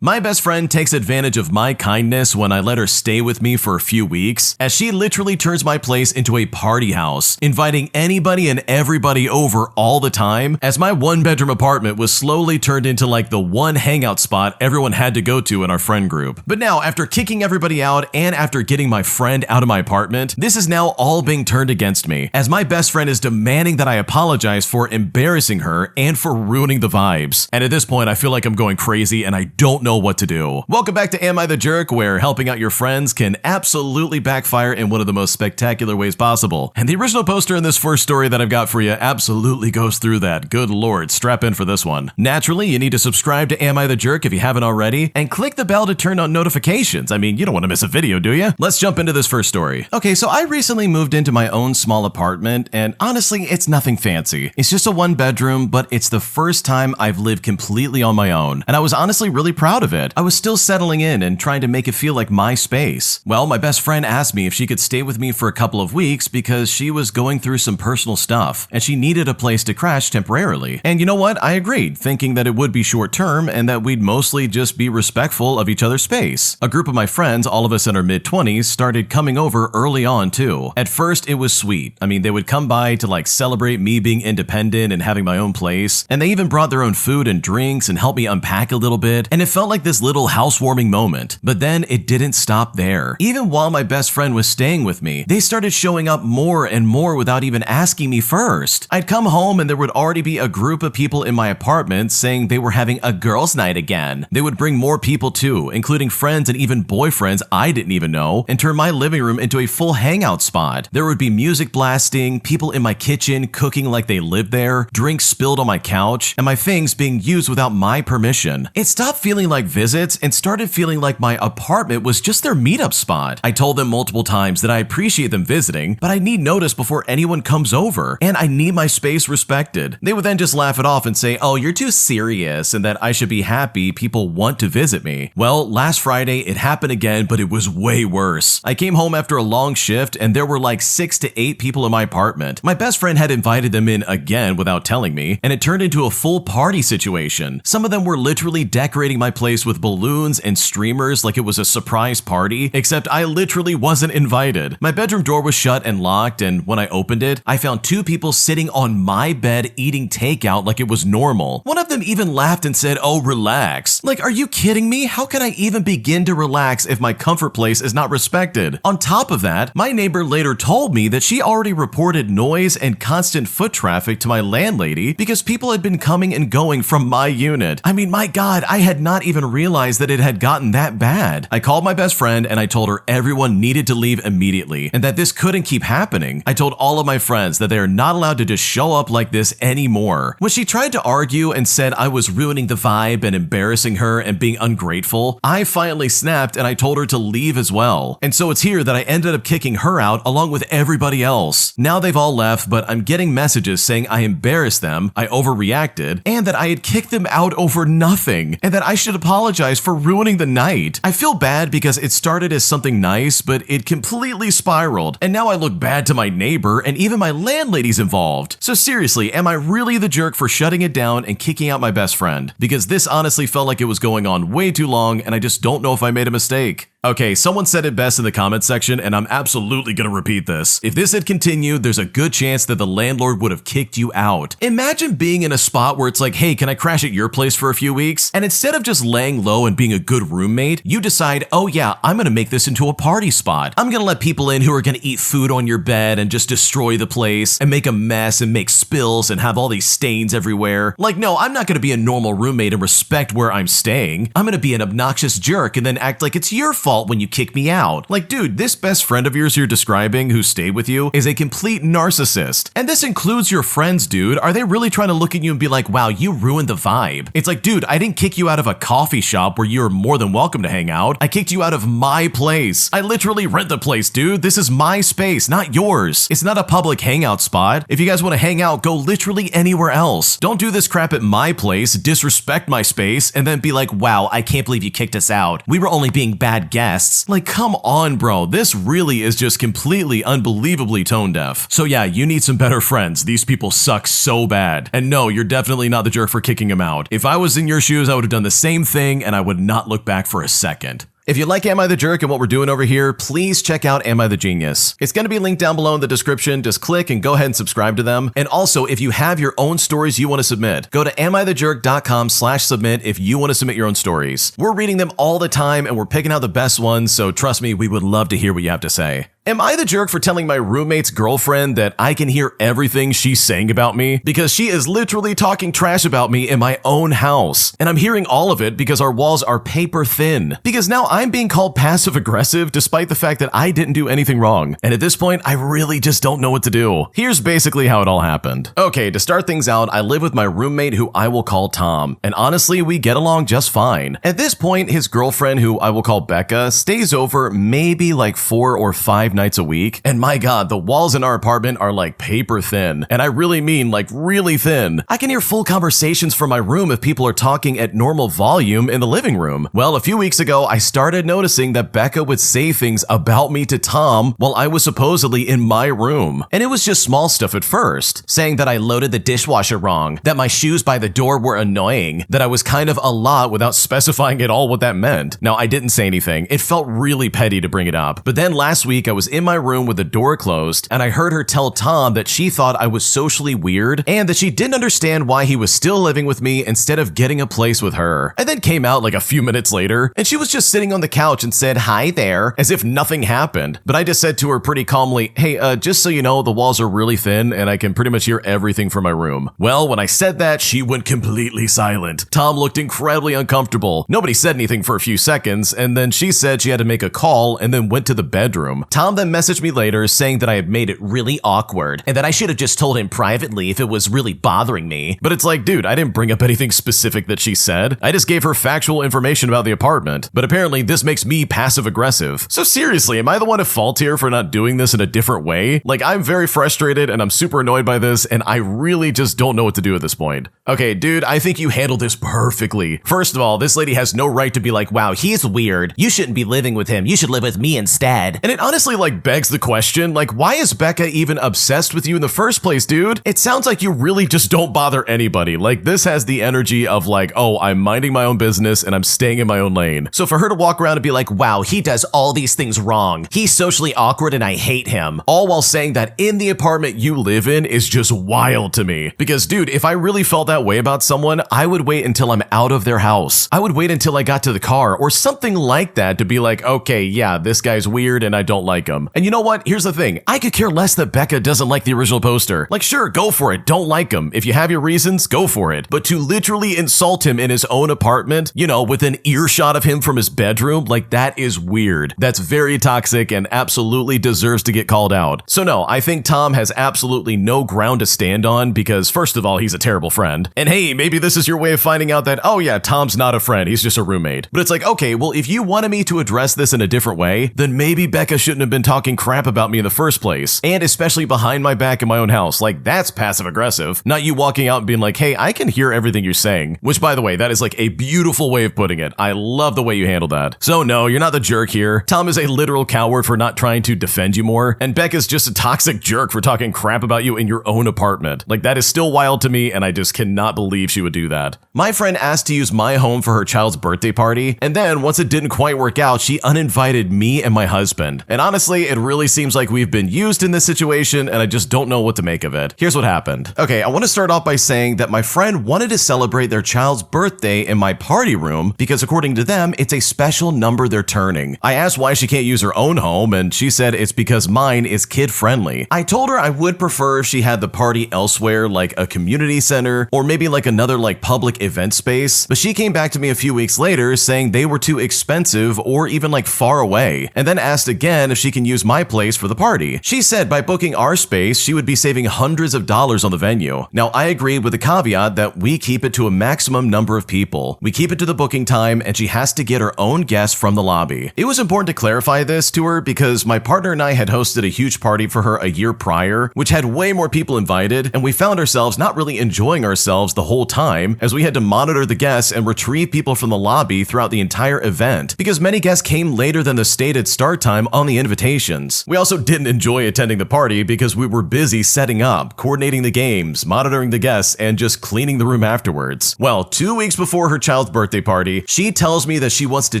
My best friend takes advantage of my kindness when I let her stay with me for a few weeks, as she literally turns my place into a party house, inviting anybody and everybody over all the time, as my one-bedroom apartment was slowly turned into like the one hangout spot everyone had to go to in our friend group. But now, after kicking everybody out and after getting my friend out of my apartment, this is now all being turned against me, as my best friend is demanding that I apologize for embarrassing her and for ruining the vibes. And at this point, I feel like I'm going crazy and I don't know what to do. Welcome back to Am I the Jerk, where helping out your friends can absolutely backfire in one of the most spectacular ways possible. And the original poster in this first story that I've got for you absolutely goes through that. Good lord, strap in for this one. Naturally, you need to subscribe to Am I the Jerk if you haven't already, and click the bell to turn on notifications. I mean, you don't want to miss a video, do you? Let's jump into this first story. Okay, so I recently moved into my own small apartment, and honestly, it's nothing fancy. It's just a one bedroom, but it's the first time I've lived completely on my own, and I was honestly really proud of it. I was still settling in and trying to make it feel like my space. Well, my best friend asked me if she could stay with me for a couple of weeks because she was going through some personal stuff and she needed a place to crash temporarily. And you know what? I agreed, thinking that it would be short term and that we'd mostly just be respectful of each other's space. A group of my friends, all of us in our mid-20s, started coming over early on too. At first, it was sweet. I mean, they would come by to like celebrate me being independent and having my own place, and they even brought their own food and drinks and helped me unpack a little bit, and it felt like this little housewarming moment. But then it didn't stop there. Even while my best friend was staying with me, they started showing up more and more without even asking me first. I'd come home and there would already be a group of people in my apartment saying they were having a girls' night again. They would bring more people too, including friends and even boyfriends I didn't even know, and turn my living room into a full hangout spot. There would be music blasting, people in my kitchen cooking like they lived there, drinks spilled on my couch, and my things being used without my permission. It stopped feeling like visits and started feeling like my apartment was just their meetup spot. I told them multiple times that I appreciate them visiting, but I need notice before anyone comes over, and I need my space respected. They would then just laugh it off and say, "Oh, you're too serious," and that I should be happy people want to visit me. Well, last Friday it happened again, but it was way worse. I came home after a long shift and there were like 6 to 8 people in my apartment. My best friend had invited them in again without telling me, and it turned into a full party situation. Some of them were literally decorating my place with balloons and streamers like it was a surprise party, except I literally wasn't invited. My bedroom door was shut and locked, and when I opened it, I found 2 people sitting on my bed eating takeout like it was normal. One of them even laughed and said, "Oh, relax." Like, are you kidding me? How can I even begin to relax if my comfort place is not respected? On top of that, my neighbor later told me that she already reported noise and constant foot traffic to my landlady because people had been coming and going from my unit. I mean, my God, I had not even realized that it had gotten that bad. I called my best friend and I told her everyone needed to leave immediately and that this couldn't keep happening. I told all of my friends that they are not allowed to just show up like this anymore. When she tried to argue and said I was ruining the vibe and embarrassing her and being ungrateful, I finally snapped and I told her to leave as well. And so it's here that I ended up kicking her out along with everybody else. Now they've all left, but I'm getting messages saying I embarrassed them, I overreacted, and that I had kicked them out over nothing, and that I should apologize for ruining the night. I feel bad because it started as something nice, but it completely spiraled, and now I look bad to my neighbor and even my landlady's involved. So seriously, am I really the jerk for shutting it down and kicking out my best friend? Because this honestly felt like it was going on way too long, and I just don't know if I made a mistake. Okay, someone said it best in the comments section, and I'm absolutely gonna repeat this. If this had continued, there's a good chance that the landlord would have kicked you out. Imagine being in a spot where it's like, "Hey, can I crash at your place for a few weeks?" And instead of just laying low and being a good roommate, you decide, "Oh yeah, I'm gonna make this into a party spot. I'm gonna let people in who are gonna eat food on your bed and just destroy the place and make a mess and make spills and have all these stains everywhere." Like, no, I'm not gonna be a normal roommate and respect where I'm staying. I'm gonna be an obnoxious jerk and then act like it's your fault when you kick me out. Like, dude, this best friend of yours you're describing who stayed with you is a complete narcissist. And this includes your friends, dude. Are they really trying to look at you and be like, "Wow, you ruined the vibe"? It's like, dude, I didn't kick you out of a coffee shop where you're more than welcome to hang out. I kicked you out of my place. I literally rent the place, dude. This is my space, not yours. It's not a public hangout spot. If you guys want to hang out, go literally anywhere else. Don't do this crap at my place, disrespect my space, and then be like, "Wow, I can't believe you kicked us out. We were only being bad guests." guests. Like, come on, bro. This really is just completely unbelievably tone deaf. So yeah, you need some better friends. These people suck so bad. And no, you're definitely not the jerk for kicking him out. If I was in your shoes, I would have done the same thing and I would not look back for a second. If you like Am I the Jerk and what we're doing over here, please check out Am I the Genius. It's going to be linked down below in the description. Just click and go ahead and subscribe to them. And also, if you have your own stories you want to submit, go to AmITheJerk.com/submit if you want to submit your own stories. We're reading them all the time and we're picking out the best ones, so trust me, we would love to hear what you have to say. Am I the jerk for telling my roommate's girlfriend that I can hear everything she's saying about me? Because she is literally talking trash about me in my own house. And I'm hearing all of it because our walls are paper thin. Because now I'm being called passive aggressive despite the fact that I didn't do anything wrong. And at this point, I really just don't know what to do. Here's basically how it all happened. Okay, to start things out, I live with my roommate who I will call Tom. And honestly, we get along just fine. At this point, his girlfriend, who I will call Becca, stays over maybe like 4 or 5 nights a week. And my God, the walls in our apartment are like paper thin. And I really mean like really thin. I can hear full conversations from my room if people are talking at normal volume in the living room. Well, a few weeks ago, I started noticing that Becca would say things about me to Tom while I was supposedly in my room. And it was just small stuff at first, saying that I loaded the dishwasher wrong, that my shoes by the door were annoying, that I was kind of a lot without specifying at all what that meant. Now, I didn't say anything. It felt really petty to bring it up. But then last week, I was in my room with the door closed, and I heard her tell Tom that she thought I was socially weird and that she didn't understand why he was still living with me instead of getting a place with her. I then came out like a few minutes later, and she was just sitting on the couch and said, "Hi there," as if nothing happened. But I just said to her pretty calmly, "Hey, just so you know, the walls are really thin and I can pretty much hear everything from my room." Well, when I said that, she went completely silent. Tom looked incredibly uncomfortable. Nobody said anything for a few seconds, and then she said she had to make a call and then went to the bedroom. Tom then messaged me later saying that I had made it really awkward and that I should have just told him privately if it was really bothering me. But it's like, dude, I didn't bring up anything specific that she said. I just gave her factual information about the apartment. But apparently this makes me passive aggressive. So seriously, am I the one at fault here for not doing this in a different way? Like, I'm very frustrated and I'm super annoyed by this and I really just don't know what to do at this point. Okay, dude, I think you handled this perfectly. First of all, this lady has no right to be like, "Wow, he's weird. You shouldn't be living with him. You should live with me instead." And it honestly like begs the question, like, why is Becca even obsessed with you in the first place, dude? It sounds like you really just don't bother anybody. Like, this has the energy of like, oh, I'm minding my own business and I'm staying in my own lane. So for her to walk around and be like, "Wow, he does all these things wrong. He's socially awkward and I hate him," all while saying that in the apartment you live in is just wild to me. Because dude, if I really felt that way about someone, I would wait until I'm out of their house. I would wait until I got to the car or something like that to be like, okay, yeah, this guy's weird and I don't like him. And you know what? Here's the thing. I could care less that Becca doesn't like the original poster. Like, sure, go for it. Don't like him. If you have your reasons, go for it. But to literally insult him in his own apartment, you know, with an earshot of him from his bedroom, like, that is weird. That's very toxic and absolutely deserves to get called out. So no, I think Tom has absolutely no ground to stand on because first of all, he's a terrible friend. And hey, maybe this is your way of finding out that, oh yeah, Tom's not a friend. He's just a roommate. But it's like, okay, well, if you wanted me to address this in a different way, then maybe Becca shouldn't have been talking crap about me in the first place. And especially behind my back in my own house. Like, that's passive aggressive. Not you walking out and being like, "Hey, I can hear everything you're saying." Which, by the way, that is like a beautiful way of putting it. I love the way you handled that. So no, you're not the jerk here. Tom is a literal coward for not trying to defend you more. And Becca's just a toxic jerk for talking crap about you in your own apartment. Like, that is still wild to me and I just cannot believe she would do that. My friend asked to use my home for her child's birthday party. And then once it didn't quite work out, she uninvited me and my husband. And honestly, it really seems like we've been used in this situation and I just don't know what to make of it. Here's what happened. Okay, I want to start off by saying that my friend wanted to celebrate their child's birthday in my party room because according to them, it's a special number they're turning. I asked why she can't use her own home and she said it's because mine is kid friendly. I told her I would prefer if she had the party elsewhere, like a community center or maybe like another like public event space, but she came back to me a few weeks later saying they were too expensive or even like far away, and then asked again if she could can use my place for the party. She said by booking our space, she would be saving hundreds of dollars on the venue. Now, I agreed with the caveat that we keep it to a maximum number of people. We keep it to the booking time, and she has to get her own guests from the lobby. It was important to clarify this to her because my partner and I had hosted a huge party for her a year prior, which had way more people invited, and we found ourselves not really enjoying ourselves the whole time as we had to monitor the guests and retrieve people from the lobby throughout the entire event because many guests came later than the stated start time on the invitations. We also didn't enjoy attending the party because we were busy setting up, coordinating the games, monitoring the guests, and just cleaning the room afterwards. Well, 2 weeks before her child's birthday party, she tells me that she wants to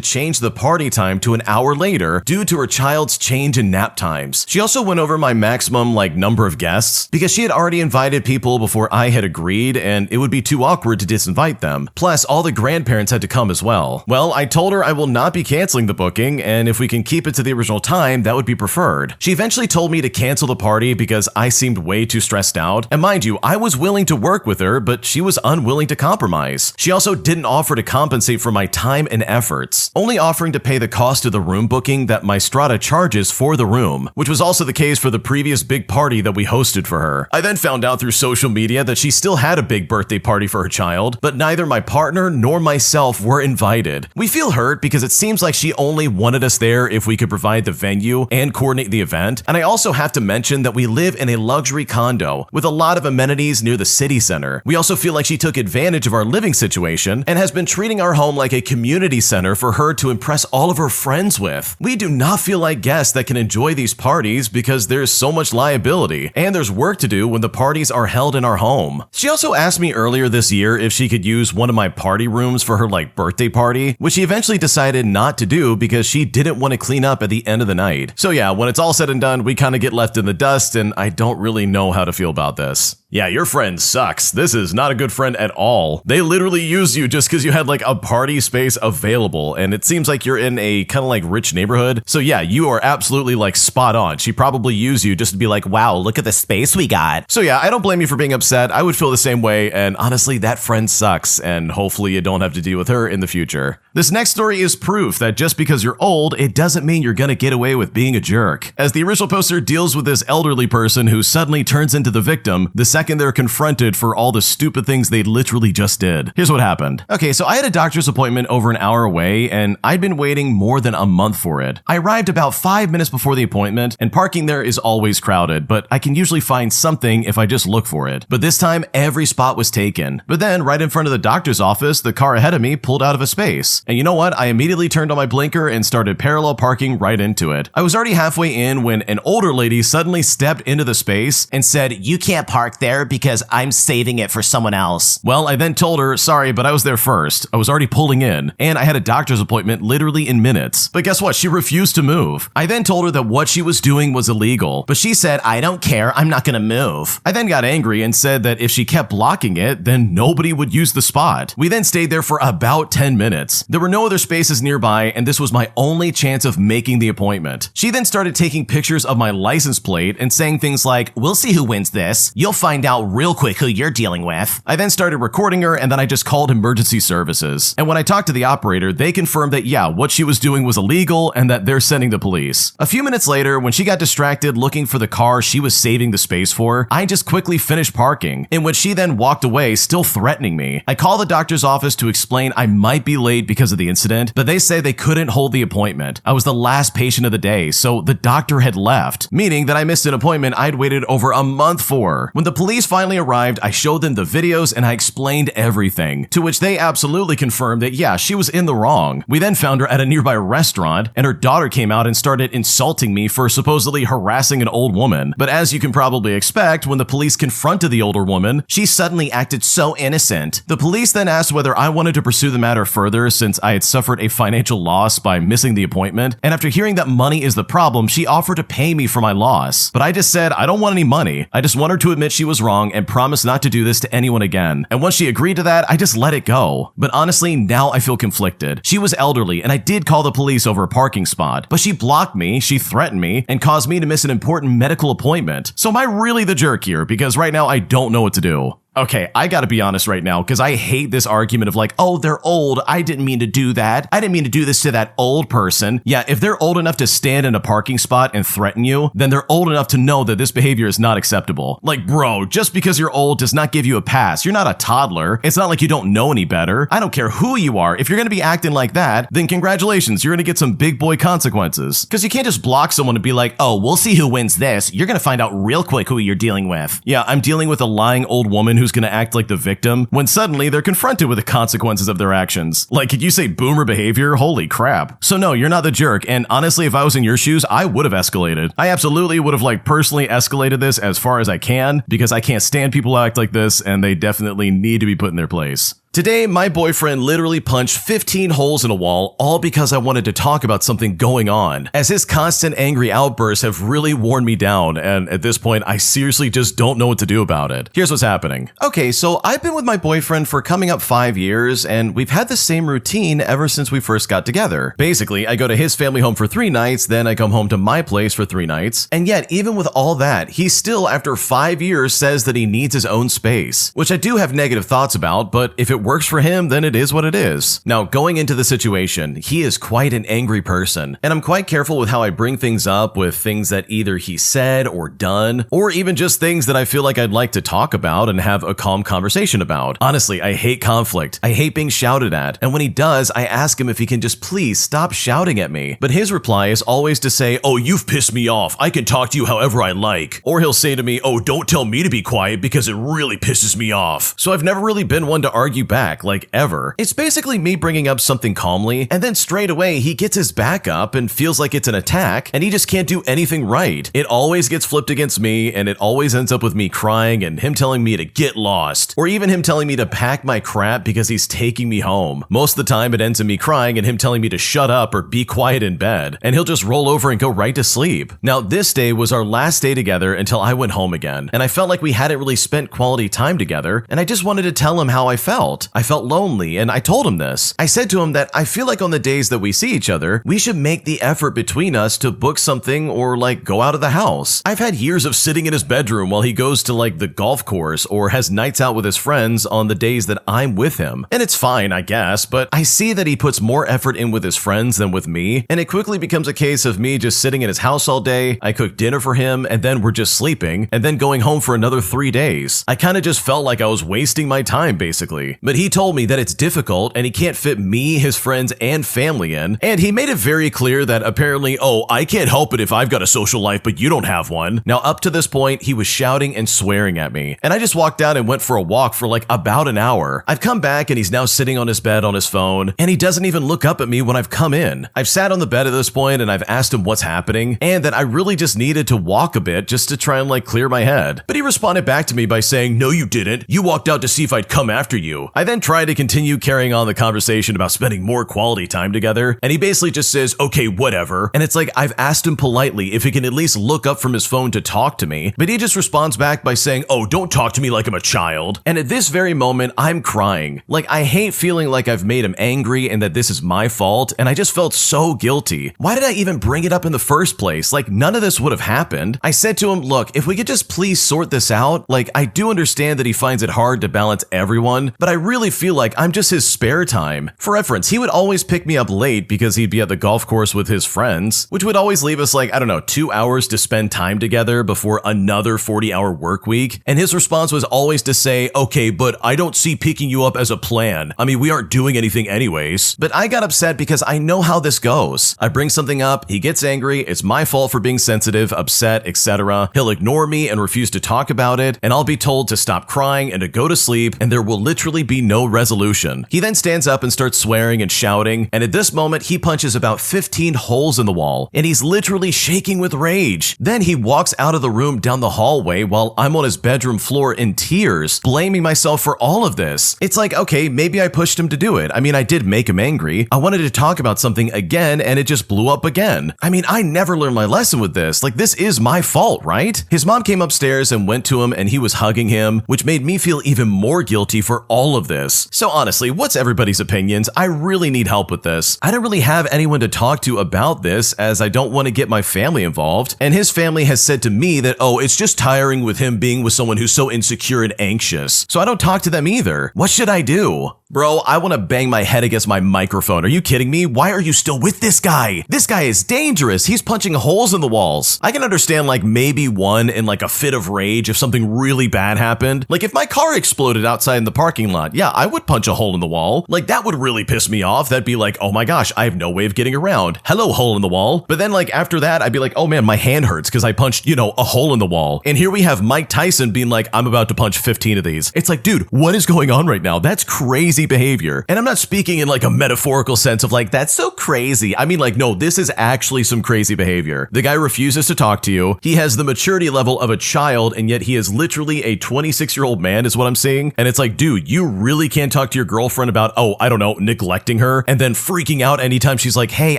change the party time to an hour later due to her child's change in nap times. She also went over my maximum number of guests because she had already invited people before I had agreed and it would be too awkward to disinvite them. Plus, all the grandparents had to come as well. Well, I told her I will not be canceling the booking, and if we can keep it to the original time, that would be preferred. She eventually told me to cancel the party because I seemed way too stressed out. And mind you, I was willing to work with her, but she was unwilling to compromise. She also didn't offer to compensate for my time and efforts, only offering to pay the cost of the room booking that my strata charges for the room, which was also the case for the previous big party that we hosted for her. I then found out through social media that she still had a big birthday party for her child, but neither my partner nor myself were invited. We feel hurt because it seems like she only wanted us there if we could provide the venue and coordinate the event. And I also have to mention that we live in a luxury condo with a lot of amenities near the city center. We also feel like she took advantage of our living situation and has been treating our home like a community center for her to impress all of her friends with. We do not feel like guests that can enjoy these parties because there's so much liability and there's work to do when the parties are held in our home. She also asked me earlier this year if she could use one of my party rooms for her birthday party, which she eventually decided not to do because she didn't want to clean up at the end of the night. So yeah, when it's all said and done, we kind of get left in the dust, and I don't really know how to feel about this. Yeah, your friend sucks. This is not a good friend at all. They literally use you just because you had a party space available, and it seems like you're in a kind of rich neighborhood. So yeah, you are absolutely spot on. She probably used you just to be wow, look at the space we got. So yeah, I don't blame you for being upset. I would feel the same way, and honestly, that friend sucks, and hopefully you don't have to deal with her in the future. This next story is proof that just because you're old, it doesn't mean you're gonna get away with being a jerk. As the original poster deals with this elderly person who suddenly turns into the victim, the second they're confronted for all the stupid things they literally just did. Here's what happened. Okay, so I had a doctor's appointment over an hour away, and I'd been waiting more than a month for it. I arrived about 5 minutes before the appointment, and parking there is always crowded, but I can usually find something if I just look for it. But this time, every spot was taken. But then, right in front of the doctor's office, the car ahead of me pulled out of a space. And you know what? I immediately turned on my blinker and started parallel parking right into it. I was already halfway in when an older lady suddenly stepped into the space and said, "You can't park there because I'm saving it for someone else." Well, I then told her, sorry, but I was there first. I was already pulling in, and I had a doctor's appointment literally in minutes. But guess what? She refused to move. I then told her that what she was doing was illegal, but she said, "I don't care, I'm not gonna move." I then got angry and said that if she kept blocking it, then nobody would use the spot. We then stayed there for about 10 minutes. There were no other spaces nearby, and this was my only chance of making the appointment. She then started taking pictures of my license plate and saying things like, "We'll see who wins this. You'll find out real quick who you're dealing with." I then started recording her, and then I just called emergency services. And when I talked to the operator, they confirmed that yeah, what she was doing was illegal and that they're sending the police. A few minutes later, when she got distracted looking for the car she was saving the space for, I just quickly finished parking, in which she then walked away, still threatening me. I called the doctor's office to explain I might be late because of the incident, but they say they couldn't hold the appointment. I was the last patient of the day, so the doctor had left, meaning that I missed an appointment I'd waited over a month for. When the police finally arrived, I showed them the videos and I explained everything, to which they absolutely confirmed that yeah, she was in the wrong. We then found her at a nearby restaurant, and her daughter came out and started insulting me for supposedly harassing an old woman. But as you can probably expect, when the police confronted the older woman, she suddenly acted so innocent. The police then asked whether I wanted to pursue the matter further since I had suffered a financial loss by missing the appointment, and after hearing that money is the problem, she offered to pay me for my loss. But I just said I don't want any money. I just want her to admit she was wrong and promise not to do this to anyone again. And once she agreed to that, I just let it go. But honestly, now I feel conflicted. She was elderly, and I did call the police over a parking spot, but she blocked me, she threatened me, and caused me to miss an important medical appointment. So am I really the jerk here? Because right now I don't know what to do. Okay, I gotta be honest right now, because I hate this argument of like, oh, they're old, I didn't mean to do that. I didn't mean to do this to that old person. Yeah, if they're old enough to stand in a parking spot and threaten you, then they're old enough to know that this behavior is not acceptable. Like, bro, just because you're old does not give you a pass. You're not a toddler. It's not like you don't know any better. I don't care who you are. If you're gonna be acting like that, then congratulations, you're gonna get some big boy consequences. Because you can't just block someone and be like, oh, we'll see who wins this. You're gonna find out real quick who you're dealing with. Yeah, I'm dealing with a lying old woman who's gonna act like the victim when suddenly they're confronted with the consequences of their actions. Like, could you say boomer behavior? Holy crap. So no, you're not the jerk. And honestly, if I was in your shoes, I would have escalated. I absolutely would have like personally escalated this as far as I can, because I can't stand people who act like this, and they definitely need to be put in their place. Today, my boyfriend literally punched 15 holes in a wall, all because I wanted to talk about something going on, as his constant angry outbursts have really worn me down, and at this point, I seriously just don't know what to do about it. Here's what's happening. Okay, so I've been with my boyfriend for coming up 5 years, and we've had the same routine ever since we first got together. Basically, I go to his family home for 3 nights, then I come home to my place for 3 nights, and yet, even with all that, he still, after 5 years, says that he needs his own space, which I do have negative thoughts about, but if it works for him, then it is what it is. Now, going into the situation, he is quite an angry person, and I'm quite careful with how I bring things up with things that either he said or done, or even just things that I feel like I'd like to talk about and have a calm conversation about. Honestly, I hate conflict. I hate being shouted at, and when he does, I ask him if he can just please stop shouting at me. But his reply is always to say, oh, you've pissed me off. I can talk to you however I like. Or he'll say to me, oh, don't tell me to be quiet because it really pisses me off. So I've never really been one to argue back, like ever. It's basically me bringing up something calmly, and then straight away he gets his back up and feels like it's an attack, and he just can't do anything right. It always gets flipped against me, and it always ends up with me crying and him telling me to get lost, or even him telling me to pack my crap because he's taking me home. Most of the time it ends in me crying and him telling me to shut up or be quiet in bed, and he'll just roll over and go right to sleep. Now, this day was our last day together until I went home again, and I felt like we hadn't really spent quality time together, and I just wanted to tell him how I felt. I felt lonely, and I told him this. I said to him that I feel like on the days that we see each other, we should make the effort between us to book something or like go out of the house. I've had years of sitting in his bedroom while he goes to like the golf course or has nights out with his friends on the days that I'm with him. And it's fine, I guess, but I see that he puts more effort in with his friends than with me, and it quickly becomes a case of me just sitting in his house all day. I cook dinner for him, and then we're just sleeping, and then going home for another 3 days. I kind of just felt like I was wasting my time, basically. But he told me that it's difficult and he can't fit me, his friends, and family in, and he made it very clear that apparently, oh, I can't help it if I've got a social life but you don't have one. Now, up to this point, he was shouting and swearing at me, and I just walked out and went for a walk for like about an hour. I've come back and he's now sitting on his bed on his phone, and he doesn't even look up at me when I've come in. I've sat on the bed at this point and I've asked him what's happening, and that I really just needed to walk a bit just to try and like clear my head. But he responded back to me by saying, no, you didn't. You walked out to see if I'd come after you. I then tried to continue carrying on the conversation about spending more quality time together, and he basically just says, okay, whatever. And it's like, I've asked him politely if he can at least look up from his phone to talk to me, but he just responds back by saying, oh, don't talk to me like I'm a child. And at this very moment, I'm crying. Like, I hate feeling like I've made him angry and that this is my fault, and I just felt so guilty. Why did I even bring it up in the first place? Like, none of this would have happened. I said to him, look, if we could just please sort this out, like, I do understand that he finds it hard to balance everyone, but I really feel like I'm just his spare time. For reference, he would always pick me up late because he'd be at the golf course with his friends, which would always leave us like, I don't know, 2 hours to spend time together before another 40-hour work week. And his response was always to say, okay, but I don't see picking you up as a plan. I mean, we aren't doing anything anyways. But I got upset because I know how this goes. I bring something up, he gets angry, it's my fault for being sensitive, upset, etc. He'll ignore me and refuse to talk about it, and I'll be told to stop crying and to go to sleep, and there will literally be no resolution. He then stands up and starts swearing and shouting, and at this moment, he punches about 15 holes in the wall, and he's literally shaking with rage. Then he walks out of the room down the hallway while I'm on his bedroom floor in tears, blaming myself for all of this. It's like, okay, maybe I pushed him to do it. I mean, I did make him angry. I wanted to talk about something again, and it just blew up again. I mean, I never learned my lesson with this. Like, this is my fault, right? His mom came upstairs and went to him, and he was hugging him, which made me feel even more guilty for all of of this. So honestly, what's everybody's opinions? I really need help with this. I don't really have anyone to talk to about this as I don't want to get my family involved. And his family has said to me that, oh, it's just tiring with him being with someone who's so insecure and anxious. So I don't talk to them either. What should I do? Bro, I want to bang my head against my microphone. Are you kidding me? Why are you still with this guy? This guy is dangerous. He's punching holes in the walls. I can understand like maybe one in like a fit of rage if something really bad happened. Like if my car exploded outside in the parking lot, yeah, I would punch a hole in the wall. Like that would really piss me off. That'd be like, oh my gosh, I have no way of getting around. Hello, hole in the wall. But then like after that, I'd be like, oh man, my hand hurts because I punched, a hole in the wall. And here we have Mike Tyson being like, I'm about to punch 15 of these. It's like, dude, what is going on right now? That's crazy behavior. And I'm not speaking in like a metaphorical sense of like, that's so crazy. I mean like, no, this is actually some crazy behavior. The guy refuses to talk to you. He has the maturity level of a child, and yet he is literally a 26-year-old man is what I'm seeing. And it's like, dude, you really can't talk to your girlfriend about, oh, I don't know, neglecting her and then freaking out anytime she's like, hey,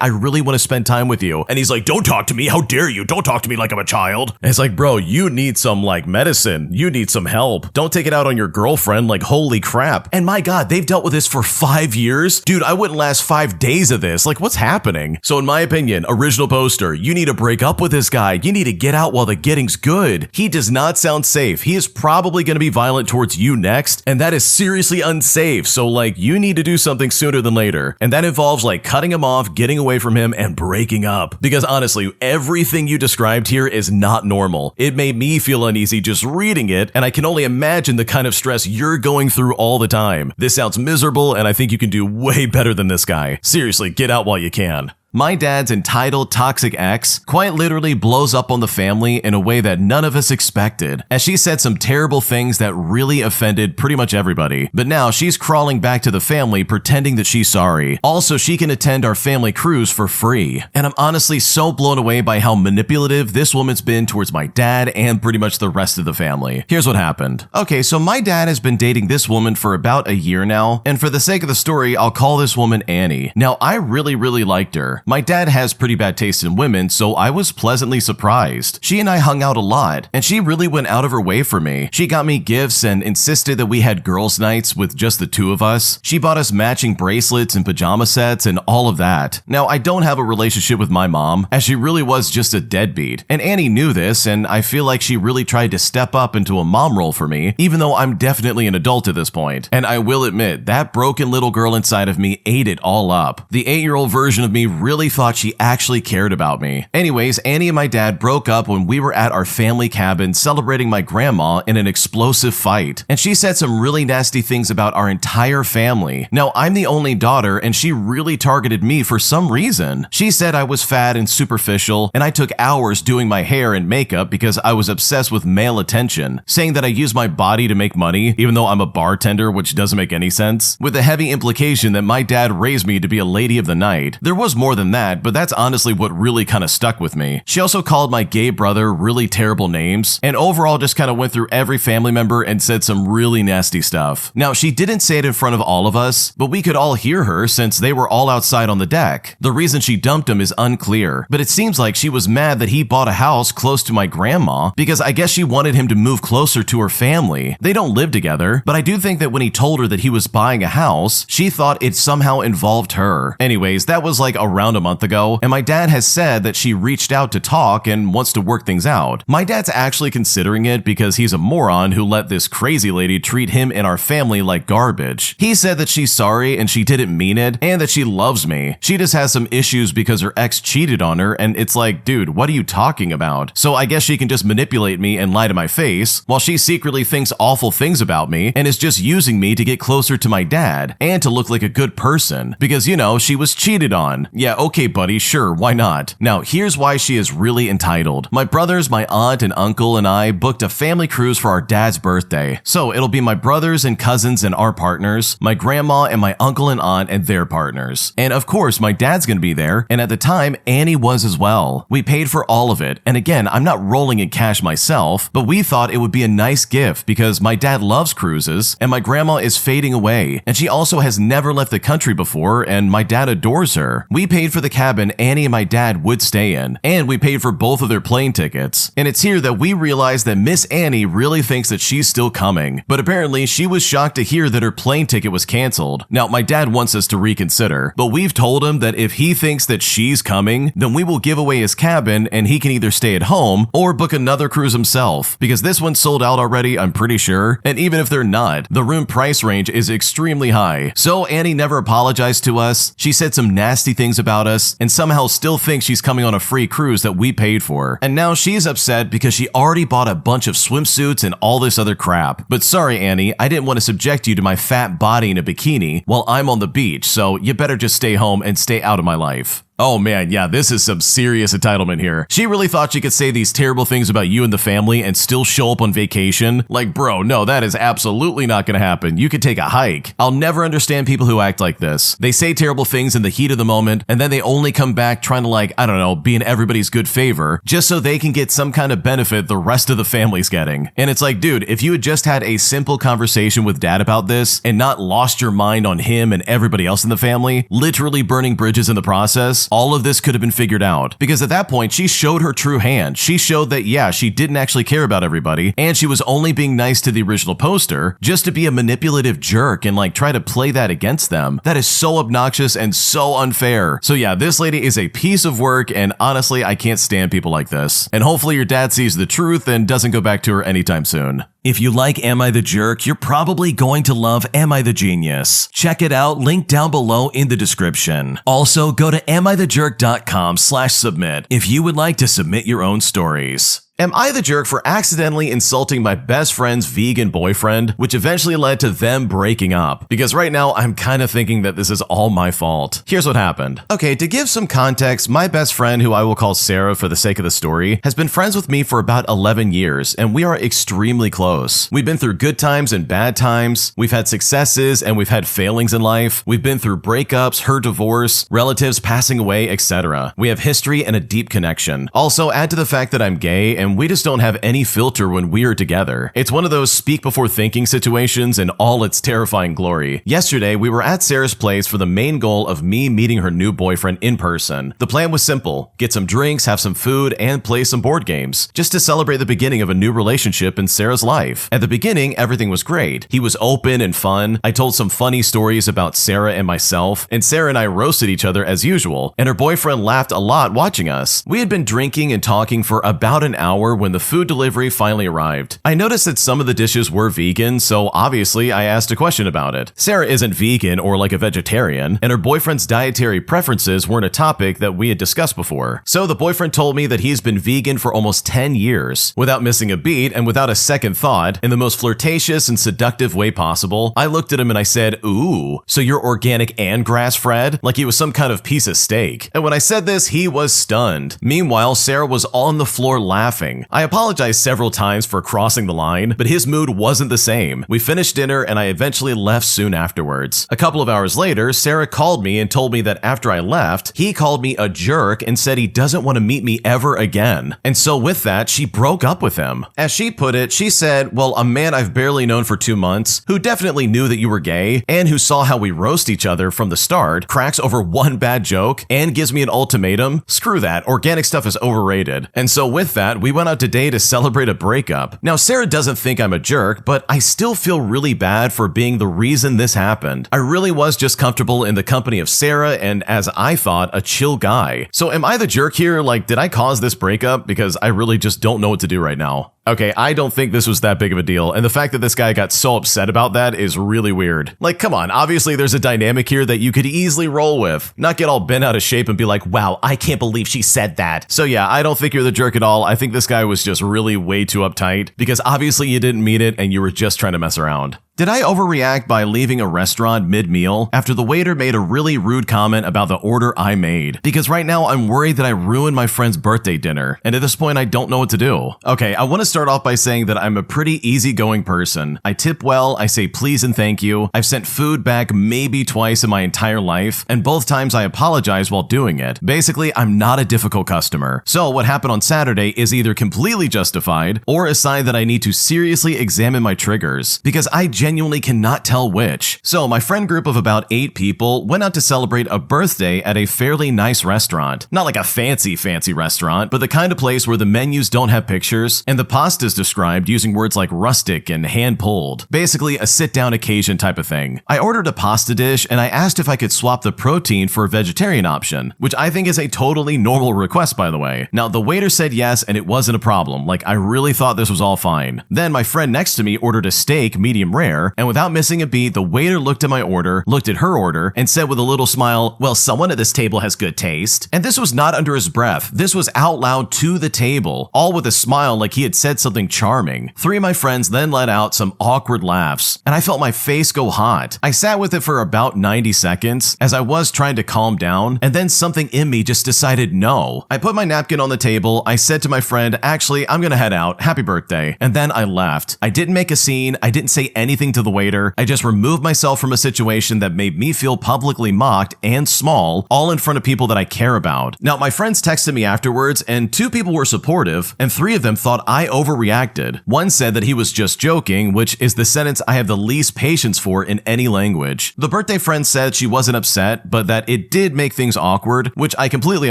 I really want to spend time with you. And he's like, don't talk to me. How dare you? Don't talk to me like I'm a child. And it's like, bro, you need some like medicine. You need some help. Don't take it out on your girlfriend. Like, holy crap. And my God, they've dealt with this for 5 years. Dude, I wouldn't last 5 days of this. Like, what's happening? So in my opinion, original poster, you need to break up with this guy. You need to get out while the getting's good. He does not sound safe. He is probably going to be violent towards you next, and that is seriously unsafe. So like, you need to do something sooner than later. And that involves like cutting him off, getting away from him, and breaking up. Because honestly, everything you described here is not normal. It made me feel uneasy just reading it, and I can only imagine the kind of stress you're going through all the time. This sounds miserable, and I think you can do way better than this guy. Seriously, get out while you can. My dad's entitled toxic ex quite literally blows up on the family in a way that none of us expected, as she said some terrible things that really offended pretty much everybody. But now she's crawling back to the family pretending that she's sorry. Also, she can attend our family cruise for free. And I'm honestly so blown away by how manipulative this woman's been towards my dad and pretty much the rest of the family. Here's what happened. Okay, so my dad has been dating this woman for about a year now, and for the sake of the story, I'll call this woman Annie. Now, I really liked her. My dad has pretty bad taste in women, so I was pleasantly surprised. She and I hung out a lot, and she really went out of her way for me. She got me gifts and insisted that we had girls' nights with just the two of us. She bought us matching bracelets and pajama sets and all of that. Now, I don't have a relationship with my mom, as she really was just a deadbeat. And Annie knew this, and I feel like she really tried to step up into a mom role for me, even though I'm definitely an adult at this point. And I will admit, that broken little girl inside of me ate it all up. The 8-year-old version of me really thought she actually cared about me. Anyways, Annie and my dad broke up when we were at our family cabin celebrating my grandma in an explosive fight. And she said some really nasty things about our entire family. Now, I'm the only daughter, and she really targeted me for some reason. She said I was fat and superficial, and I took hours doing my hair and makeup because I was obsessed with male attention, saying that I use my body to make money, even though I'm a bartender, which doesn't make any sense, with the heavy implication that my dad raised me to be a lady of the night. There was more than that, but that's honestly what really kind of stuck with me. She also called my gay brother really terrible names, and overall just kind of went through every family member and said some really nasty stuff. Now, she didn't say it in front of all of us, but we could all hear her since they were all outside on the deck. The reason she dumped him is unclear, but it seems like she was mad that he bought a house close to my grandma because I guess she wanted him to move closer to her family. They don't live together, but I do think that when he told her that he was buying a house, she thought it somehow involved her. Anyways, that was like around a month ago, and my dad has said that she reached out to talk and wants to work things out. My dad's actually considering it because he's a moron who let this crazy lady treat him and our family like garbage. He said that she's sorry and she didn't mean it, and that she loves me. She just has some issues because her ex cheated on her, and it's like, dude, what are you talking about? So I guess she can just manipulate me and lie to my face, while she secretly thinks awful things about me and is just using me to get closer to my dad and to look like a good person because, she was cheated on. Yeah, okay, buddy, sure, why not? Now, here's why she is really entitled. My brothers, my aunt and uncle and I booked a family cruise for our dad's birthday. So it'll be my brothers and cousins and our partners, my grandma and my uncle and aunt and their partners. And of course, my dad's gonna be there, and at the time, Annie was as well. We paid for all of it, and again, I'm not rolling in cash myself, but we thought it would be a nice gift because my dad loves cruises, and my grandma is fading away, and she also has never left the country before, and my dad adores her. We paid paid for the cabin Annie and my dad would stay in, and we paid for both of their plane tickets. And it's here that we realize that Miss Annie really thinks that she's still coming, but apparently she was shocked to hear that her plane ticket was canceled. Now, my dad wants us to reconsider, but we've told him that if he thinks that she's coming, then we will give away his cabin and he can either stay at home or book another cruise himself, because this one's sold out already, I'm pretty sure, and even if they're not, the room price range is extremely high. So Annie never apologized to us, she said some nasty things about us, and somehow still thinks she's coming on a free cruise that we paid for. And now she's upset because she already bought a bunch of swimsuits and all this other crap. But sorry, Annie, I didn't want to subject you to my fat body in a bikini while I'm on the beach, so you better just stay home and stay out of my life. Oh man, yeah, this is some serious entitlement here. She really thought she could say these terrible things about you and the family and still show up on vacation? Like, bro, no, that is absolutely not gonna happen. You could take a hike. I'll never understand people who act like this. They say terrible things in the heat of the moment, and then they only come back trying to, like, I don't know, be in everybody's good favor, just so they can get some kind of benefit the rest of the family's getting. And it's like, dude, if you had just had a simple conversation with dad about this and not lost your mind on him and everybody else in the family, literally burning bridges in the process, all of this could have been figured out. Because at that point, she showed her true hand. She showed that, yeah, she didn't actually care about everybody, and she was only being nice to the original poster just to be a manipulative jerk and like try to play that against them. That is so obnoxious and so unfair. So yeah, this lady is a piece of work, and honestly, I can't stand people like this. And hopefully your dad sees the truth and doesn't go back to her anytime soon. If you like Am I the Jerk, you're probably going to love Am I the Genius. Check it out, link down below in the description. Also, go to AmITheJerk.com/submit if you would like to submit your own stories. Am I the jerk for accidentally insulting my best friend's vegan boyfriend, which eventually led to them breaking up? Because right now, I'm kind of thinking that this is all my fault. Here's what happened. Okay, to give some context, my best friend, who I will call Sarah for the sake of the story, has been friends with me for about 11 years, and we are extremely close. We've been through good times and bad times, we've had successes and we've had failings in life, we've been through breakups, her divorce, relatives passing away, etc. We have history and a deep connection. Also, add to the fact that I'm gay, and we just don't have any filter when we are together. It's one of those speak before thinking situations in all its terrifying glory. Yesterday, we were at Sarah's place for the main goal of me meeting her new boyfriend in person. The plan was simple: get some drinks, have some food, and play some board games, just to celebrate the beginning of a new relationship in Sarah's life. At the beginning, everything was great. He was open and fun. I told some funny stories about Sarah and myself, and Sarah and I roasted each other as usual, and her boyfriend laughed a lot watching us. We had been drinking and talking for about an hour when the food delivery finally arrived. I noticed that some of the dishes were vegan, so obviously I asked a question about it. Sarah isn't vegan or like a vegetarian, and her boyfriend's dietary preferences weren't a topic that we had discussed before. So the boyfriend told me that he's been vegan for almost 10 years. Without missing a beat and without a second thought, in the most flirtatious and seductive way possible, I looked at him and I said, "Ooh, so you're organic and grass-fed?" Like he was some kind of piece of steak. And when I said this, he was stunned. Meanwhile, Sarah was on the floor laughing. I apologized several times for crossing the line, but his mood wasn't the same. We finished dinner and I eventually left soon afterwards. A couple of hours later, Sarah called me and told me that after I left, he called me a jerk and said he doesn't want to meet me ever again. And so with that, she broke up with him. As she put it, she said, "Well, a man I've barely known for 2 months, who definitely knew that you were gay, and who saw how we roast each other from the start, cracks over one bad joke, and gives me an ultimatum? Screw that, organic stuff is overrated." And so with that, we went out today to celebrate a breakup. Now, Sarah doesn't think I'm a jerk, but I still feel really bad for being the reason this happened. I really was just comfortable in the company of Sarah and, as I thought, a chill guy. So am I the jerk here? Like, did I cause this breakup? Because I really just don't know what to do right now. Okay, I don't think this was that big of a deal, and the fact that this guy got so upset about that is really weird. Like, come on, obviously there's a dynamic here that you could easily roll with, not get all bent out of shape and be like, "Wow, I can't believe she said that." So yeah, I don't think you're the jerk at all. I think this guy was just really way too uptight, because obviously you didn't mean it and you were just trying to mess around. Did I overreact by leaving a restaurant mid-meal after the waiter made a really rude comment about the order I made? Because right now I'm worried that I ruined my friend's birthday dinner, and at this point I don't know what to do. Okay, I want to start off by saying that I'm a pretty easygoing person. I tip well, I say please and thank you. I've sent food back maybe twice in my entire life, and both times I apologize while doing it. Basically, I'm not a difficult customer. So what happened on Saturday is either completely justified or a sign that I need to seriously examine my triggers, because I genuinely cannot tell which. So my friend group of about 8 people went out to celebrate a birthday at a fairly nice restaurant. Not like a fancy restaurant, but the kind of place where the menus don't have pictures and the pasta's described using words like rustic and hand-pulled. Basically a sit-down occasion type of thing. I ordered a pasta dish and I asked if I could swap the protein for a vegetarian option, which I think is a totally normal request, by the way. Now, the waiter said yes and it wasn't a problem. Like, I really thought this was all fine. Then my friend next to me ordered a steak medium rare, and without missing a beat, the waiter looked at my order, looked at her order, and said with a little smile, "Well, someone at this table has good taste." And this was not under his breath. This was out loud to the table, all with a smile like he had said something charming. 3 of my friends then let out some awkward laughs, and I felt my face go hot. I sat with it for about 90 seconds as I was trying to calm down, and then something in me just decided no. I put my napkin on the table, I said to my friend, "Actually, I'm gonna head out, happy birthday," and then I left. I didn't make a scene, I didn't say anything to the waiter, I just removed myself from a situation that made me feel publicly mocked and small, all in front of people that I care about. Now, my friends texted me afterwards, and 2 people were supportive, and 3 of them thought I overreacted. One said that he was just joking, which is the sentence I have the least patience for in any language. The birthday friend said she wasn't upset, but that it did make things awkward, which I completely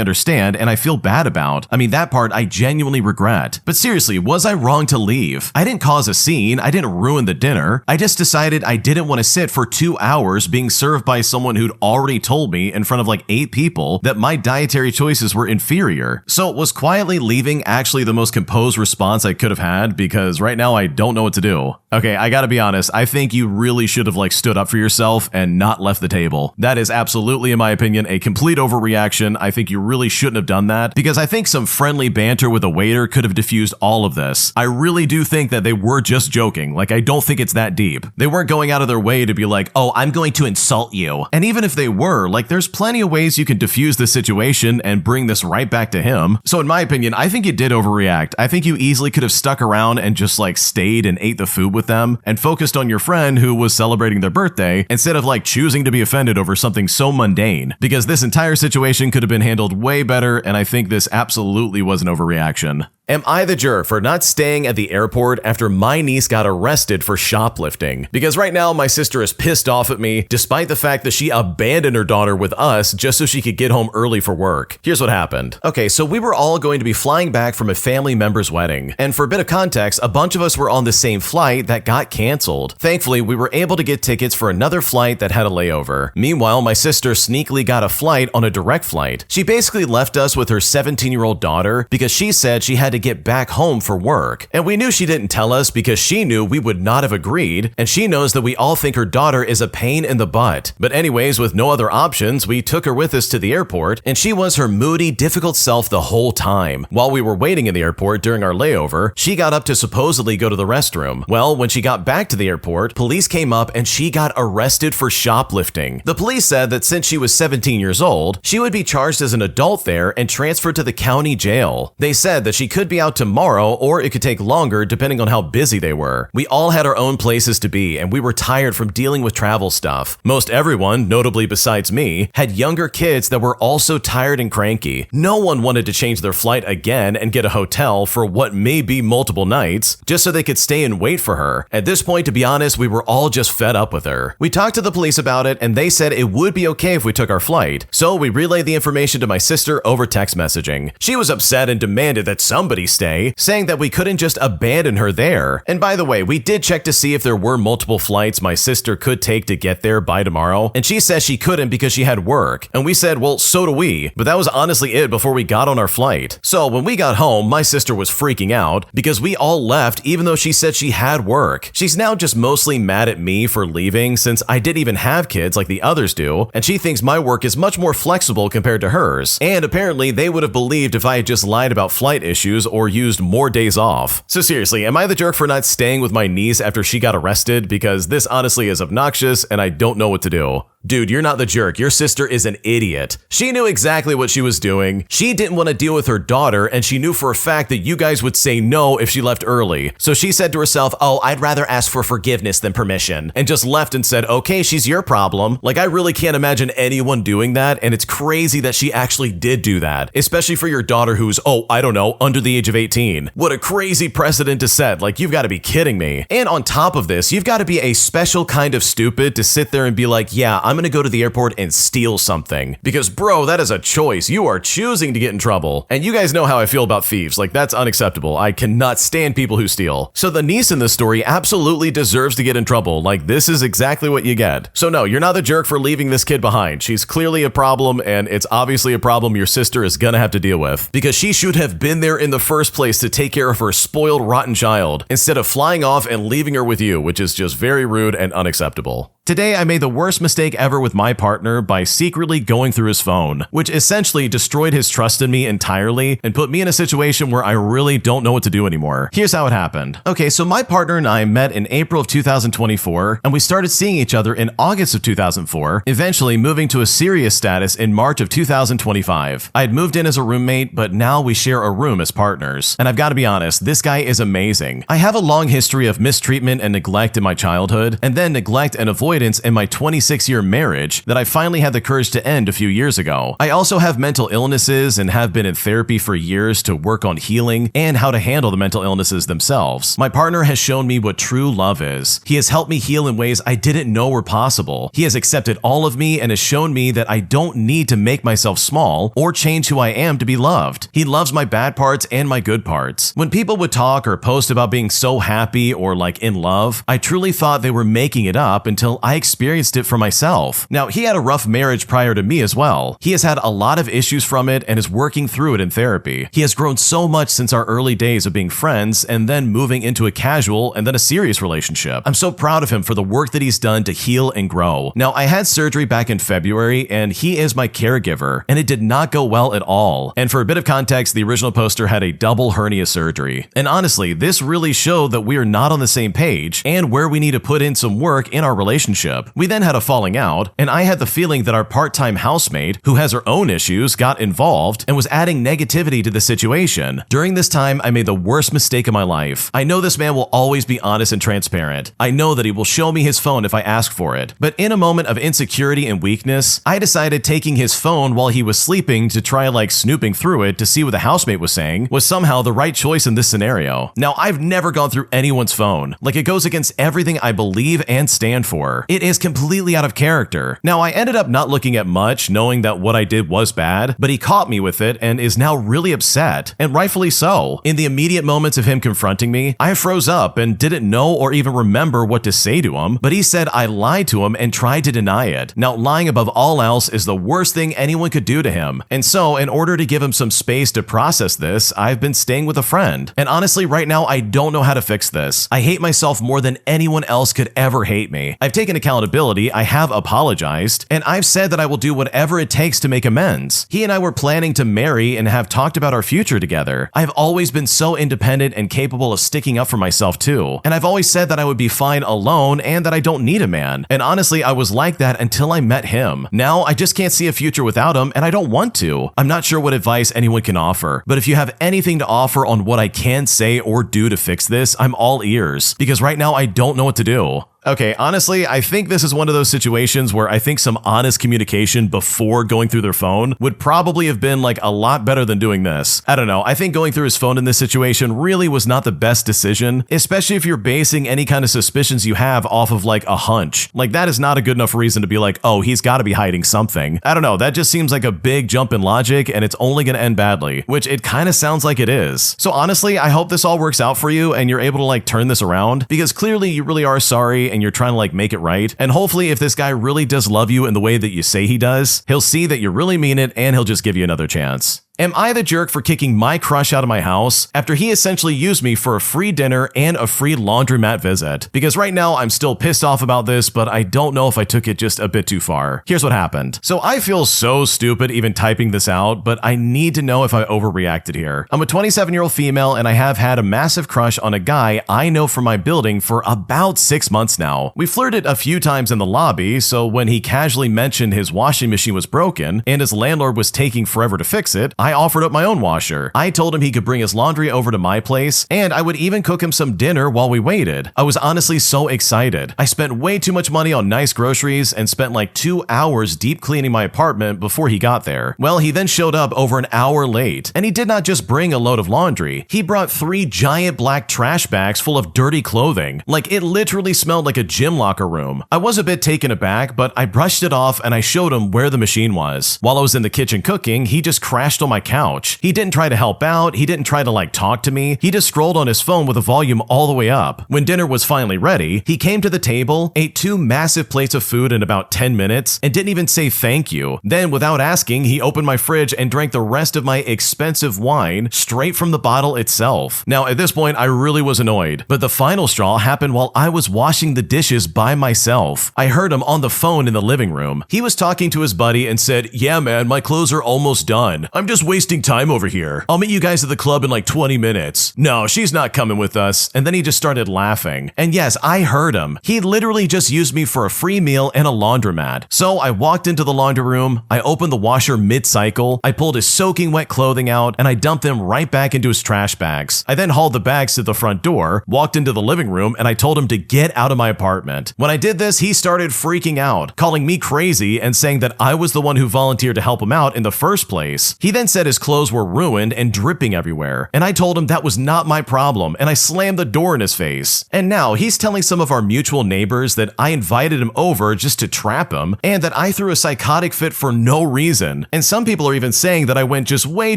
understand and I feel bad about. I mean, that part I genuinely regret. But seriously, was I wrong to leave? I didn't cause a scene, I didn't ruin the dinner. I just decided I didn't want to sit for 2 hours being served by someone who'd already told me in front of like 8 people that my dietary choices were inferior. So was quietly leaving actually the most composed response I could have had? Because right now I don't know what to do. Okay, I gotta be honest, I think you really should have like stood up for yourself and not left the table. That is absolutely, in my opinion, a complete overreaction. I think you really shouldn't have done that, because I think some friendly banter with a waiter could have diffused all of this. I really do think that they were just joking. Like, I don't think it's that deep. They weren't going out of their way to be like, "Oh, I'm going to insult you." And even if they were, like, there's plenty of ways you can diffuse the situation and bring this right back to him. So in my opinion, I think you did overreact. I think you easily could have stuck around and just like stayed and ate the food with them and focused on your friend who was celebrating their birthday instead of like choosing to be offended over something so mundane, because this entire situation could have been handled way better, and I think this absolutely was an overreaction. Am I the jerk for not staying at the airport after my niece got arrested for shoplifting? Because right now my sister is pissed off at me despite the fact that she abandoned her daughter with us just so she could get home early for work. Here's what happened. Okay, so we were all going to be flying back from a family member's wedding. And for a bit of context, a bunch of us were on the same flight that got canceled. Thankfully, we were able to get tickets for another flight that had a layover. Meanwhile, my sister sneakily got a flight on a direct flight. She basically left us with her 17-year-old daughter because she said she had to get back home for work. And we knew she didn't tell us because she knew we would not have agreed, and she knows that we all think her daughter is a pain in the butt. But anyways, with no other options, we took her with us to the airport, and she was her moody, difficult self the whole time. While we were waiting in the airport during our layover, she got up to supposedly go to the restroom. Well, when she got back to the airport, police came up and she got arrested for shoplifting. The police said that since she was 17 years old, she would be charged as an adult there and transferred to the county jail. They said that she could be out tomorrow, or it could take longer depending on how busy they were. We all had our own places to be, and we were tired from dealing with travel stuff. Most everyone, notably besides me, had younger kids that were also tired and cranky. No one wanted to change their flight again and get a hotel for what may be multiple nights, just so they could stay and wait for her. At this point, to be honest, we were all just fed up with her. We talked to the police about it, and they said it would be okay if we took our flight. So we relayed the information to my sister over text messaging. She was upset and demanded that somebody stay, saying that we couldn't just abandon her there. And by the way, we did check to see if there were multiple flights my sister could take to get there by tomorrow, and she says she couldn't because she had work. And we said, well, so do we, but that was honestly it before we got on our flight. So when we got home, my sister was freaking out because we all left even though she said she had work. She's now just mostly mad at me for leaving since I didn't even have kids like the others do, and she thinks my work is much more flexible compared to hers. And apparently they would have believed if I had just lied about flight issues or used more days off. So seriously, am I the jerk for not staying with my niece after she got arrested? Because this honestly is obnoxious and I don't know what to do. Dude, you're not the jerk. Your sister is an idiot. She knew exactly what she was doing. She didn't want to deal with her daughter, and she knew for a fact that you guys would say no if she left early. So she said to herself, oh, I'd rather ask for forgiveness than permission, and just left and said, okay, she's your problem. Like, I really can't imagine anyone doing that, and it's crazy that she actually did do that, especially for your daughter who's, oh, I don't know, under the age of 18. What a crazy precedent to set. Like, you've got to be kidding me. And on top of this, you've got to be a special kind of stupid to sit there and be like, yeah, I'm gonna go to the airport and steal something. Because bro, that is a choice. You are choosing to get in trouble. And you guys know how I feel about thieves. Like, that's unacceptable. I cannot stand people who steal. So the niece in this story absolutely deserves to get in trouble. Like, this is exactly what you get. So no, you're not the jerk for leaving this kid behind. She's clearly a problem, and it's obviously a problem your sister is gonna have to deal with. Because she should have been there in the first place to take care of her spoiled, rotten child, instead of flying off and leaving her with you, which is just very rude and unacceptable. Today, I made the worst mistake ever with my partner by secretly going through his phone, which essentially destroyed his trust in me entirely and put me in a situation where I really don't know what to do anymore. Here's how it happened. Okay, so my partner and I met in April of 2024, and we started seeing each other in August of 2004, eventually moving to a serious status in March of 2025. I had moved in as a roommate, but now we share a room as partners. And I've got to be honest, this guy is amazing. I have a long history of mistreatment and neglect in my childhood, and then neglect and avoidance in my 26-year marriage that I finally had the courage to end a few years ago. I also have mental illnesses and have been in therapy for years to work on healing and how to handle the mental illnesses themselves. My partner has shown me what true love is. He has helped me heal in ways I didn't know were possible. He has accepted all of me and has shown me that I don't need to make myself small or change who I am to be loved. He loves my bad parts and my good parts. When people would talk or post about being so happy or like in love, I truly thought they were making it up until I experienced it for myself. Now, he had a rough marriage prior to me as well. He has had a lot of issues from it and is working through it in therapy. He has grown so much since our early days of being friends and then moving into a casual and then a serious relationship. I'm so proud of him for the work that he's done to heal and grow. Now, I had surgery back in February and he is my caregiver, and it did not go well at all. And for a bit of context, the original poster had a double hernia surgery. And honestly, this really showed that we are not on the same page and where we need to put in some work in our relationship. We then had a falling out, and I had the feeling that our part-time housemate, who has her own issues, got involved and was adding negativity to the situation. During this time, I made the worst mistake of my life. I know this man will always be honest and transparent. I know that he will show me his phone if I ask for it. But in a moment of insecurity and weakness, I decided taking his phone while he was sleeping to try like snooping through it to see what the housemate was saying was somehow the right choice in this scenario. Now, I've never gone through anyone's phone. Like, it goes against everything I believe and stand for. It is completely out of character. Now, I ended up not looking at much, knowing that what I did was bad, but he caught me with it and is now really upset, and rightfully so. In the immediate moments of him confronting me, I froze up and didn't know or even remember what to say to him, but he said I lied to him and tried to deny it. Now, lying above all else is the worst thing anyone could do to him. And so, in order to give him some space to process this, I've been staying with a friend. And honestly, right now, I don't know how to fix this. I hate myself more than anyone else could ever hate me. I've taken accountability, I have apologized, and I've said that I will do whatever it takes to make amends. He and I were planning to marry and have talked about our future together. I've always been so independent and capable of sticking up for myself too. And I've always said that I would be fine alone and that I don't need a man. And honestly, I was like that until I met him. Now, I just can't see a future without him, and I don't want to. I'm not sure what advice anyone can offer, but if you have anything to offer on what I can say or do to fix this, I'm all ears, because right now I don't know what to do. Okay, honestly, I think this is one of those situations where I think some honest communication before going through their phone would probably have been like a lot better than doing this. I don't know, I think going through his phone in this situation really was not the best decision, especially if you're basing any kind of suspicions you have off of like a hunch. Like, that is not a good enough reason to be like, oh, he's got to be hiding something. I don't know, that just seems like a big jump in logic, and it's only going to end badly, which it kind of sounds like it is. So honestly, I hope this all works out for you and you're able to like turn this around, because clearly you really are sorry and you're trying to like make it right. And hopefully, if this guy really does love you in the way that you say he does, he'll see that you really mean it and he'll just give you another chance. Am I the jerk for kicking my crush out of my house after he essentially used me for a free dinner and a free laundromat visit? Because right now I'm still pissed off about this, but I don't know if I took it just a bit too far. Here's what happened. So I feel so stupid even typing this out, but I need to know if I overreacted here. I'm a 27-year-old female and I have had a massive crush on a guy I know from my building for about 6 months now. We flirted a few times in the lobby, so when he casually mentioned his washing machine was broken and his landlord was taking forever to fix it, I offered up my own washer. I told him he could bring his laundry over to my place, and I would even cook him some dinner while we waited. I was honestly so excited. I spent way too much money on nice groceries and spent like 2 hours deep cleaning my apartment before he got there. Well, he then showed up over an hour late, and he did not just bring a load of laundry. He brought 3 giant black trash bags full of dirty clothing. Like, it literally smelled like a gym locker room. I was a bit taken aback, but I brushed it off and I showed him where the machine was. While I was in the kitchen cooking, he just crashed on my couch. He didn't try to help out. He didn't try to talk to me. He just scrolled on his phone with the volume all the way up. When dinner was finally ready, he came to the table, ate 2 massive plates of food in about 10 minutes, and didn't even say thank you. Then, without asking, he opened my fridge and drank the rest of my expensive wine straight from the bottle itself. Now, at this point, I really was annoyed, but the final straw happened while I was washing the dishes by myself. I heard him on the phone in the living room. He was talking to his buddy and said, "Yeah, man, my clothes are almost done. I'm just wasting time over here. I'll meet you guys at the club in like 20 minutes. No, she's not coming with us." And then he just started laughing. And yes, I heard him. He literally just used me for a free meal and a laundromat. So I walked into the laundry room, I opened the washer mid-cycle, I pulled his soaking wet clothing out, and I dumped them right back into his trash bags. I then hauled the bags to the front door, walked into the living room, and I told him to get out of my apartment. When I did this, he started freaking out, calling me crazy and saying that I was the one who volunteered to help him out in the first place. He then said his clothes were ruined and dripping everywhere, and I told him that was not my problem, and I slammed the door in his face. And now he's telling some of our mutual neighbors that I invited him over just to trap him, and that I threw a psychotic fit for no reason. And some people are even saying that I went just way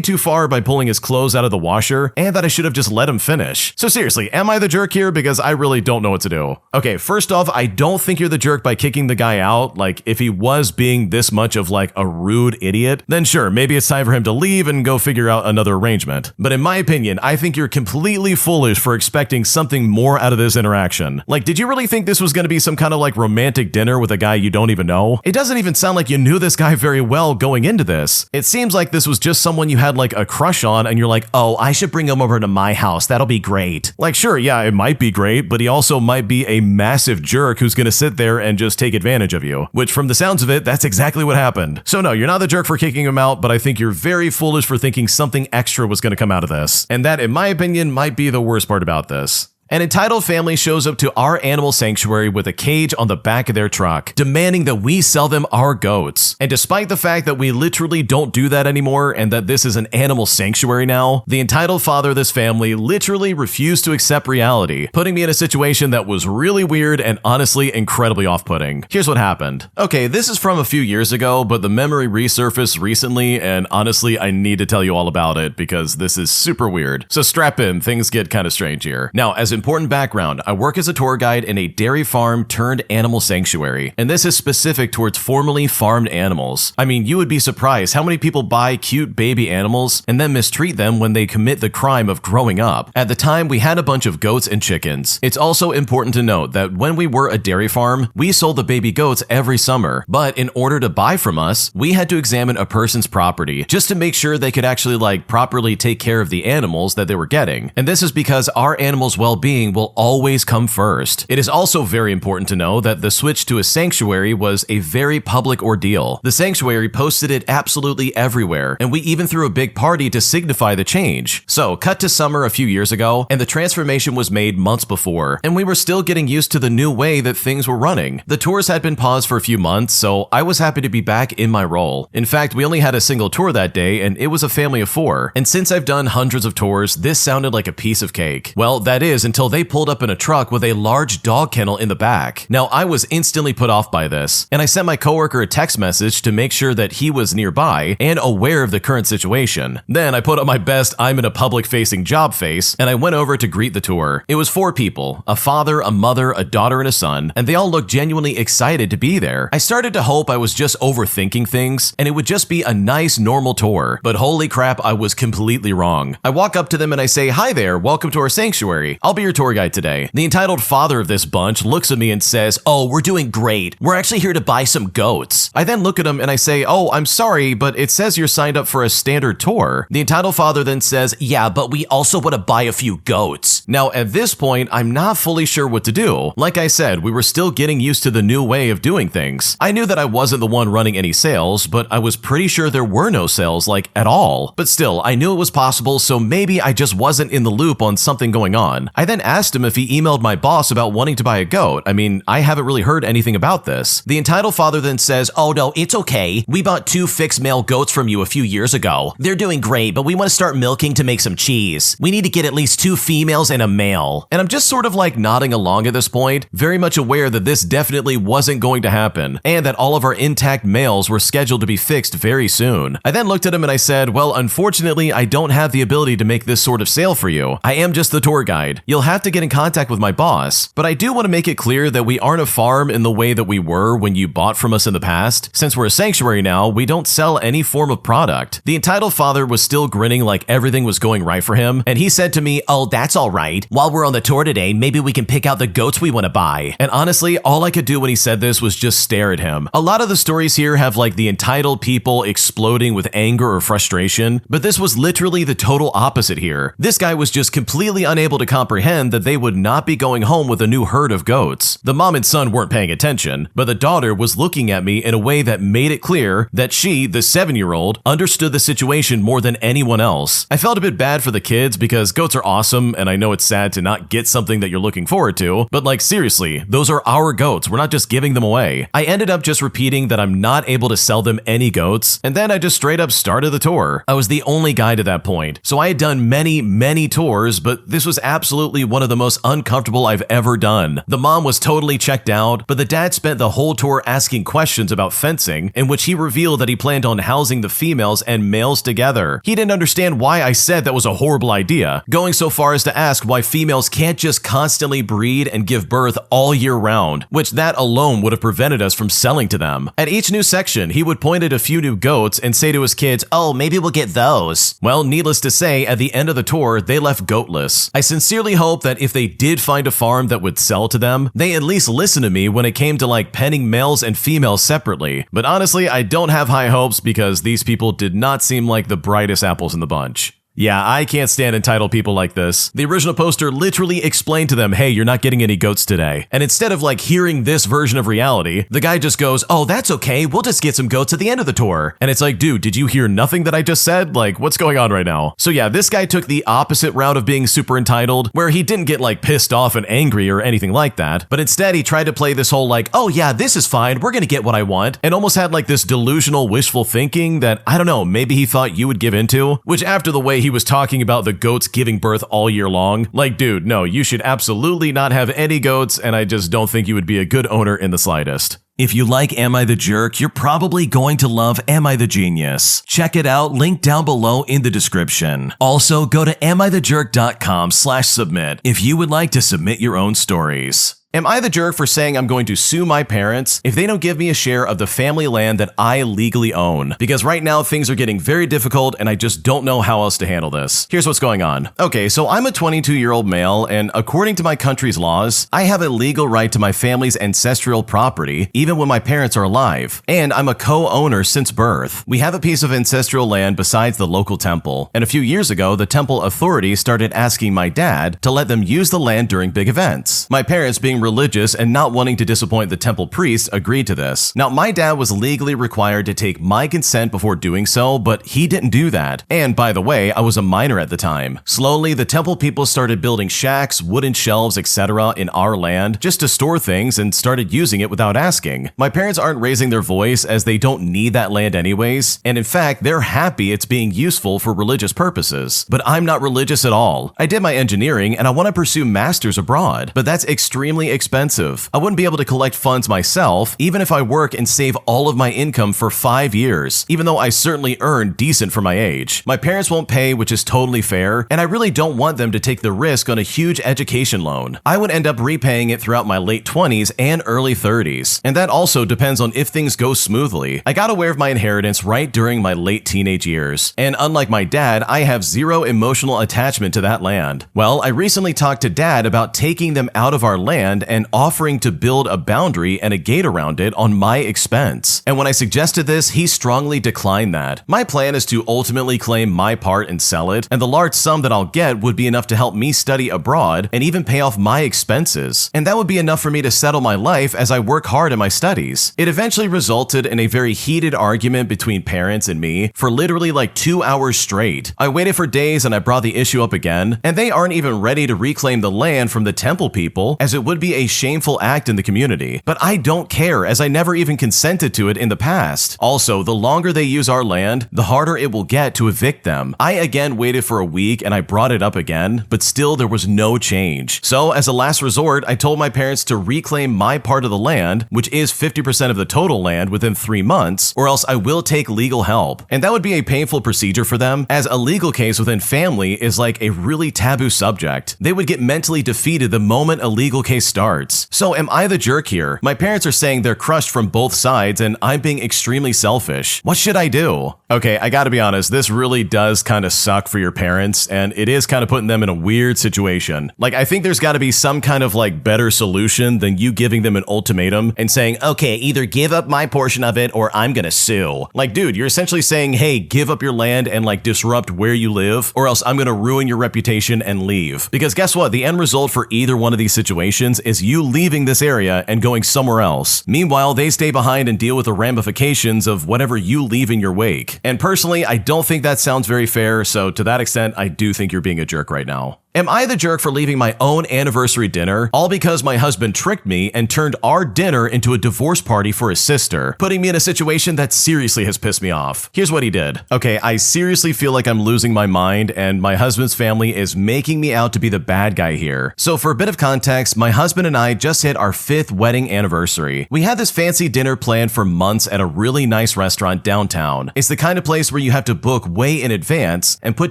too far by pulling his clothes out of the washer, and that I should have just let him finish. So seriously, am I the jerk here? Because I really don't know what to do. Okay, first off, I don't think you're the jerk by kicking the guy out. Like, if he was being this much of like a rude idiot, then sure, maybe it's time for him to leave and go figure out another arrangement. But in my opinion, I think you're completely foolish for expecting something more out of this interaction. Like, did you really think this was going to be some kind of like romantic dinner with a guy you don't even know? It doesn't even sound like you knew this guy very well going into this. It seems like this was just someone you had like a crush on and you're like, oh, I should bring him over to my house. That'll be great. Like, sure, yeah, it might be great, but he also might be a massive jerk who's going to sit there and just take advantage of you, which from the sounds of it, that's exactly what happened. So no, you're not the jerk for kicking him out, but I think you're very foolish for thinking something extra was going to come out of this. And that, in my opinion, might be the worst part about this. An entitled family shows up to our animal sanctuary with a cage on the back of their truck, demanding that we sell them our goats. And despite the fact that we literally don't do that anymore and that this is an animal sanctuary now, the entitled father of this family literally refused to accept reality, putting me in a situation that was really weird and honestly incredibly off-putting. Here's what happened. Okay, this is from a few years ago, but the memory resurfaced recently, and honestly, I need to tell you all about it because this is super weird. So strap in, things get kind of strange here. Now, as important background, I work as a tour guide in a dairy farm turned animal sanctuary, and this is specific towards formerly farmed animals. I mean, you would be surprised how many people buy cute baby animals and then mistreat them when they commit the crime of growing up. At the time, we had a bunch of goats and chickens. It's also important to note that when we were a dairy farm, we sold the baby goats every summer, but in order to buy from us, we had to examine a person's property just to make sure they could actually properly take care of the animals that they were getting. And this is because our animals' well-being will always come first. It is also very important to know that the switch to a sanctuary was a very public ordeal. The sanctuary posted it absolutely everywhere, and we even threw a big party to signify the change. So, cut to summer a few years ago, and the transformation was made months before, and we were still getting used to the new way that things were running. The tours had been paused for a few months, so I was happy to be back in my role. In fact, we only had a single tour that day, and it was a family of 4. And since I've done hundreds of tours, this sounded like a piece of cake. Well, that is until until they pulled up in a truck with a large dog kennel in the back. Now, I was instantly put off by this, and I sent my coworker a text message to make sure that he was nearby and aware of the current situation. Then I put on my best I'm in a public-facing job face, and I went over to greet the tour. It was 4 people, a father, a mother, a daughter, and a son, and they all looked genuinely excited to be there. I started to hope I was just overthinking things, and it would just be a nice, normal tour, but holy crap, I was completely wrong. I walk up to them and I say, "Hi there, welcome to our sanctuary. I'll be your tour guide today." The entitled father of this bunch looks at me and says, "Oh, we're doing great. We're actually here to buy some goats." I then look at him and I say, "Oh, I'm sorry, but it says you're signed up for a standard tour." The entitled father then says, "Yeah, but we also want to buy a few goats." Now, at this point, I'm not fully sure what to do. Like I said, we were still getting used to the new way of doing things. I knew that I wasn't the one running any sales, but I was pretty sure there were no sales, like, at all. But still, I knew it was possible, so maybe I just wasn't in the loop on something going on. I then asked him if he emailed my boss about wanting to buy a goat. I mean, I haven't really heard anything about this. The entitled father then says, "Oh no, it's okay. We bought 2 fixed male goats from you a few years ago. They're doing great, but we want to start milking to make some cheese. We need to get at least 2 females and a male." And I'm just sort of like nodding along at this point, very much aware that this definitely wasn't going to happen, and that all of our intact males were scheduled to be fixed very soon. I then looked at him and I said, "Well, unfortunately, I don't have the ability to make this sort of sale for you. I am just the tour guide. You'll have to get in contact with my boss. But I do want to make it clear that we aren't a farm in the way that we were when you bought from us in the past. Since we're a sanctuary now, we don't sell any form of product." The entitled father was still grinning like everything was going right for him, and he said to me, "Oh, that's all right. While we're on the tour today, maybe we can pick out the goats we want to buy." And honestly, all I could do when he said this was just stare at him. A lot of the stories here have like the entitled people exploding with anger or frustration, but this was literally the total opposite here. This guy was just completely unable to comprehend that they would not be going home with a new herd of goats. The mom and son weren't paying attention, but the daughter was looking at me in a way that made it clear that she, the 7-year-old, understood the situation more than anyone else. I felt a bit bad for the kids because goats are awesome, and I know it's sad to not get something that you're looking forward to, but like seriously, those are our goats. We're not just giving them away. I ended up just repeating that I'm not able to sell them any goats, and then I just straight up started the tour. I was the only guide at that point, so I had done many tours, but this was absolutely one of the most uncomfortable I've ever done. The mom was totally checked out, but the dad spent the whole tour asking questions about fencing, in which he revealed that he planned on housing the females and males together. He didn't understand why I said that was a horrible idea, going so far as to ask why females can't just constantly breed and give birth all year round, which that alone would have prevented us from selling to them. At each new section, he would point at a few new goats and say to his kids, "Oh, maybe we'll get those." Well, needless to say, at the end of the tour, they left goatless. I sincerely hope that if they did find a farm that would sell to them, they at least listened to me when it came to like penning males and females separately. But honestly, I don't have high hopes because these people did not seem like the brightest apples in the bunch. Yeah, I can't stand entitled people like this. The original poster literally explained to them, "Hey, you're not getting any goats today." And instead of like hearing this version of reality, the guy just goes, "Oh, that's okay. We'll just get some goats at the end of the tour." And it's like, dude, did you hear nothing that I just said? Like, what's going on right now? So yeah, this guy took the opposite route of being super entitled, where he didn't get like pissed off and angry or anything like that, but instead he tried to play this whole like, "Oh yeah, this is fine. We're gonna get what I want," and almost had like this delusional wishful thinking that, I don't know, maybe he thought you would give into, which after the way he was talking about the goats giving birth all year long, like, dude, no, you should absolutely not have any goats, and I just don't think you would be a good owner in the slightest. If you like Am I the Jerk, you're probably going to love Am I the Genius. Check it out, link down below in the description. Also, go to AmITheJerk.com/submit if you would like to submit your own stories. Am I the jerk for saying I'm going to sue my parents if they don't give me a share of the family land that I legally own? Because right now things are getting very difficult and I just don't know how else to handle this. Here's what's going on. Okay, so I'm a 22-year-old male, and according to my country's laws, I have a legal right to my family's ancestral property even when my parents are alive. And I'm a co-owner since birth. We have a piece of ancestral land besides the local temple. And a few years ago, the temple authorities started asking my dad to let them use the land during big events. My parents, being being religious and not wanting to disappoint the temple priests, agreed to this. Now, my dad was legally required to take my consent before doing so, but he didn't do that. And by the way, I was a minor at the time. Slowly, the temple people started building shacks, wooden shelves, etc. in our land just to store things and started using it without asking. My parents aren't raising their voice as they don't need that land anyways, and in fact, they're happy it's being useful for religious purposes. But I'm not religious at all. I did my engineering and I want to pursue masters abroad, but that's extremely expensive. I wouldn't be able to collect funds myself, even if I work and save all of my income for 5 years, even though I certainly earn decent for my age. My parents won't pay, which is totally fair, and I really don't want them to take the risk on a huge education loan. I would end up repaying it throughout my late 20s and early 30s, and that also depends on if things go smoothly. I got aware of my inheritance right during my late teenage years, and unlike my dad, I have zero emotional attachment to that land. Well, I recently talked to Dad about taking them out of our land and offering to build a boundary and a gate around it on my expense. And when I suggested this, he strongly declined that. My plan is to ultimately claim my part and sell it, and the large sum that I'll get would be enough to help me study abroad and even pay off my expenses. And that would be enough for me to settle my life as I work hard in my studies. It eventually resulted in a very heated argument between parents and me for literally like 2 hours straight. I waited for days and I brought the issue up again, and they aren't even ready to reclaim the land from the temple people, as it would be a shameful act in the community. But I don't care, as I never even consented to it in the past. Also, the longer they use our land, the harder it will get to evict them. I again waited for a week and I brought it up again, but still there was no change. So as a last resort, I told my parents to reclaim my part of the land, which is 50% of the total land, within 3 months, or else I will take legal help. And that would be a painful procedure for them, as a legal case within family is like a really taboo subject. They would get mentally defeated the moment a legal case starts. So am I the jerk here? My parents are saying they're crushed from both sides and I'm being extremely selfish. What should I do? Okay, I gotta be honest, this really does kind of suck for your parents, and it is kind of putting them in a weird situation. Like, I think there's gotta be some kind of like better solution than you giving them an ultimatum and saying, okay, either give up my portion of it or I'm gonna sue. Like, dude, you're essentially saying, hey, give up your land and like disrupt where you live, or else I'm gonna ruin your reputation and leave. Because guess what? The end result for either one of these situations is you leaving this area and going somewhere else. Meanwhile, they stay behind and deal with the ramifications of whatever you leave in your wake. And personally, I don't think that sounds very fair, so to that extent, I do think you're being a jerk right now. Am I the jerk for leaving my own anniversary dinner, all because my husband tricked me and turned our dinner into a divorce party for his sister, putting me in a situation that seriously has pissed me off? Here's what he did. Okay, I seriously feel like I'm losing my mind and my husband's family is making me out to be the bad guy here. So for a bit of context, my husband and I just hit our 5th wedding anniversary. We had this fancy dinner planned for months at a really nice restaurant downtown. It's the kind of place where you have to book way in advance and put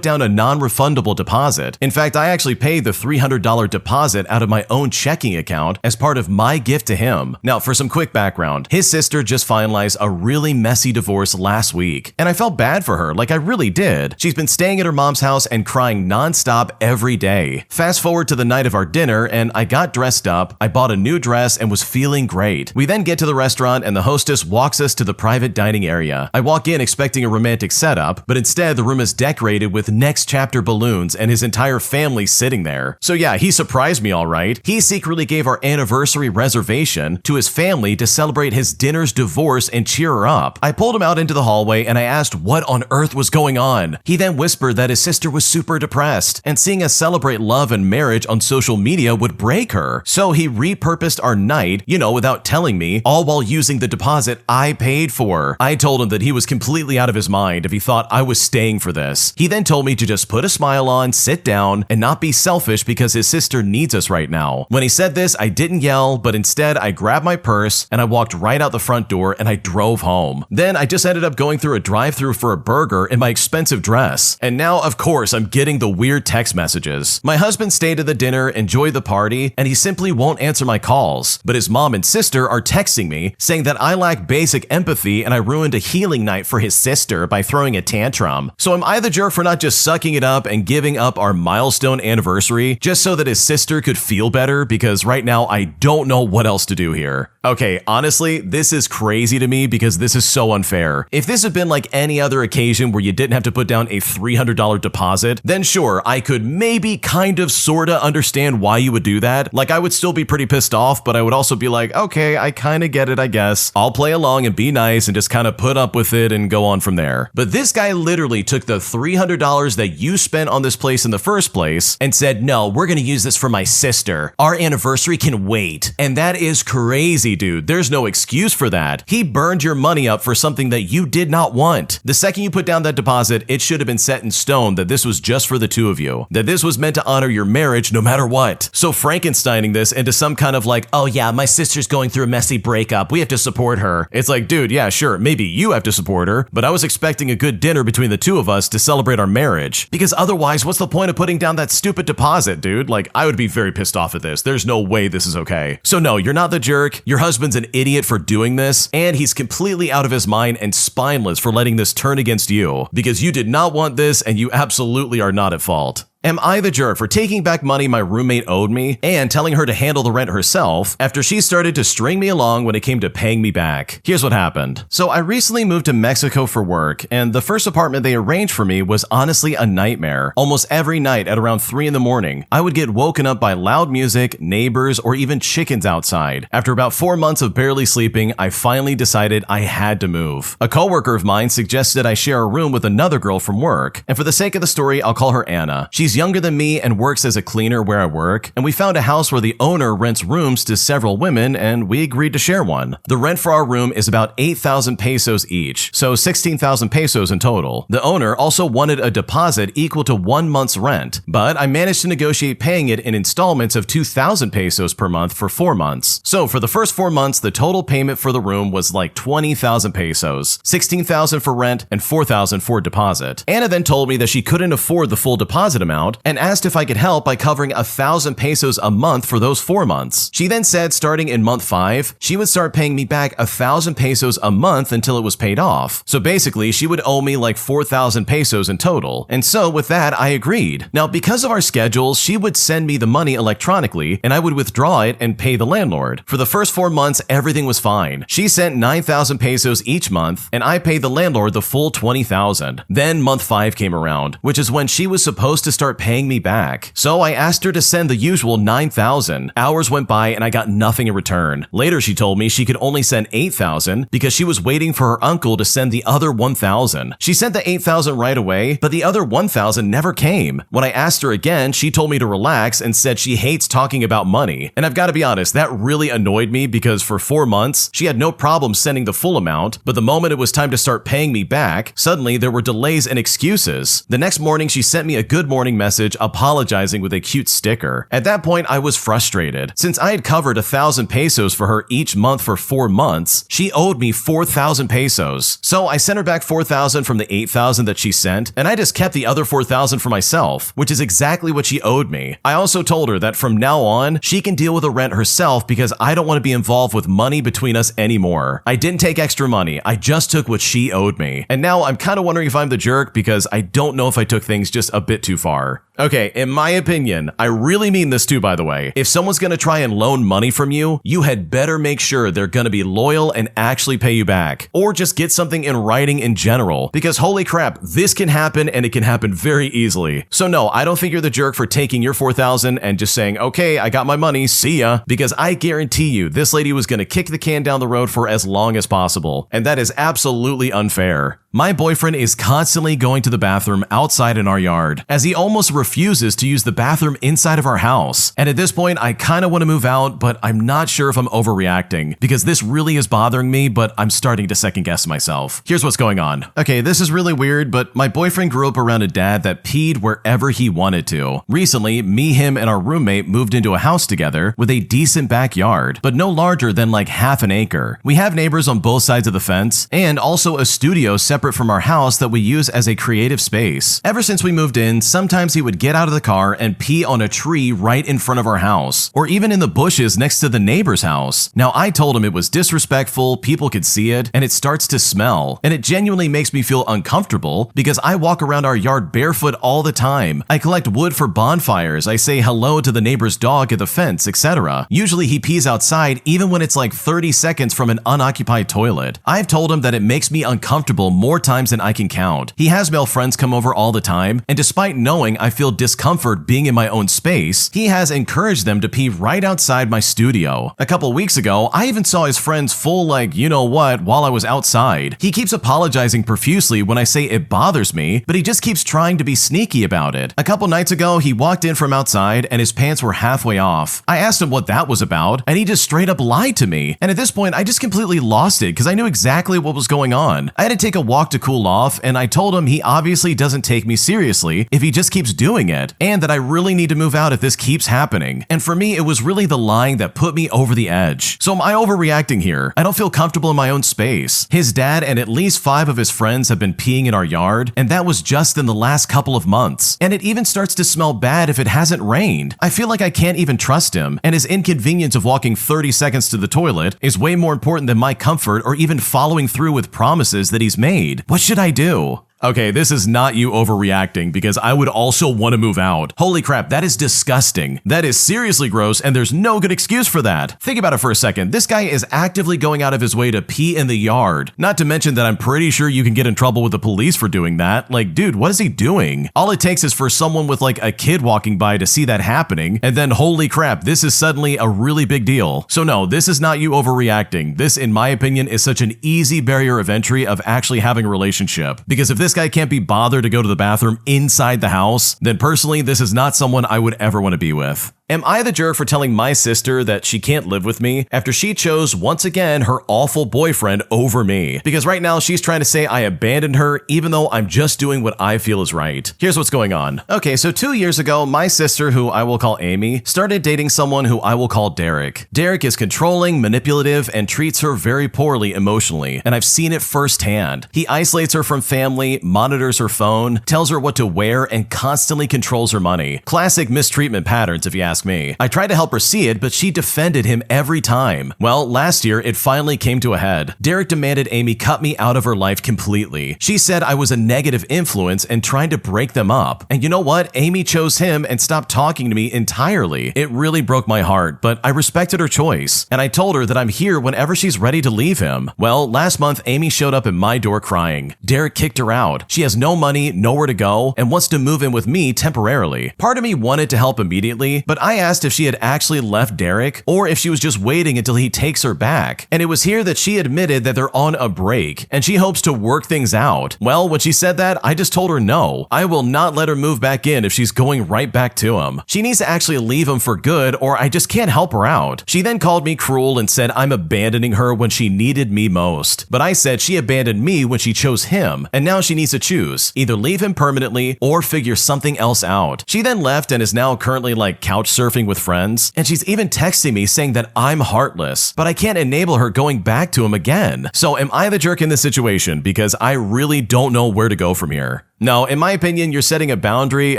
down a non-refundable deposit. In fact, I actually paid the $300 deposit out of my own checking account as part of my gift to him. Now, for some quick background, his sister just finalized a really messy divorce last week, and I felt bad for her, like I really did. She's been staying at her mom's house and crying nonstop every day. Fast forward to the night of our dinner, and I got dressed up, I bought a new dress, and was feeling great. We then get to the restaurant, and the hostess walks us to the private dining area. I walk in expecting a romantic setup, but instead the room is decorated with next chapter balloons and his entire family sitting there. So yeah, he surprised me all right. He secretly gave our anniversary reservation to his family to celebrate his dinner's divorce and cheer her up. I pulled him out into the hallway and I asked what on earth was going on. He then whispered that his sister was super depressed and seeing us celebrate love and marriage on social media would break her. So he repurposed our night, without telling me, all while using the deposit I paid for. I told him that he was completely out of his mind if he thought I was staying for this. He then told me to just put a smile on, sit down, and not be selfish because his sister needs us right now. When he said this, I didn't yell, but instead I grabbed my purse and I walked right out the front door and I drove home. Then I just ended up going through a drive-thru for a burger in my expensive dress. And now, of course, I'm getting the weird text messages. My husband stayed at the dinner, enjoyed the party, and he simply won't answer my calls. But his mom and sister are texting me saying that I lack basic empathy and I ruined a healing night for his sister by throwing a tantrum. So am I the jerk for not just sucking it up and giving up our milestone own anniversary just so that his sister could feel better, because right now I don't know what else to do here. Okay, honestly, this is crazy to me because this is so unfair. If this had been like any other occasion where you didn't have to put down a $300 deposit, then sure, I could maybe kind of sorta understand why you would do that. Like, I would still be pretty pissed off, but I would also be like, okay, I kinda get it, I guess. I'll play along and be nice and just kinda put up with it and go on from there. But this guy literally took the $300 that you spent on this place in the first place and said, no, we're gonna use this for my sister. Our anniversary can wait. And that is crazy, dude. There's no excuse for that. He burned your money up for something that you did not want. The second you put down that deposit, it should have been set in stone that this was just for the two of you, that this was meant to honor your marriage no matter what. So Frankensteining this into some kind of like, oh yeah, my sister's going through a messy breakup, we have to support her. It's like, dude, yeah, sure, maybe you have to support her, but I was expecting a good dinner between the two of us to celebrate our marriage. Because otherwise, what's the point of putting down that stupid deposit, dude? Like, I would be very pissed off at this. There's no way this is okay. So no, you're not the jerk. Your husband's an idiot for doing this, and he's completely out of his mind and spineless for letting this turn against you, because you did not want this and you absolutely are not at fault. Am I the jerk for taking back money my roommate owed me and telling her to handle the rent herself after she started to string me along when it came to paying me back? Here's what happened. So I recently moved to Mexico for work, and the first apartment they arranged for me was honestly a nightmare. Almost every night at around 3 in the morning, I would get woken up by loud music, neighbors, or even chickens outside. After about 4 months of barely sleeping, I finally decided I had to move. A coworker of mine suggested I share a room with another girl from work, and for the sake of the story, I'll call her Anna. She's younger than me and works as a cleaner where I work, and we found a house where the owner rents rooms to several women, and we agreed to share one. The rent for our room is about 8,000 pesos each, so 16,000 pesos in total. The owner also wanted a deposit equal to 1 month's rent, but I managed to negotiate paying it in installments of 2,000 pesos per month for 4 months. So for the first 4 months, the total payment for the room was like 20,000 pesos, 16,000 for rent, and 4,000 for deposit. Anna then told me that she couldn't afford the full deposit amount, and asked if I could help by covering 1,000 pesos a month for those 4 months. She then said starting in month 5, she would start paying me back 1,000 pesos a month until it was paid off. So basically, she would owe me like 4,000 pesos in total. And so with that, I agreed. Now, because of our schedules, she would send me the money electronically, and I would withdraw it and pay the landlord. For the first 4 months, everything was fine. She sent 9,000 pesos each month, and I paid the landlord the full 20,000. Then month 5 came around, which is when she was supposed to start paying me back. So I asked her to send the usual 9,000. Hours went by and I got nothing in return. Later she told me she could only send 8,000 because she was waiting for her uncle to send the other 1,000. She sent the 8,000 right away, but the other 1,000 never came. When I asked her again, she told me to relax and said she hates talking about money. And I've got to be honest, that really annoyed me because for 4 months, she had no problem sending the full amount, but the moment it was time to start paying me back, suddenly there were delays and excuses. The next morning, she sent me a good morning message apologizing with a cute sticker. At that point, I was frustrated. Since I had covered 1,000 pesos for her each month for 4 months, she owed me 4,000 pesos. So I sent her back 4,000 from the 8,000 that she sent, and I just kept the other 4,000 for myself, which is exactly what she owed me. I also told her that from now on, she can deal with the rent herself because I don't want to be involved with money between us anymore. I didn't take extra money, I just took what she owed me. And now I'm kind of wondering if I'm the jerk because I don't know if I took things just a bit too far. Okay, in my opinion, I really mean this too, by the way. If someone's gonna try and loan money from you, you had better make sure they're gonna be loyal and actually pay you back. Or just get something in writing in general, because holy crap, this can happen and it can happen very easily. So no, I don't think you're the jerk for taking your 4,000 and just saying, okay, I got my money, see ya. Because I guarantee you, this lady was gonna kick the can down the road for as long as possible. And that is absolutely unfair. My boyfriend is constantly going to the bathroom outside in our yard, as he almost refuses to use the bathroom inside of our house. And at this point, I kind of want to move out, but I'm not sure if I'm overreacting, because this really is bothering me, but I'm starting to second guess myself. Here's what's going on. Okay, this is really weird, but my boyfriend grew up around a dad that peed wherever he wanted to. Recently, me, him, and our roommate moved into a house together with a decent backyard, but no larger than like half an acre. We have neighbors on both sides of the fence, and also a studio separate from our house that we use as a creative space. Ever since we moved in, sometimes sometimes he would get out of the car and pee on a tree right in front of our house, or even in the bushes next to the neighbor's house. Now, I told him it was disrespectful, people could see it, and it starts to smell, and it genuinely makes me feel uncomfortable because I walk around our yard barefoot all the time. I collect wood for bonfires, I say hello to the neighbor's dog at the fence, etc. Usually he pees outside even when it's like 30 seconds from an unoccupied toilet. I've told him that it makes me uncomfortable more times than I can count. He has male friends come over all the time, and despite knowing I feel discomfort being in my own space, he has encouraged them to pee right outside my studio. A couple weeks ago, I even saw his friends full like you know what while I was outside. He keeps apologizing profusely when I say it bothers me, but he just keeps trying to be sneaky about it. A couple nights ago, he walked in from outside and his pants were halfway off. I asked him what that was about, and he just straight up lied to me. And at this point, I just completely lost it because I knew exactly what was going on. I had to take a walk to cool off, and I told him he obviously doesn't take me seriously if he just keeps doing it, and that I really need to move out if this keeps happening. And for me, it was really the lying that put me over the edge. So am I overreacting here? I don't feel comfortable in my own space. His dad and at least 5 of his friends have been peeing in our yard, and that was just in the last couple of months. And it even starts to smell bad if it hasn't rained. I feel like I can't even trust him, and his inconvenience of walking 30 seconds to the toilet is way more important than my comfort or even following through with promises that he's made. What should I do? Okay, this is not you overreacting because I would also want to move out. Holy crap, that is disgusting. That is seriously gross and there's no good excuse for that. Think about it for a second. This guy is actively going out of his way to pee in the yard. Not to mention that I'm pretty sure you can get in trouble with the police for doing that. Like, dude, what is he doing? All it takes is for someone with like a kid walking by to see that happening, and then holy crap, this is suddenly a really big deal. So no, this is not you overreacting. This, in my opinion, is such an easy barrier of entry of actually having a relationship. Because if this guy can't be bothered to go to the bathroom inside the house, then personally, this is not someone I would ever want to be with. Am I the jerk for telling my sister that she can't live with me after she chose, once again, her awful boyfriend over me? Because right now she's trying to say I abandoned her even though I'm just doing what I feel is right. Here's what's going on. Okay, so 2 years ago, my sister, who I will call Amy, started dating someone who I will call Derek. Derek is controlling, manipulative, and treats her very poorly emotionally, and I've seen it firsthand. He isolates her from family, monitors her phone, tells her what to wear, and constantly controls her money. Classic mistreatment patterns, if you ask me. I tried to help her see it, but she defended him every time. Well, last year, it finally came to a head. Derek demanded Amy cut me out of her life completely. She said I was a negative influence and trying to break them up. And you know what? Amy chose him and stopped talking to me entirely. It really broke my heart, but I respected her choice. And I told her that I'm here whenever she's ready to leave him. Well, last month, Amy showed up at my door crying. Derek kicked her out. She has no money, nowhere to go, and wants to move in with me temporarily. Part of me wanted to help immediately, but I asked if she had actually left Derek or if she was just waiting until he takes her back. And it was here that she admitted that they're on a break and she hopes to work things out. Well, when she said that, I just told her no. I will not let her move back in if she's going right back to him. She needs to actually leave him for good or I just can't help her out. She then called me cruel and said I'm abandoning her when she needed me most. But I said she abandoned me when she chose him, and now she needs to choose. Either leave him permanently or figure something else out. She then left and is now currently like couch surfing with friends, and she's even texting me saying that I'm heartless, but I can't enable her going back to him again. So am I the jerk in this situation? Because I really don't know where to go from here. No, in my opinion, you're setting a boundary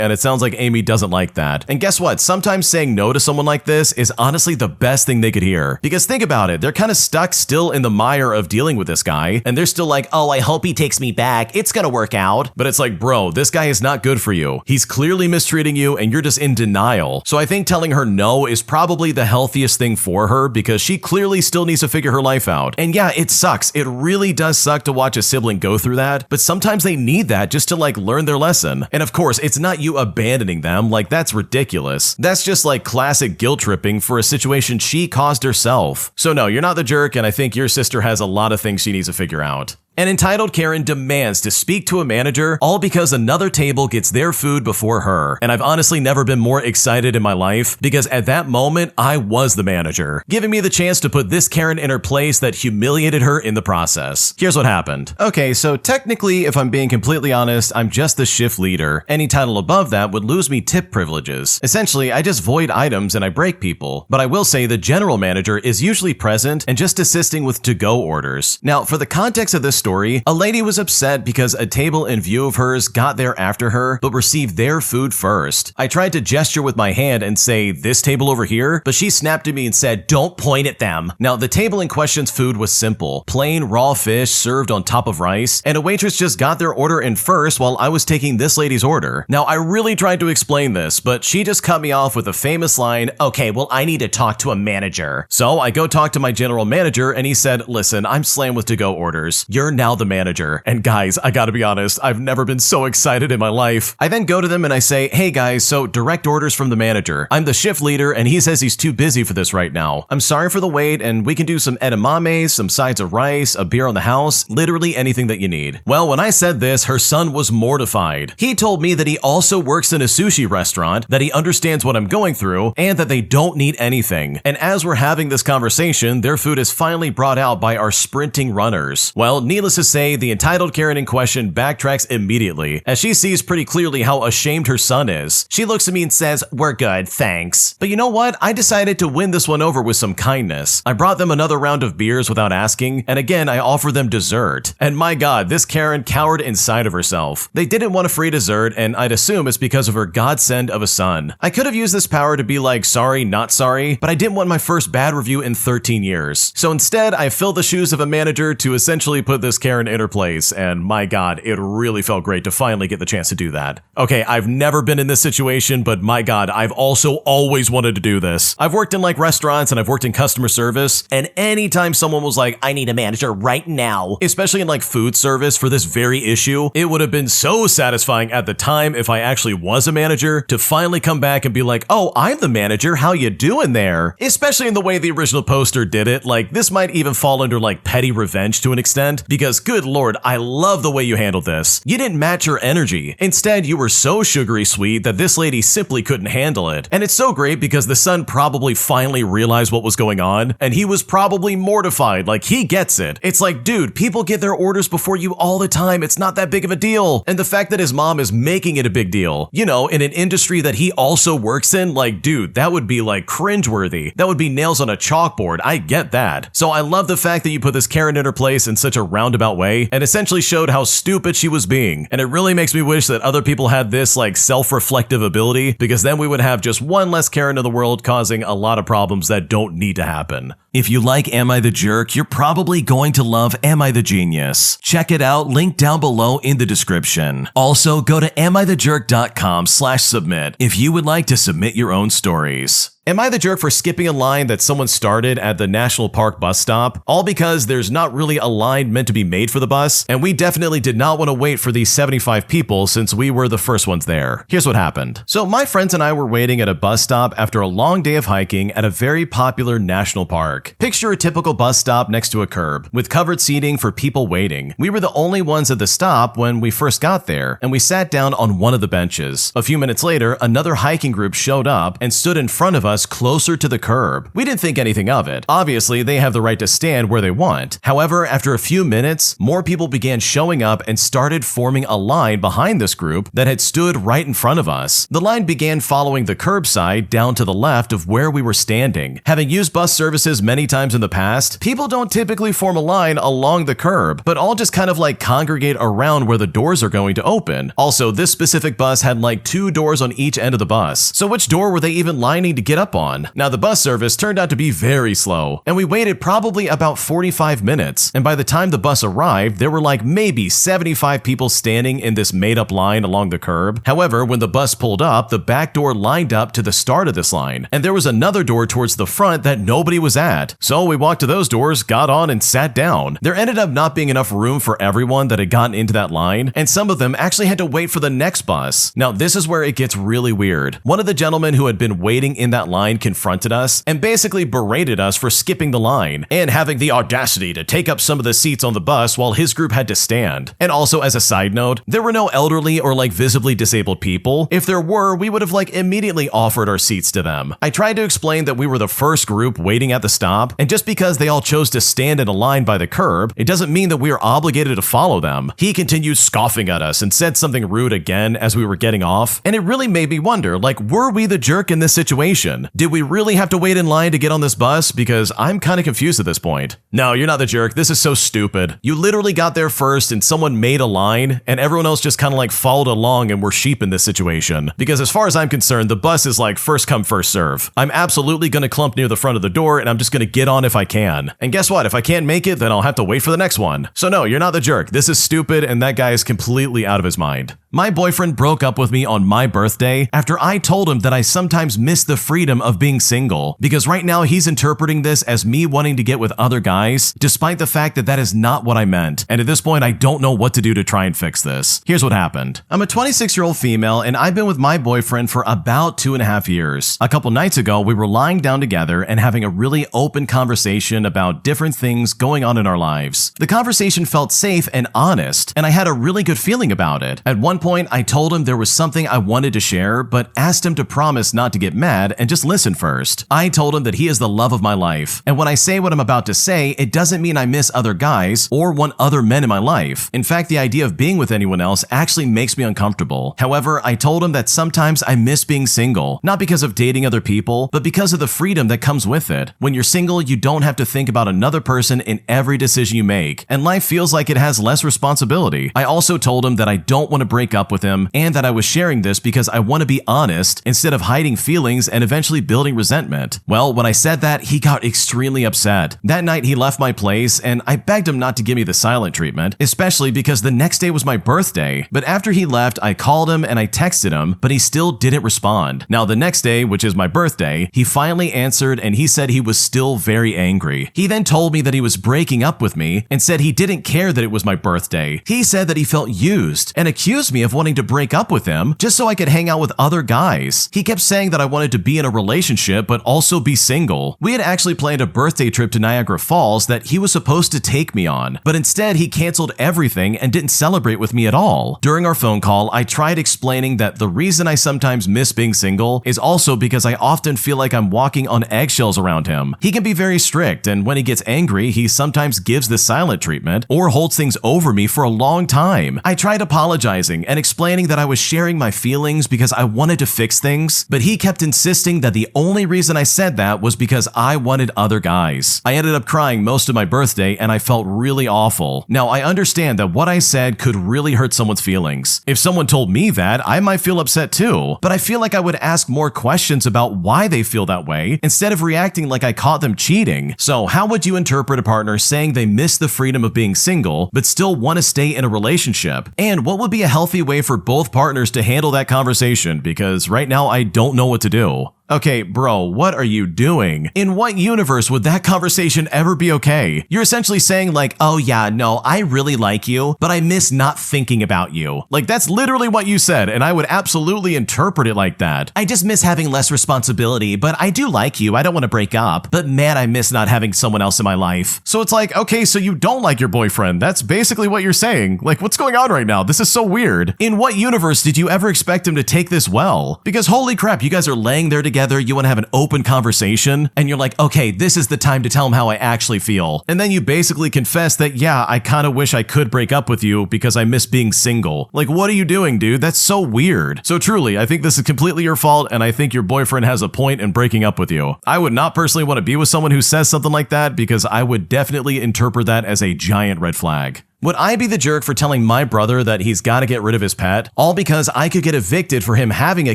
and it sounds like Amy doesn't like that. And guess what? Sometimes saying no to someone like this is honestly the best thing they could hear. Because think about it, they're kind of stuck still in the mire of dealing with this guy, and they're still like, oh, I hope he takes me back. It's gonna work out. But it's like, bro, this guy is not good for you. He's clearly mistreating you and you're just in denial. So I think telling her no is probably the healthiest thing for her because she clearly still needs to figure her life out. And yeah, it sucks. It really does suck to watch a sibling go through that, but sometimes they need that just to like learn their lesson. And of course, it's not you abandoning them, like that's ridiculous. That's just like classic guilt tripping for a situation she caused herself. So no, you're not the jerk, and I think your sister has a lot of things she needs to figure out. An entitled Karen demands to speak to a manager, all because another table gets their food before her. And I've honestly never been more excited in my life because at that moment, I was the manager, giving me the chance to put this Karen in her place that humiliated her in the process. Here's what happened. Okay, so technically, if I'm being completely honest, I'm just the shift leader. Any title above that would lose me tip privileges. Essentially, I just void items and I break people. But I will say the general manager is usually present and just assisting with to-go orders. Now, for the context of this story, a lady was upset because a table in view of hers got there after her, but received their food first. I tried to gesture with my hand and say, "This table over here," but she snapped at me and said, "Don't point at them." Now, the table in question's food was simple. Plain raw fish served on top of rice, and a waitress just got their order in first while I was taking this lady's order. Now, I really tried to explain this, but she just cut me off with a famous line, "Okay, well, I need to talk to a manager." So I go talk to my general manager, and he said, "Listen, I'm slammed with to-go orders. You're now the manager." And guys, I gotta be honest, I've never been so excited in my life. I then go to them and I say, "Hey guys, so direct orders from the manager. I'm the shift leader and he says he's too busy for this right now. I'm sorry for the wait and we can do some edamame, some sides of rice, a beer on the house, literally anything that you need." Well, when I said this, her son was mortified. He told me that he also works in a sushi restaurant, that he understands what I'm going through, and that they don't need anything. And as we're having this conversation, their food is finally brought out by our sprinting runners. Well, needless to say, the entitled Karen in question backtracks immediately, as she sees pretty clearly how ashamed her son is. She looks at me and says, "We're good, thanks." But you know what? I decided to win this one over with some kindness. I brought them another round of beers without asking, and again, I offered them dessert. And my god, this Karen cowered inside of herself. They didn't want a free dessert, and I'd assume it's because of her godsend of a son. I could have used this power to be like, sorry, not sorry, but I didn't want my first bad review in 13 years. So instead, I filled the shoes of a manager to essentially put this Karen in her place, and my god, it really felt great to finally get the chance to do that. Okay, I've never been in this situation, but my god, I've also always wanted to do this. I've worked in like restaurants and I've worked in customer service, and anytime someone was like, "I need a manager right now," especially in like food service for this very issue, it would have been so satisfying at the time if I actually was a manager to finally come back and be like, "Oh, I'm the manager, how you doing there?" Especially in the way the original poster did it. Like, this might even fall under like petty revenge to an extent, because good lord, I love the way you handled this. You didn't match her energy. Instead, you were so sugary sweet that this lady simply couldn't handle it. And it's so great because the son probably finally realized what was going on, and he was probably mortified, like he gets it. It's like, dude, people get their orders before you all the time, it's not that big of a deal. And the fact that his mom is making it a big deal, you know, in an industry that he also works in, like, dude, that would be like cringeworthy. That would be nails on a chalkboard, I get that. So I love the fact that you put this Karen in her place in such a roundabout way, and essentially showed how stupid she was being. And it really makes me wish that other people had this like self-reflective ability, because then we would have just one less Karen in the world causing a lot of problems that don't need to happen. If you like Am I the Jerk, you're probably going to love Am I the Genius. Check it out, link down below in the description. Also, go to amithejerk.com/submit if you would like to submit your own stories. Am I the jerk for skipping a line that someone started at the National Park bus stop? All because there's not really a line meant to be made for the bus, and we definitely did not want to wait for these 75 people since we were the first ones there. Here's what happened. So my friends and I were waiting at a bus stop after a long day of hiking at a very popular national park. Picture a typical bus stop next to a curb, with covered seating for people waiting. We were the only ones at the stop when we first got there, and we sat down on one of the benches. A few minutes later, another hiking group showed up and stood in front of us closer to the curb. We didn't think anything of it. Obviously, they have the right to stand where they want. However, after a few minutes, more people began showing up and started forming a line behind this group that had stood right in front of us. The line began following the curbside down to the left of where we were standing. Having used bus services many times in the past, people don't typically form a line along the curb, but all just kind of like congregate around where the doors are going to open. Also, this specific bus had like 2 doors on each end of the bus. So which door were they even lining to get up on? Now, the bus service turned out to be very slow, and we waited probably about 45 minutes, and by the time the bus arrived, there were like maybe 75 people standing in this made-up line along the curb. However, when the bus pulled up, the back door lined up to the start of this line, and there was another door towards the front that nobody was at. So we walked to those doors, got on, and sat down. There ended up not being enough room for everyone that had gotten into that line, and some of them actually had to wait for the next bus. Now, this is where it gets really weird. One of the gentlemen who had been waiting in that line confronted us and basically berated us for skipping the line and having the audacity to take up some of the seats on the bus while his group had to stand. And also, as a side note, there were no elderly or like visibly disabled people. If there were, we would have like immediately offered our seats to them. I tried to explain that we were the first group waiting at the stop, and just because they all chose to stand in a line by the curb, it doesn't mean that we are obligated to follow them. He continued scoffing at us and said something rude again as we were getting off, and it really made me wonder, like, were we the jerk in this situation? situation. Did we really have to wait in line to get on this bus? Because I'm kind of confused at this point. No, you're not the jerk. This is so stupid. You literally got there first and someone made a line and everyone else just kind of like followed along and were sheep in this situation. Because as far as I'm concerned, the bus is like first come, first serve. I'm absolutely going to clump near the front of the door and I'm just going to get on if I can. And guess what? If I can't make it, then I'll have to wait for the next one. So no, you're not the jerk. This is stupid and that guy is completely out of his mind. My boyfriend broke up with me on my birthday after I told him that I sometimes miss the freedom of being single, because right now he's interpreting this as me wanting to get with other guys, despite the fact that that is not what I meant. And at this point, I don't know what to do to try and fix this. Here's what happened. I'm a 26-year-old female and I've been with my boyfriend for about 2.5 years. A couple nights ago, we were lying down together and having a really open conversation about different things going on in our lives. The conversation felt safe and honest, and I had a really good feeling about it. At one point, I told him there was something I wanted to share, but asked him to promise not to get mad and just listen first. I told him that he is the love of my life, and when I say what I'm about to say, it doesn't mean I miss other guys or want other men in my life. In fact, the idea of being with anyone else actually makes me uncomfortable. However, I told him that sometimes I miss being single, not because of dating other people, but because of the freedom that comes with it. When you're single, you don't have to think about another person in every decision you make, and life feels like it has less responsibility. I also told him that I don't want to break up with him and that I was sharing this because I want to be honest instead of hiding feelings and eventually building resentment. Well, when I said that, he got extremely upset. That night, he left my place and I begged him not to give me the silent treatment, especially because the next day was my birthday. But after he left, I called him and I texted him, but he still didn't respond. Now, the next day, which is my birthday, he finally answered and he said he was still very angry. He then told me that he was breaking up with me and said he didn't care that it was my birthday. He said that he felt used and accused me of wanting to break up with him just so I could hang out with other guys. He kept saying that I wanted to be in a relationship but also be single. We had actually planned a birthday trip to Niagara Falls that he was supposed to take me on, but instead he canceled everything and didn't celebrate with me at all. During our phone call, I tried explaining that the reason I sometimes miss being single is also because I often feel like I'm walking on eggshells around him. He can be very strict, and when he gets angry, he sometimes gives the silent treatment or holds things over me for a long time. I tried apologizing and explaining that I was sharing my feelings because I wanted to fix things, but he kept insisting that the only reason I said that was because I wanted other guys. I ended up crying most of my birthday and I felt really awful. Now, I understand that what I said could really hurt someone's feelings. If someone told me that, I might feel upset too, but I feel like I would ask more questions about why they feel that way instead of reacting like I caught them cheating. So how would you interpret a partner saying they miss the freedom of being single but still want to stay in a relationship? And what would be a healthy way for both partners to handle that conversation? Because right now I don't know what to do. Okay, bro, what are you doing? In what universe would that conversation ever be okay? You're essentially saying like, oh yeah, no, I really like you, but I miss not thinking about you. Like, that's literally what you said, and I would absolutely interpret it like that. I just miss having less responsibility, but I do like you, I don't want to break up, but man, I miss not having someone else in my life. So it's like, okay, so you don't like your boyfriend. That's basically what you're saying. Like, what's going on right now? This is so weird. In what universe did you ever expect him to take this well? Because holy crap, you guys are laying there together, you want to have an open conversation, and you're like, okay, this is the time to tell him how I actually feel. And then you basically confess that, yeah, I kind of wish I could break up with you because I miss being single. Like, what are you doing, dude? That's so weird. So truly, I think this is completely your fault, and I think your boyfriend has a point in breaking up with you. I would not personally want to be with someone who says something like that because I would definitely interpret that as a giant red flag. Would I be the jerk for telling my brother that he's got to get rid of his pet, all because I could get evicted for him having a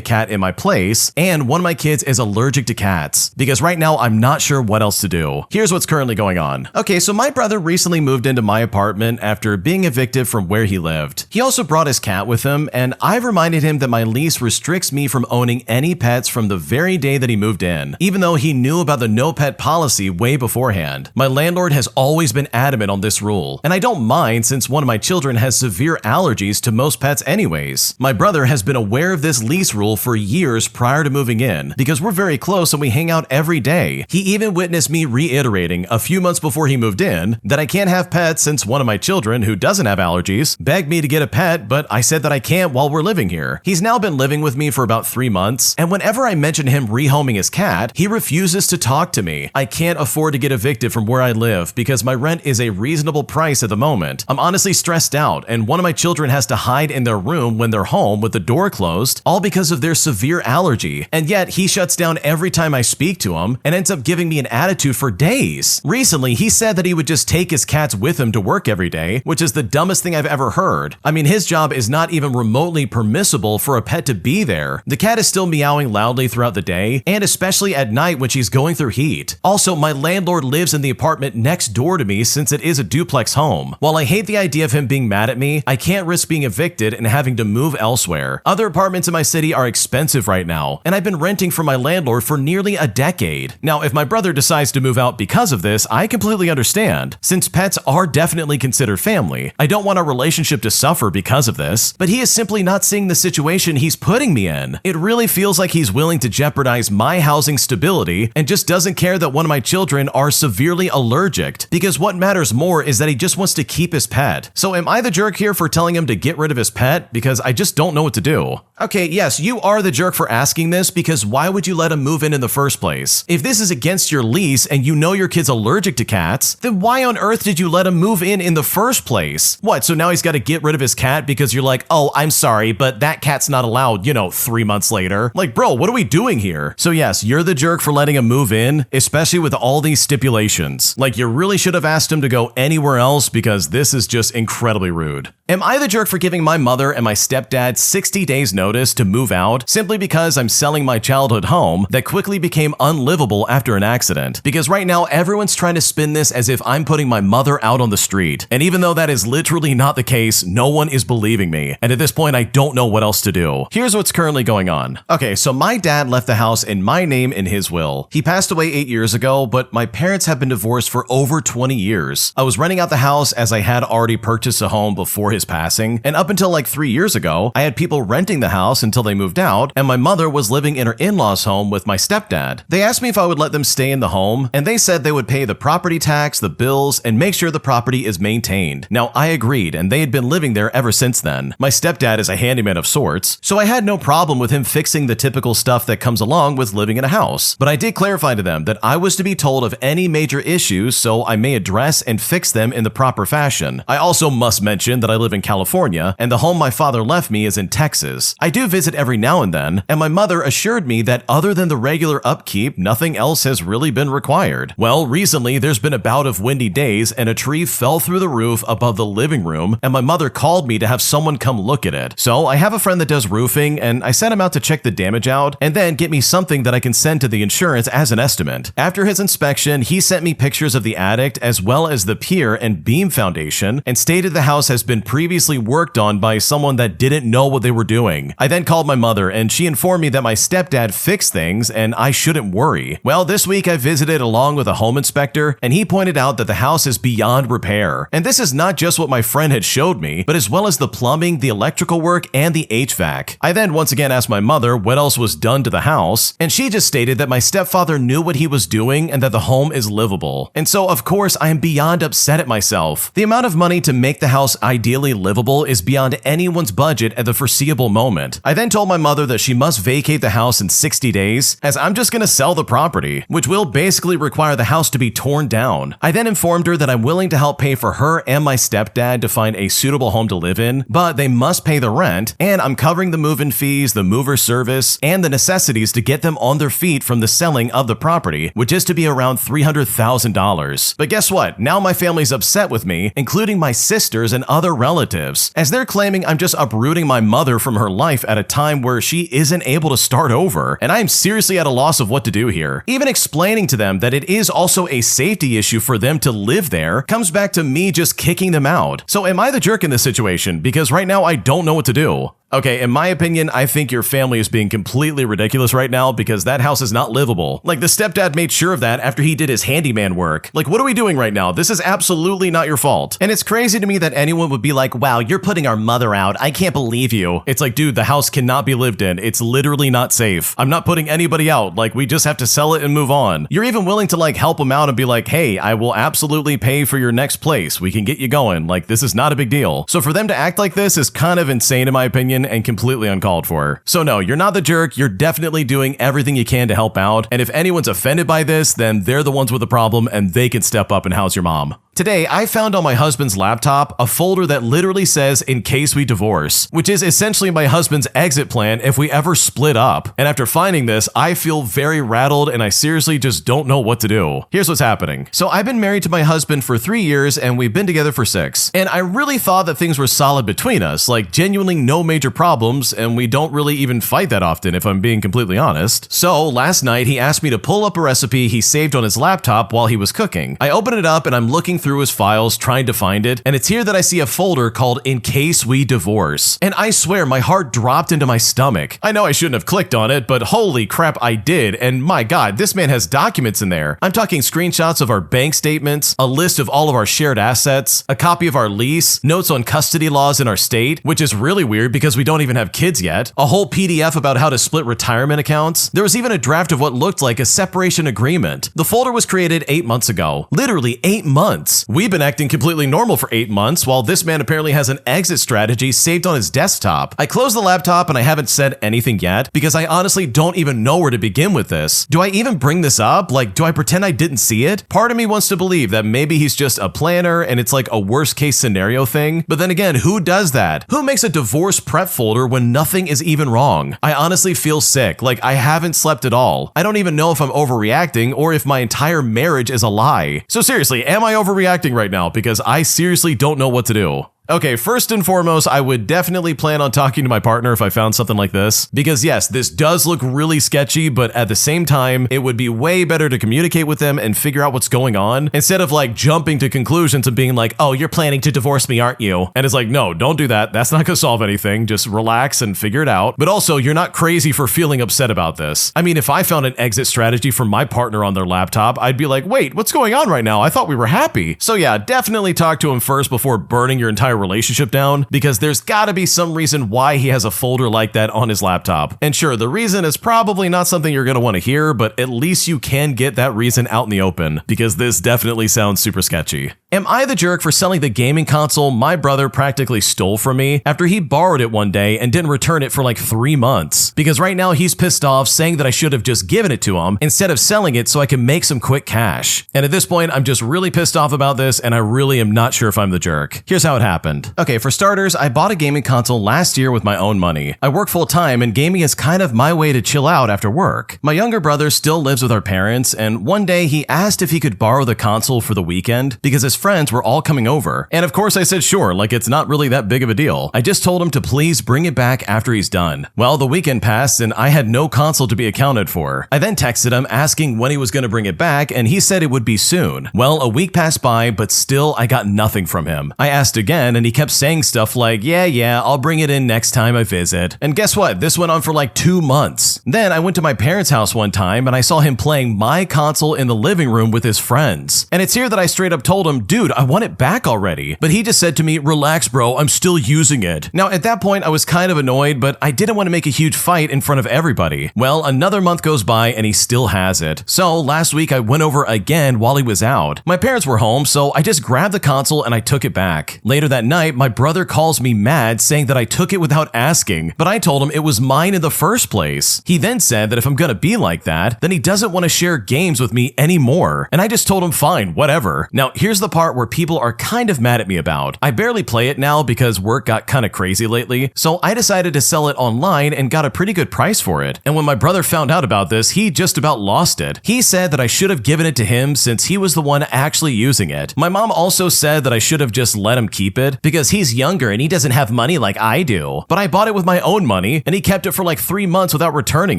cat in my place, and one of my kids is allergic to cats? Because right now, I'm not sure what else to do. Here's what's currently going on. Okay, so my brother recently moved into my apartment after being evicted from where he lived. He also brought his cat with him, and I've reminded him that my lease restricts me from owning any pets from the very day that he moved in, even though he knew about the no pet policy way beforehand. My landlord has always been adamant on this rule, and I don't mind since one of my children has severe allergies to most pets anyways. My brother has been aware of this lease rule for years prior to moving in because we're very close and we hang out every day. He even witnessed me reiterating a few months before he moved in that I can't have pets since one of my children, who doesn't have allergies, begged me to get a pet, but I said that I can't while we're living here. He's now been living with me for about 3 months, and whenever I mention him rehoming his cat, he refuses to talk to me. I can't afford to get evicted from where I live because my rent is a reasonable price at the moment, I'm honestly stressed out, and one of my children has to hide in their room when they're home with the door closed, all because of their severe allergy. And yet he shuts down every time I speak to him and ends up giving me an attitude for days. Recently, he said that he would just take his cats with him to work every day, which is the dumbest thing I've ever heard. I mean, his job is not even remotely permissible for a pet to be there. The cat is still meowing loudly throughout the day, and especially at night when she's going through heat. Also, my landlord lives in the apartment next door to me since it is a duplex home. While I hate the idea of him being mad at me, I can't risk being evicted and having to move elsewhere. Other apartments in my city are expensive right now, and I've been renting from my landlord for nearly a decade. Now, if my brother decides to move out because of this, I completely understand. Since pets are definitely considered family, I don't want our relationship to suffer because of this, but he is simply not seeing the situation he's putting me in. It really feels like he's willing to jeopardize my housing stability and just doesn't care that one of my children are severely allergic, because what matters more is that he just wants to keep his pet. So am I the jerk here for telling him to get rid of his pet? Because I just don't know what to do. Okay, yes, you are the jerk for asking this, because why would you let him move in the first place? If this is against your lease and you know your kid's allergic to cats, then why on earth did you let him move in the first place? What, so now he's got to get rid of his cat because you're like, oh, I'm sorry, but that cat's not allowed, 3 months later. Like, bro, what are we doing here? So yes, you're the jerk for letting him move in, especially with all these stipulations. Like, you really should have asked him to go anywhere else, because this is just incredibly rude. Am I the jerk for giving my mother and my stepdad 60 days notice to move out simply because I'm selling my childhood home that quickly became unlivable after an accident? Because right now everyone's trying to spin this as if I'm putting my mother out on the street. And even though that is literally not the case, no one is believing me. And at this point, I don't know what else to do. Here's what's currently going on. Okay, so my dad left the house in my name in his will. He passed away 8 years ago, but my parents have been divorced for over 20 years. I was renting out the house as I had already purchased a home before his passing, and up until like 3 years ago, I had people renting the house until they moved out, and my mother was living in her in-laws' home with my stepdad. They asked me if I would let them stay in the home, and they said they would pay the property tax, the bills, and make sure the property is maintained. Now, I agreed, and they had been living there ever since then. My stepdad is a handyman of sorts, so I had no problem with him fixing the typical stuff that comes along with living in a house. But I did clarify to them that I was to be told of any major issues so I may address and fix them in the proper fashion. I also must mention that I live in California, and the home my father left me is in Texas. I do visit every now and then, and my mother assured me that other than the regular upkeep, nothing else has really been required. Well, recently there's been a bout of windy days and a tree fell through the roof above the living room, and my mother called me to have someone come look at it. So I have a friend that does roofing, and I sent him out to check the damage out and then get me something that I can send to the insurance as an estimate. After his inspection, he sent me pictures of the attic as well as the pier and beam foundation and stated the house has been previously worked on by someone that didn't know what they were doing. I then called my mother and she informed me that my stepdad fixed things and I shouldn't worry. Well, this week I visited along with a home inspector and he pointed out that the house is beyond repair. And this is not just what my friend had showed me, but as well as the plumbing, the electrical work, and the HVAC. I then once again asked my mother what else was done to the house, and she just stated that my stepfather knew what he was doing and that the home is livable. And so of course I am beyond upset at myself. The amount of money to make the house ideally livable is beyond anyone's budget at the foreseeable moment. I then told my mother that she must vacate the house in 60 days, as I'm just gonna sell the property, which will basically require the house to be torn down. I then informed her that I'm willing to help pay for her and my stepdad to find a suitable home to live in, but they must pay the rent, and I'm covering the move-in fees, the mover service, and the necessities to get them on their feet from the selling of the property, which is to be around $300,000. But guess what? Now my family's upset with me, including my sisters and other relatives, as they're claiming I'm just uprooting my mother from her life at a time where she isn't able to start over, and I am seriously at a loss of what to do here. Even explaining to them that it is also a safety issue for them to live there comes back to me just kicking them out. So am I the jerk in this situation? Because right now I don't know what to do. Okay, in my opinion, I think your family is being completely ridiculous right now because that house is not livable. Like, the stepdad made sure of that after he did his handyman work. Like, what are we doing right now? This is absolutely not your fault. And it's crazy to me that anyone would be like, wow, you're putting our mother out. I can't believe you. It's like, dude, the house cannot be lived in. It's literally not safe. I'm not putting anybody out. Like, we just have to sell it and move on. You're even willing to like help them out and be like, hey, I will absolutely pay for your next place. We can get you going. Like, this is not a big deal. So for them to act like this is kind of insane in my opinion and completely uncalled for. So no, you're not the jerk. You're definitely doing everything you can to help out. And if anyone's offended by this, then they're the ones with the problem and they can step up and house your mom. Today, I found on my husband's laptop a folder that literally says "in case we divorce," which is essentially my husband's exit plan if we ever split up. And after finding this, I feel very rattled and I seriously just don't know what to do. Here's what's happening. So I've been married to my husband for 3 years and we've been together for 6. And I really thought that things were solid between us, like genuinely no major problems, and we don't really even fight that often if I'm being completely honest. So last night he asked me to pull up a recipe he saved on his laptop while he was cooking. I open it up and I'm looking through his files trying to find it, and it's here that I see a folder called "in case we divorce." And I swear my heart dropped into my stomach. I know I shouldn't have clicked on it, but holy crap, I did. And my god, this man has documents in there. I'm talking screenshots of our bank statements, a list of all of our shared assets, a copy of our lease, notes on custody laws in our state, which is really weird because we don't even have kids yet, a whole PDF about how to split retirement accounts. There was even a draft of what looked like a separation agreement. The folder was created 8 months ago. Literally 8 months. We've been acting completely normal for 8 months, while this man apparently has an exit strategy saved on his desktop. I closed the laptop and I haven't said anything yet because I honestly don't even know where to begin with this. Do I even bring this up? Like, do I pretend I didn't see it? Part of me wants to believe that maybe he's just a planner and it's like a worst case scenario thing. But then again, who does that? Who makes a divorce prep folder when nothing is even wrong? I honestly feel sick. Like, I haven't slept at all. I don't even know if I'm overreacting or if my entire marriage is a lie. So seriously, am I overreacting right now? Because I seriously don't know what to do. Okay, first and foremost, I would definitely plan on talking to my partner if I found something like this. Because yes, this does look really sketchy, but at the same time, it would be way better to communicate with them and figure out what's going on instead of like jumping to conclusions and being like, "Oh, you're planning to divorce me, aren't you?" And it's like, no, don't do that. That's not gonna solve anything. Just relax and figure it out. But also, you're not crazy for feeling upset about this. I mean, if I found an exit strategy for my partner on their laptop, I'd be like, wait, what's going on right now? I thought we were happy. So yeah, definitely talk to him first before burning your entire relationship down, because there's gotta be some reason why he has a folder like that on his laptop. And sure, the reason is probably not something you're gonna want to hear, but at least you can get that reason out in the open, because this definitely sounds super sketchy. Am I the jerk for selling the gaming console my brother practically stole from me after he borrowed it one day and didn't return it for like 3 months? Because right now he's pissed off, saying that I should have just given it to him instead of selling it so I can make some quick cash. And at this point, I'm just really pissed off about this, and I really am not sure if I'm the jerk. Here's how it happened. Okay, for starters, I bought a gaming console last year with my own money. I work full time, and gaming is kind of my way to chill out after work. My younger brother still lives with our parents, and one day he asked if he could borrow the console for the weekend because his friends were all coming over. And of course I said sure, like it's not really that big of a deal. I just told him to please bring it back after he's done. Well, the weekend passed and I had no console to be accounted for. I then texted him asking when he was going to bring it back, and he said it would be soon. Well, a week passed by, but still I got nothing from him. I asked again and he kept saying stuff like, yeah, I'll bring it in next time I visit. And guess what? This went on for like 2 months. Then I went to my parents' house one time and I saw him playing my console in the living room with his friends. And it's here that I straight up told him, dude, I want it back already. But he just said to me, relax bro, I'm still using it. Now at that point I was kind of annoyed, but I didn't want to make a huge fight in front of everybody. Well, another month goes by and he still has it. So last week I went over again while he was out. My parents were home, so I just grabbed the console and I took it back. Later that night, my brother calls me mad saying that I took it without asking, but I told him it was mine in the first place. He then said that if I'm gonna be like that, then he doesn't want to share games with me anymore. And I just told him fine, whatever. Now here's the part where people are kind of mad at me about. I barely play it now because work got kind of crazy lately, so I decided to sell it online and got a pretty good price for it. And when my brother found out about this, he just about lost it. He said that I should have given it to him since he was the one actually using it. My mom also said that I should have just let him keep it because he's younger and he doesn't have money like I do. But I bought it with my own money and he kept it for like 3 months without returning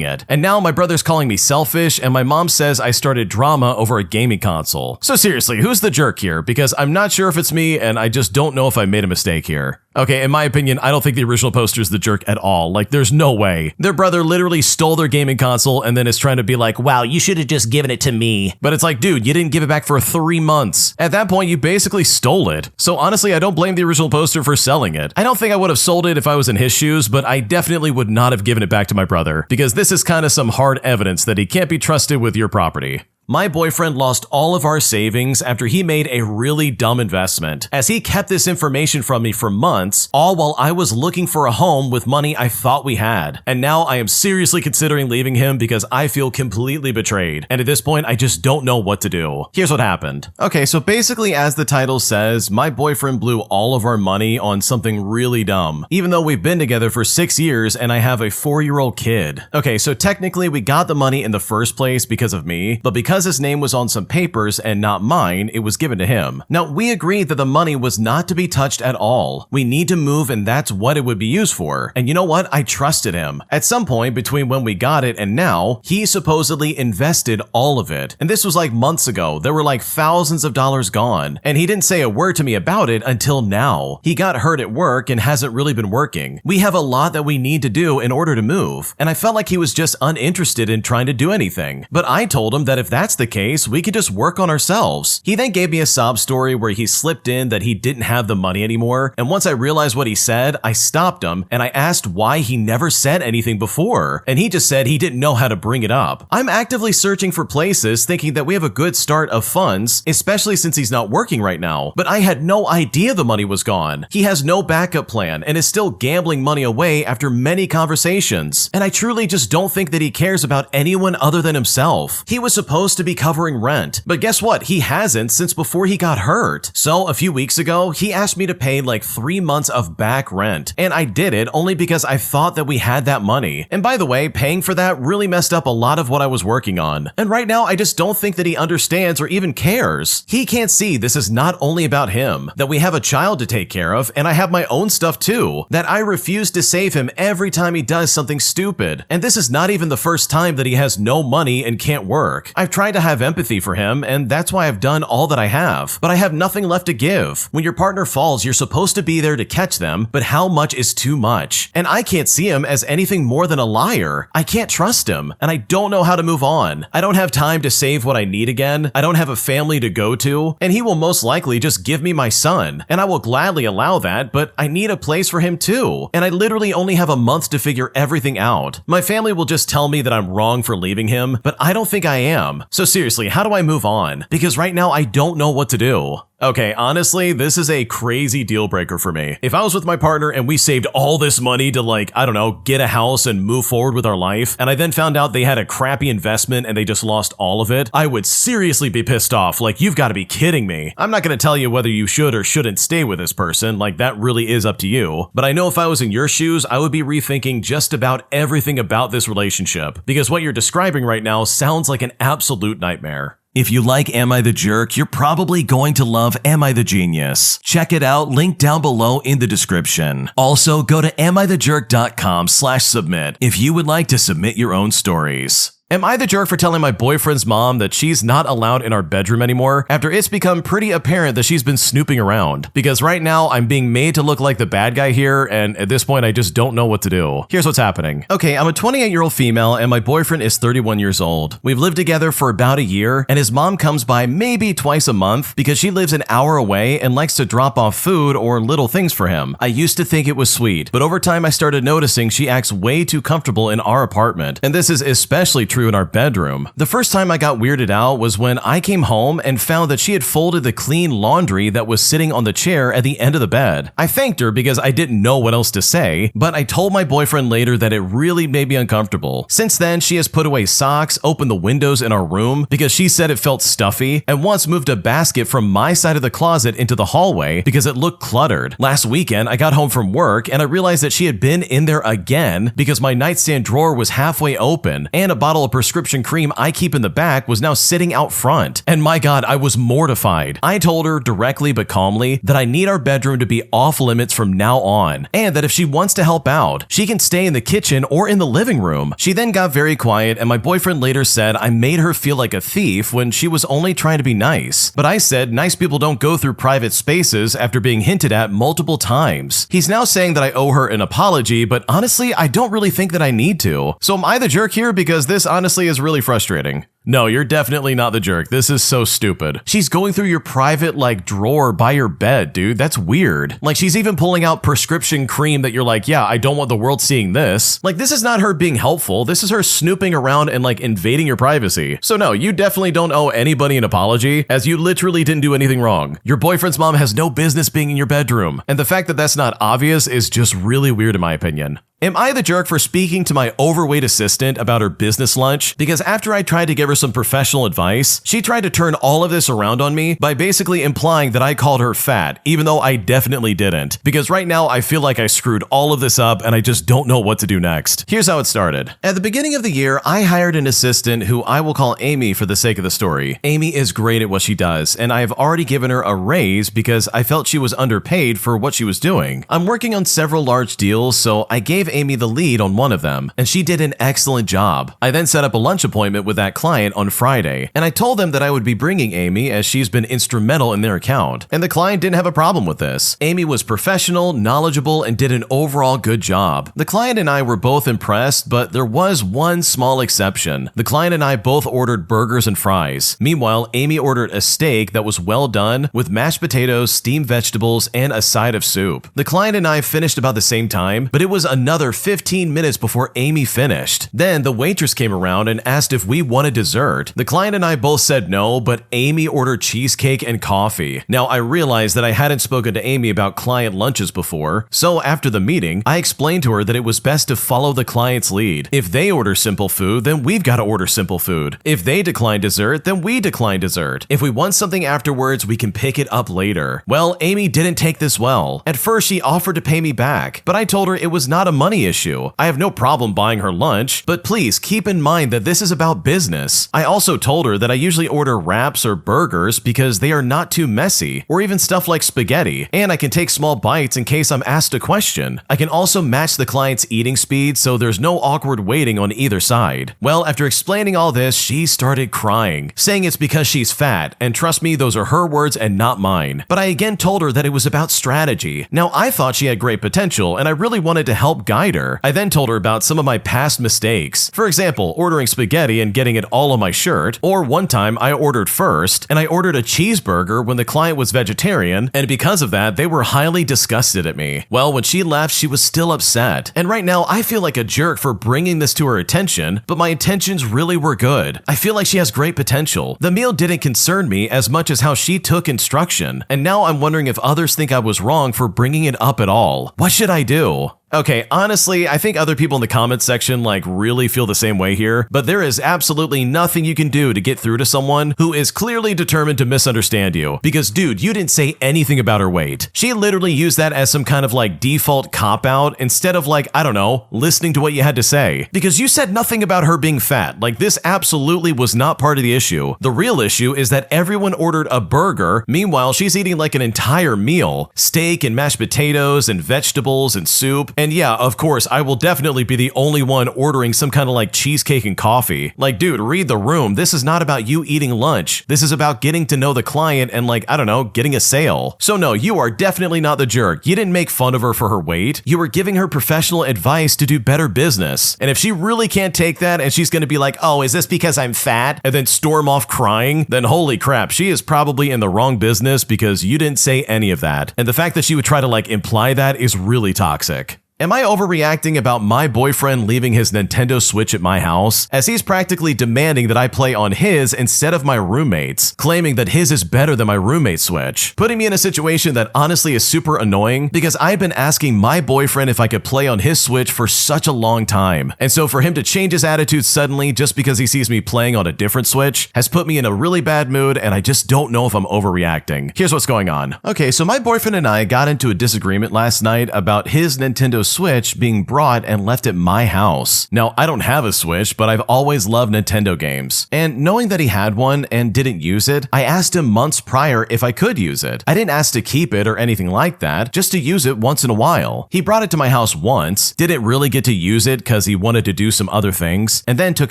it. And now my brother's calling me selfish and my mom says I started drama over a gaming console. So seriously, who's the jerk here? Because I'm not sure if it's me and I just don't know if I made a mistake here. Okay, in my opinion, I don't think the original poster is the jerk at all. Like, there's no way. Their brother literally stole their gaming console and then is trying to be like, wow, you should have just given it to me. But it's like, dude, you didn't give it back for 3 months. At that point, you basically stole it. So honestly, I don't blame the original poster for selling it. I don't think I would have sold it if I was in his shoes, but I definitely would not have given it back to my brother because this is kind of some hard evidence that he can't be trusted with your property. My boyfriend lost all of our savings after he made a really dumb investment, as he kept this information from me for months, all while I was looking for a home with money I thought we had. And now I am seriously considering leaving him because I feel completely betrayed, and at this point I just don't know what to do. Here's what happened. Okay, so basically, as the title says, my boyfriend blew all of our money on something really dumb, even though we've been together for 6 years and I have a 4-year-old kid. Okay, so technically we got the money in the first place because of me, but because his name was on some papers and not mine, it was given to him. Now, we agreed that the money was not to be touched at all. We need to move and that's what it would be used for. And you know what? I trusted him. At some point between when we got it and now, he supposedly invested all of it. And this was like months ago. There were like thousands of dollars gone. And he didn't say a word to me about it until now. He got hurt at work and hasn't really been working. We have a lot that we need to do in order to move. And I felt like he was just uninterested in trying to do anything. But I told him that if that's the case, we could just work on ourselves. He then gave me a sob story where he slipped in that he didn't have the money anymore. And once I realized what he said, I stopped him and I asked why he never said anything before. And he just said he didn't know how to bring it up. I'm actively searching for places thinking that we have a good start of funds, especially since he's not working right now. But I had no idea the money was gone. He has no backup plan and is still gambling money away after many conversations. And I truly just don't think that he cares about anyone other than himself. He was supposed to be covering rent, but guess what? He hasn't since before he got hurt. So a few weeks ago, he asked me to pay like 3 months of back rent, and I did it only because I thought that we had that money. And by the way, paying for that really messed up a lot of what I was working on. And right now, I just don't think that he understands or even cares. He can't see this is not only about him, that we have a child to take care of, and I have my own stuff too, that I refuse to save him every time he does something stupid. And this is not even the first time that he has no money and can't work. I've tried to have empathy for him, and that's why I've done all that I have, but I have nothing left to give. When your partner falls, you're supposed to be there to catch them, but how much is too much? And I can't see him as anything more than a liar. I can't trust him, and I don't know how to move on. I don't have time to save what I need again. I don't have a family to go to, and he will most likely just give me my son, and I will gladly allow that, but I need a place for him too, and I literally only have a month to figure everything out. My family will just tell me that I'm wrong for leaving him, but I don't think I am. So seriously, how do I move on? Because right now I don't know what to do. Okay, honestly, this is a crazy deal breaker for me. If I was with my partner and we saved all this money to like, I don't know, get a house and move forward with our life, and I then found out they had a crappy investment and they just lost all of it, I would seriously be pissed off. Like, you've got to be kidding me. I'm not going to tell you whether you should or shouldn't stay with this person, like that really is up to you. But I know if I was in your shoes, I would be rethinking just about everything about this relationship, because what you're describing right now sounds like an absolute nightmare. If you like Am I the Jerk, you're probably going to love Am I the Genius. Check it out, link down below in the description. Also, go to amithejerk.com/submit if you would like to submit your own stories. Am I the jerk for telling my boyfriend's mom that she's not allowed in our bedroom anymore after it's become pretty apparent that she's been snooping around? Because right now I'm being made to look like the bad guy here, and at this point I just don't know what to do. Here's what's happening. Okay, I'm a 28-year-old female and my boyfriend is 31 years old. We've lived together for about a year and his mom comes by maybe twice a month because she lives an hour away and likes to drop off food or little things for him. I used to think it was sweet, but over time I started noticing she acts way too comfortable in our apartment, and this is especially true in our bedroom. The first time I got weirded out was when I came home and found that she had folded the clean laundry that was sitting on the chair at the end of the bed. I thanked her because I didn't know what else to say, but I told my boyfriend later that it really made me uncomfortable. Since then, she has put away socks, opened the windows in our room because she said it felt stuffy, and once moved a basket from my side of the closet into the hallway because it looked cluttered. Last weekend, I got home from work and I realized that she had been in there again because my nightstand drawer was halfway open and a bottle of prescription cream I keep in the back was now sitting out front. And my God, I was mortified. I told her directly but calmly that I need our bedroom to be off limits from now on, and that if she wants to help out, she can stay in the kitchen or in the living room. She then got very quiet, and my boyfriend later said I made her feel like a thief when she was only trying to be nice. But I said nice people don't go through private spaces after being hinted at multiple times. He's now saying that I owe her an apology, but honestly, I don't really think that I need to. So am I the jerk here? Because this honestly is really frustrating. No, you're definitely not the jerk. This is so stupid. She's going through your private, drawer by your bed, dude. That's weird. She's even pulling out prescription cream that you're like, yeah, I don't want the world seeing this. This is not her being helpful. This is her snooping around and, invading your privacy. So no, you definitely don't owe anybody an apology, as you literally didn't do anything wrong. Your boyfriend's mom has no business being in your bedroom. And the fact that that's not obvious is just really weird in my opinion. Am I the jerk for speaking to my overweight assistant about her business lunch? Because after I tried to give her some professional advice, she tried to turn all of this around on me by basically implying that I called her fat, even though I definitely didn't. Because right now I feel like I screwed all of this up and I just don't know what to do next. Here's how it started. At the beginning of the year, I hired an assistant who I will call Amy for the sake of the story. Amy is great at what she does, and I have already given her a raise because I felt she was underpaid for what she was doing. I'm working on several large deals, so I gave Amy the lead on one of them, and she did an excellent job. I then set up a lunch appointment with that client on Friday, and I told them that I would be bringing Amy as she's been instrumental in their account, and the client didn't have a problem with this. Amy was professional, knowledgeable, and did an overall good job. The client and I were both impressed, but there was one small exception. The client and I both ordered burgers and fries. Meanwhile, Amy ordered a steak that was well done with mashed potatoes, steamed vegetables, and a side of soup. The client and I finished about the same time, but it was another 15 minutes before Amy finished. Then the waitress came around and asked if we wanted dessert. The client and I both said no, but Amy ordered cheesecake and coffee. Now I realized that I hadn't spoken to Amy about client lunches before, so after the meeting, I explained to her that it was best to follow the client's lead. If they order simple food, then we've got to order simple food. If they decline dessert, then we decline dessert. If we want something afterwards, we can pick it up later. Well, Amy didn't take this well. At first, she offered to pay me back, but I told her it was not a money issue. I have no problem buying her lunch, but please keep in mind that this is about business. I also told her that I usually order wraps or burgers because they are not too messy, or even stuff like spaghetti, and I can take small bites in case I'm asked a question. I can also match the client's eating speed so there's no awkward waiting on either side. Well, after explaining all this, she started crying, saying it's because she's fat, and trust me, those are her words and not mine. But I again told her that it was about strategy. Now, I thought she had great potential, and I really wanted to help guide her. I then told her about some of my past mistakes. For example, ordering spaghetti and getting it all on my shirt, or one time I ordered first, and I ordered a cheeseburger when the client was vegetarian, and because of that, they were highly disgusted at me. Well, when she left, she was still upset, and right now I feel like a jerk for bringing this to her attention, but my intentions really were good. I feel like she has great potential. The meal didn't concern me as much as how she took instruction, and now I'm wondering if others think I was wrong for bringing it up at all. What should I do? Okay, honestly, I think other people in the comments section really feel the same way here, but there is absolutely nothing you can do to get through to someone who is clearly determined to misunderstand you. Because dude, you didn't say anything about her weight. She literally used that as some kind of default cop-out instead of I don't know, listening to what you had to say. Because you said nothing about her being fat. This absolutely was not part of the issue. The real issue is that everyone ordered a burger, meanwhile she's eating an entire meal. Steak and mashed potatoes and vegetables and soup. And yeah, of course, I will definitely be the only one ordering some kind of cheesecake and coffee. Dude, read the room. This is not about you eating lunch. This is about getting to know the client and I don't know, getting a sale. So no, you are definitely not the jerk. You didn't make fun of her for her weight. You were giving her professional advice to do better business. And if she really can't take that and she's going to be like, oh, is this because I'm fat? And then storm off crying, then holy crap, she is probably in the wrong business because you didn't say any of that. And the fact that she would try to imply that is really toxic. Am I overreacting about my boyfriend leaving his Nintendo Switch at my house, as he's practically demanding that I play on his instead of my roommate's, claiming that his is better than my roommate's Switch, putting me in a situation that honestly is super annoying because I've been asking my boyfriend if I could play on his Switch for such a long time, and so for him to change his attitude suddenly just because he sees me playing on a different Switch has put me in a really bad mood, and I just don't know if I'm overreacting. Here's what's going on. Okay, so my boyfriend and I got into a disagreement last night about his Nintendo Switch being brought and left at my house. Now, I don't have a Switch, but I've always loved Nintendo games. And knowing that he had one and didn't use it, I asked him months prior if I could use it. I didn't ask to keep it or anything like that, just to use it once in a while. He brought it to my house once, didn't really get to use it because he wanted to do some other things, and then took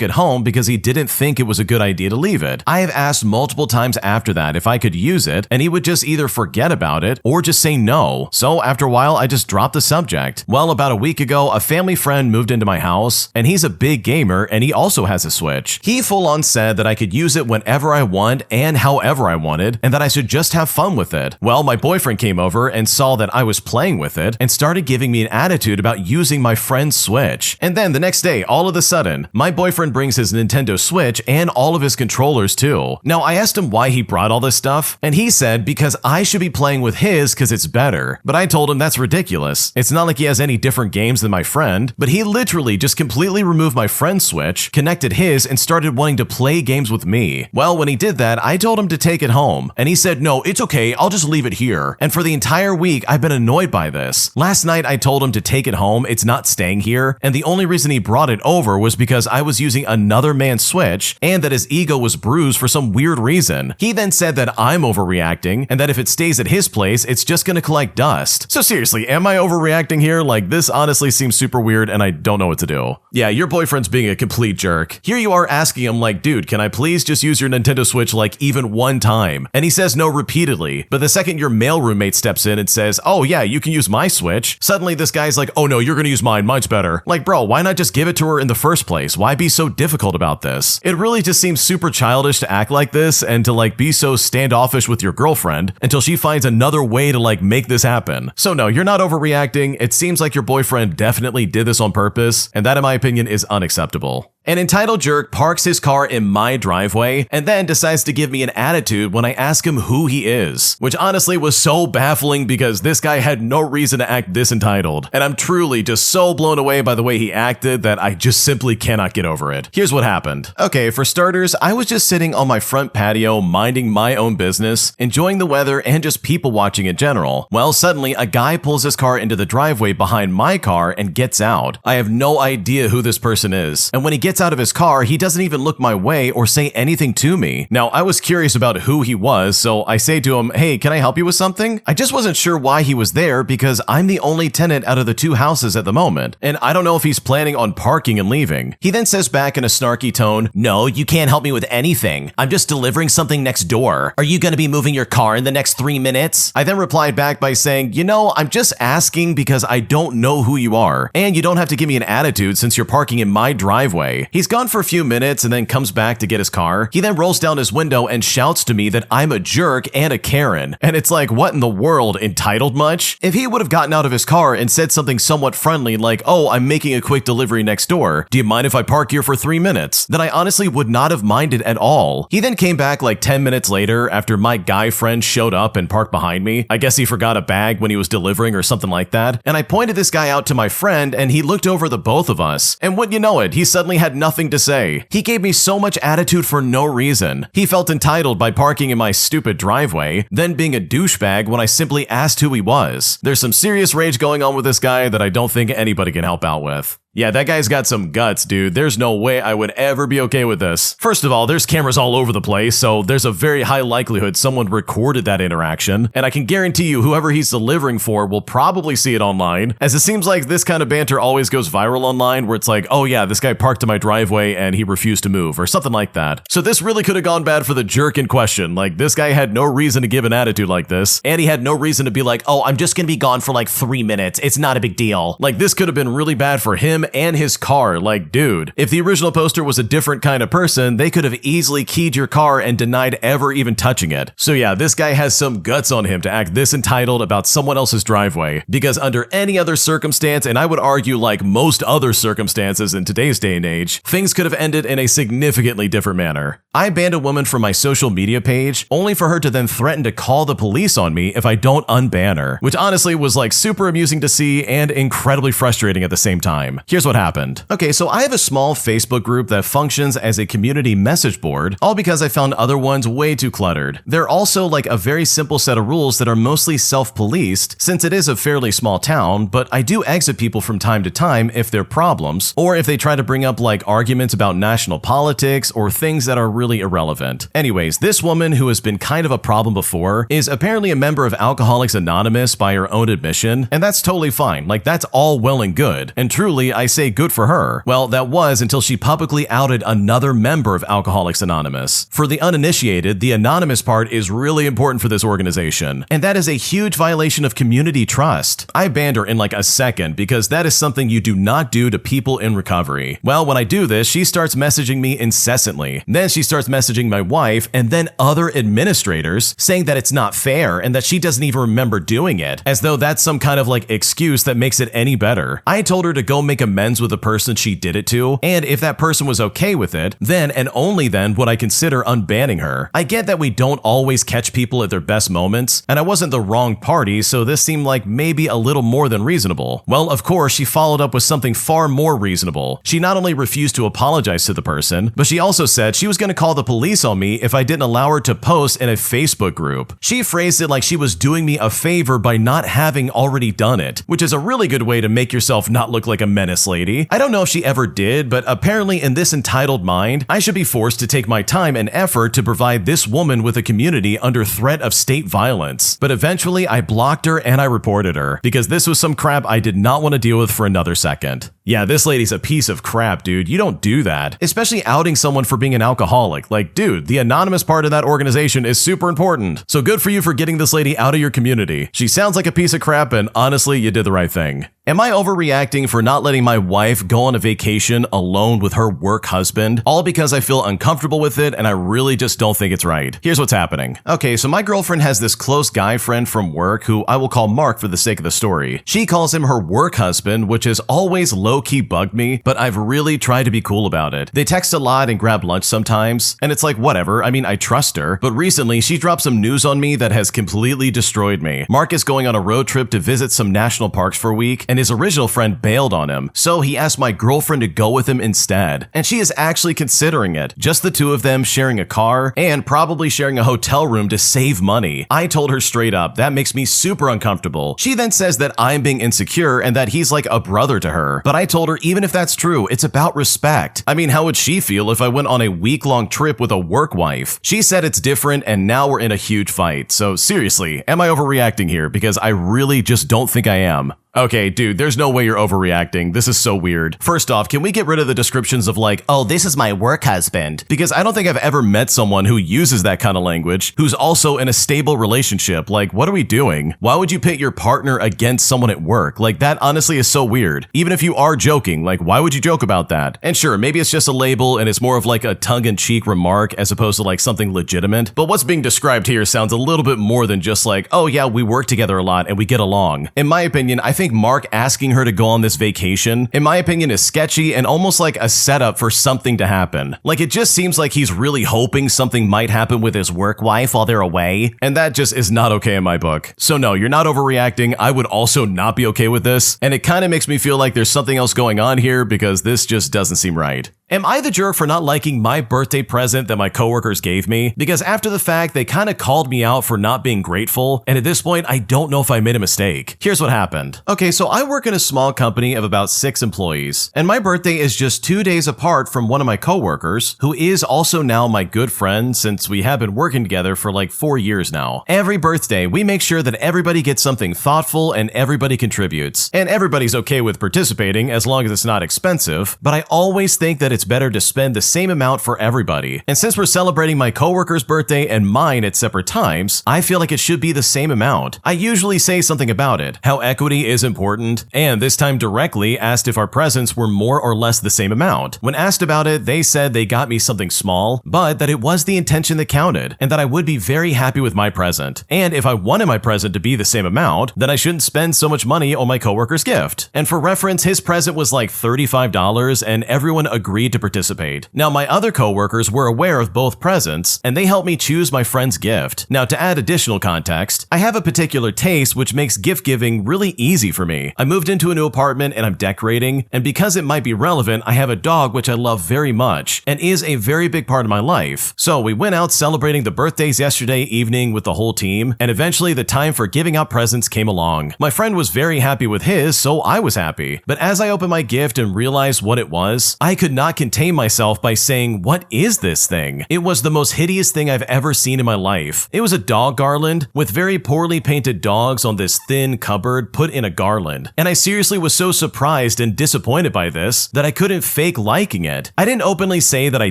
it home because he didn't think it was a good idea to leave it. I have asked multiple times after that if I could use it, and he would just either forget about it or just say no. So after a while, I just dropped the subject. Well, Well, about a week ago, a family friend moved into my house, and he's a big gamer, and he also has a Switch. He full on said that I could use it whenever I want and however I wanted, and that I should just have fun with it. Well, my boyfriend came over and saw that I was playing with it and started giving me an attitude about using my friend's Switch. And then the next day, all of a sudden, my boyfriend brings his Nintendo Switch and all of his controllers too. Now, I asked him why he brought all this stuff, and he said because I should be playing with his because it's better. But I told him that's ridiculous. It's not like he has any different games than my friend, but he literally just completely removed my friend's Switch, connected his, and started wanting to play games with me. Well, when he did that, I told him to take it home, and he said, no, it's okay, I'll just leave it here. And for the entire week, I've been annoyed by this. Last night, I told him to take it home, it's not staying here, and the only reason he brought it over was because I was using another man's Switch, and that his ego was bruised for some weird reason. He then said that I'm overreacting, and that if it stays at his place, it's just gonna collect dust. So seriously, am I overreacting here? Like, this honestly seems super weird, and I don't know what to do. Yeah, your boyfriend's being a complete jerk. Here you are asking him like, dude, can I please just use your Nintendo Switch like even one time? And he says no repeatedly, but the second your male roommate steps in and says, oh yeah, you can use my Switch, suddenly this guy's like, oh no, you're gonna use mine, mine's better. Like, bro, why not just give it to her in the first place? Why be so difficult about this? It really just seems super childish to act like this and to like be so standoffish with your girlfriend until she finds another way to like make this happen. So no, you're not overreacting. It seems like your boyfriend definitely did this on purpose, and that in my opinion is unacceptable. An entitled jerk parks his car in my driveway and then decides to give me an attitude when I ask him who he is, which honestly was so baffling because this guy had no reason to act this entitled, and I'm truly just so blown away by the way he acted that I just simply cannot get over it. Here's what happened. Okay, for starters, I was just sitting on my front patio minding my own business, enjoying the weather and just people watching in general. Well, suddenly a guy pulls his car into the driveway behind my car and gets out. I have no idea who this person is, and when he gets out of his car, he doesn't even look my way or say anything to me. Now, I was curious about who he was, so I say to him, hey, can I help you with something? I just wasn't sure why he was there because I'm the only tenant out of the two houses at the moment, and I don't know if he's planning on parking and leaving. He then says back in a snarky tone, no, you can't help me with anything. I'm just delivering something next door. Are you going to be moving your car in the next 3 minutes? I then replied back by saying, you know, I'm just asking because I don't know who you are, and you don't have to give me an attitude since you're parking in my driveway. He's gone for a few minutes and then comes back to get his car. He then rolls down his window and shouts to me that I'm a jerk and a Karen. And it's like, what in the world, entitled much? If he would have gotten out of his car and said something somewhat friendly like, oh, I'm making a quick delivery next door. Do you mind if I park here for 3 minutes? Then I honestly would not have minded at all. He then came back like 10 minutes later after my guy friend showed up and parked behind me. I guess he forgot a bag when he was delivering or something like that. And I pointed this guy out to my friend and he looked over the both of us. And wouldn't you know it, he suddenly had nothing to say. He gave me so much attitude for no reason. He felt entitled by parking in my stupid driveway, then being a douchebag when I simply asked who he was. There's some serious rage going on with this guy that I don't think anybody can help out with. Yeah, that guy's got some guts, dude. There's no way I would ever be okay with this. First of all, there's cameras all over the place, so there's a very high likelihood someone recorded that interaction, and I can guarantee you whoever he's delivering for will probably see it online, as it seems like this kind of banter always goes viral online, where it's like, oh yeah, this guy parked in my driveway and he refused to move, or something like that. So this really could have gone bad for the jerk in question. Like, this guy had no reason to give an attitude like this, and he had no reason to be like, oh, I'm just gonna be gone for like 3 minutes. It's not a big deal. Like, this could have been really bad for him and his car. Like, dude, if the original poster was a different kind of person, they could have easily keyed your car and denied ever even touching it. So yeah, this guy has some guts on him to act this entitled about someone else's driveway, because under any other circumstance, and I would argue like most other circumstances in today's day and age, things could have ended in a significantly different manner. I banned a woman from my social media page, only for her to then threaten to call the police on me if I don't unban her, which honestly was like super amusing to see and incredibly frustrating at the same time. Here's what happened. Okay, so I have a small Facebook group that functions as a community message board, all because I found other ones way too cluttered. They're also like a very simple set of rules that are mostly self-policed, since it is a fairly small town, but I do exit people from time to time if they're problems, or if they try to bring up like arguments about national politics or things that are really irrelevant. Anyways, this woman, who has been kind of a problem before, is apparently a member of Alcoholics Anonymous by her own admission, and that's totally fine. Like, that's all well and good, and truly, I say good for her. Well, that was until she publicly outed another member of Alcoholics Anonymous. For the uninitiated, the anonymous part is really important for this organization, and that is a huge violation of community trust. I banned her in like a second because that is something you do not do to people in recovery. Well, when I do this, she starts messaging me incessantly. Then she starts messaging my wife and then other administrators saying that it's not fair and that she doesn't even remember doing it, as though that's some kind of like excuse that makes it any better. I told her to go make amends with the person she did it to, and if that person was okay with it, then and only then would I consider unbanning her. I get that we don't always catch people at their best moments, and I wasn't the wrong party, so this seemed like maybe a little more than reasonable. Well, of course, she followed up with something far more reasonable. She not only refused to apologize to the person, but she also said she was going to call the police on me if I didn't allow her to post in a Facebook group. She phrased it like she was doing me a favor by not having already done it, which is a really good way to make yourself not look like a menace lady. I don't know if she ever did, but apparently in this entitled mind, I should be forced to take my time and effort to provide this woman with a community under threat of state violence. But eventually I blocked her and I reported her, because this was some crap I did not want to deal with for another second. Yeah, this lady's a piece of crap, dude. You don't do that. Especially outing someone for being an alcoholic. Like, dude, the anonymous part of that organization is super important. So good for you for getting this lady out of your community. She sounds like a piece of crap, and honestly, you did the right thing. Am I overreacting for not letting my wife go on a vacation alone with her work husband, all because I feel uncomfortable with it and I really just don't think it's right? Here's what's happening. Okay, so my girlfriend has this close guy friend from work who I will call Mark for the sake of the story. She calls him her work husband, which has always low-key bugged me, but I've really tried to be cool about it. They text a lot and grab lunch sometimes, and it's like whatever, I mean I trust her, but recently she dropped some news on me that has completely destroyed me. Mark is going on a road trip to visit some national parks for a week, and his original friend bailed on him, so he asked my girlfriend to go with him instead. And she is actually considering it, just the two of them sharing a car and probably sharing a hotel room to save money. I told her straight up, that makes me super uncomfortable. She then says that I'm being insecure and that he's like a brother to her. But I told her even if that's true, it's about respect. I mean, how would she feel if I went on a week-long trip with a work wife? She said it's different and now we're in a huge fight. So seriously, am I overreacting here? Because I really just don't think I am. Okay, dude, there's no way you're overreacting. This is so weird. First off, can we get rid of the descriptions of like, oh, this is my work husband? Because I don't think I've ever met someone who uses that kind of language, who's also in a stable relationship. Like, what are we doing? Why would you pit your partner against someone at work? Like, that honestly is so weird. Even if you are joking, like, why would you joke about that? And sure, maybe it's just a label and it's more of like a tongue-in-cheek remark as opposed to like something legitimate. But what's being described here sounds a little bit more than just like, oh yeah, we work together a lot and we get along. In my opinion, I think Mark asking her to go on this vacation, in my opinion, is sketchy and almost like a setup for something to happen. Like, it just seems like he's really hoping something might happen with his work wife while they're away, and that just is not okay in my book. So no, you're not overreacting. I would also not be okay with this, and it kind of makes me feel like there's something else going on here because this just doesn't seem right. Am I the jerk for not liking my birthday present that my coworkers gave me? Because after the fact, they kind of called me out for not being grateful, and at this point, I don't know if I made a mistake. Here's what happened. Okay, so I work in a small company of about 6 employees, and my birthday is just 2 days apart from one of my coworkers, who is also now my good friend since we have been working together for like 4 years now. Every birthday, we make sure that everybody gets something thoughtful and everybody contributes. And everybody's okay with participating as long as it's not expensive, but I always think that it's better to spend the same amount for everybody. And since we're celebrating my coworker's birthday and mine at separate times, I feel like it should be the same amount. I usually say something about it, how equity is important, and this time directly asked if our presents were more or less the same amount. When asked about it, they said they got me something small, but that it was the intention that counted, and that I would be very happy with my present. And if I wanted my present to be the same amount, then I shouldn't spend so much money on my coworker's gift. And for reference, his present was like $35, and everyone agreed to participate. Now, my other coworkers were aware of both presents, and they helped me choose my friend's gift. Now, to add additional context, I have a particular taste which makes gift giving really easy for me. I moved into a new apartment and I'm decorating, and because it might be relevant, I have a dog which I love very much and is a very big part of my life. So we went out celebrating the birthdays yesterday evening with the whole team, and eventually the time for giving out presents came along. My friend was very happy with his, so I was happy. But as I opened my gift and realized what it was, I could not contain myself by saying, "What is this thing?" It was the most hideous thing I've ever seen in my life. It was a dog garland with very poorly painted dogs on this thin cupboard put in a garland. And I seriously was so surprised and disappointed by this that I couldn't fake liking it. I didn't openly say that I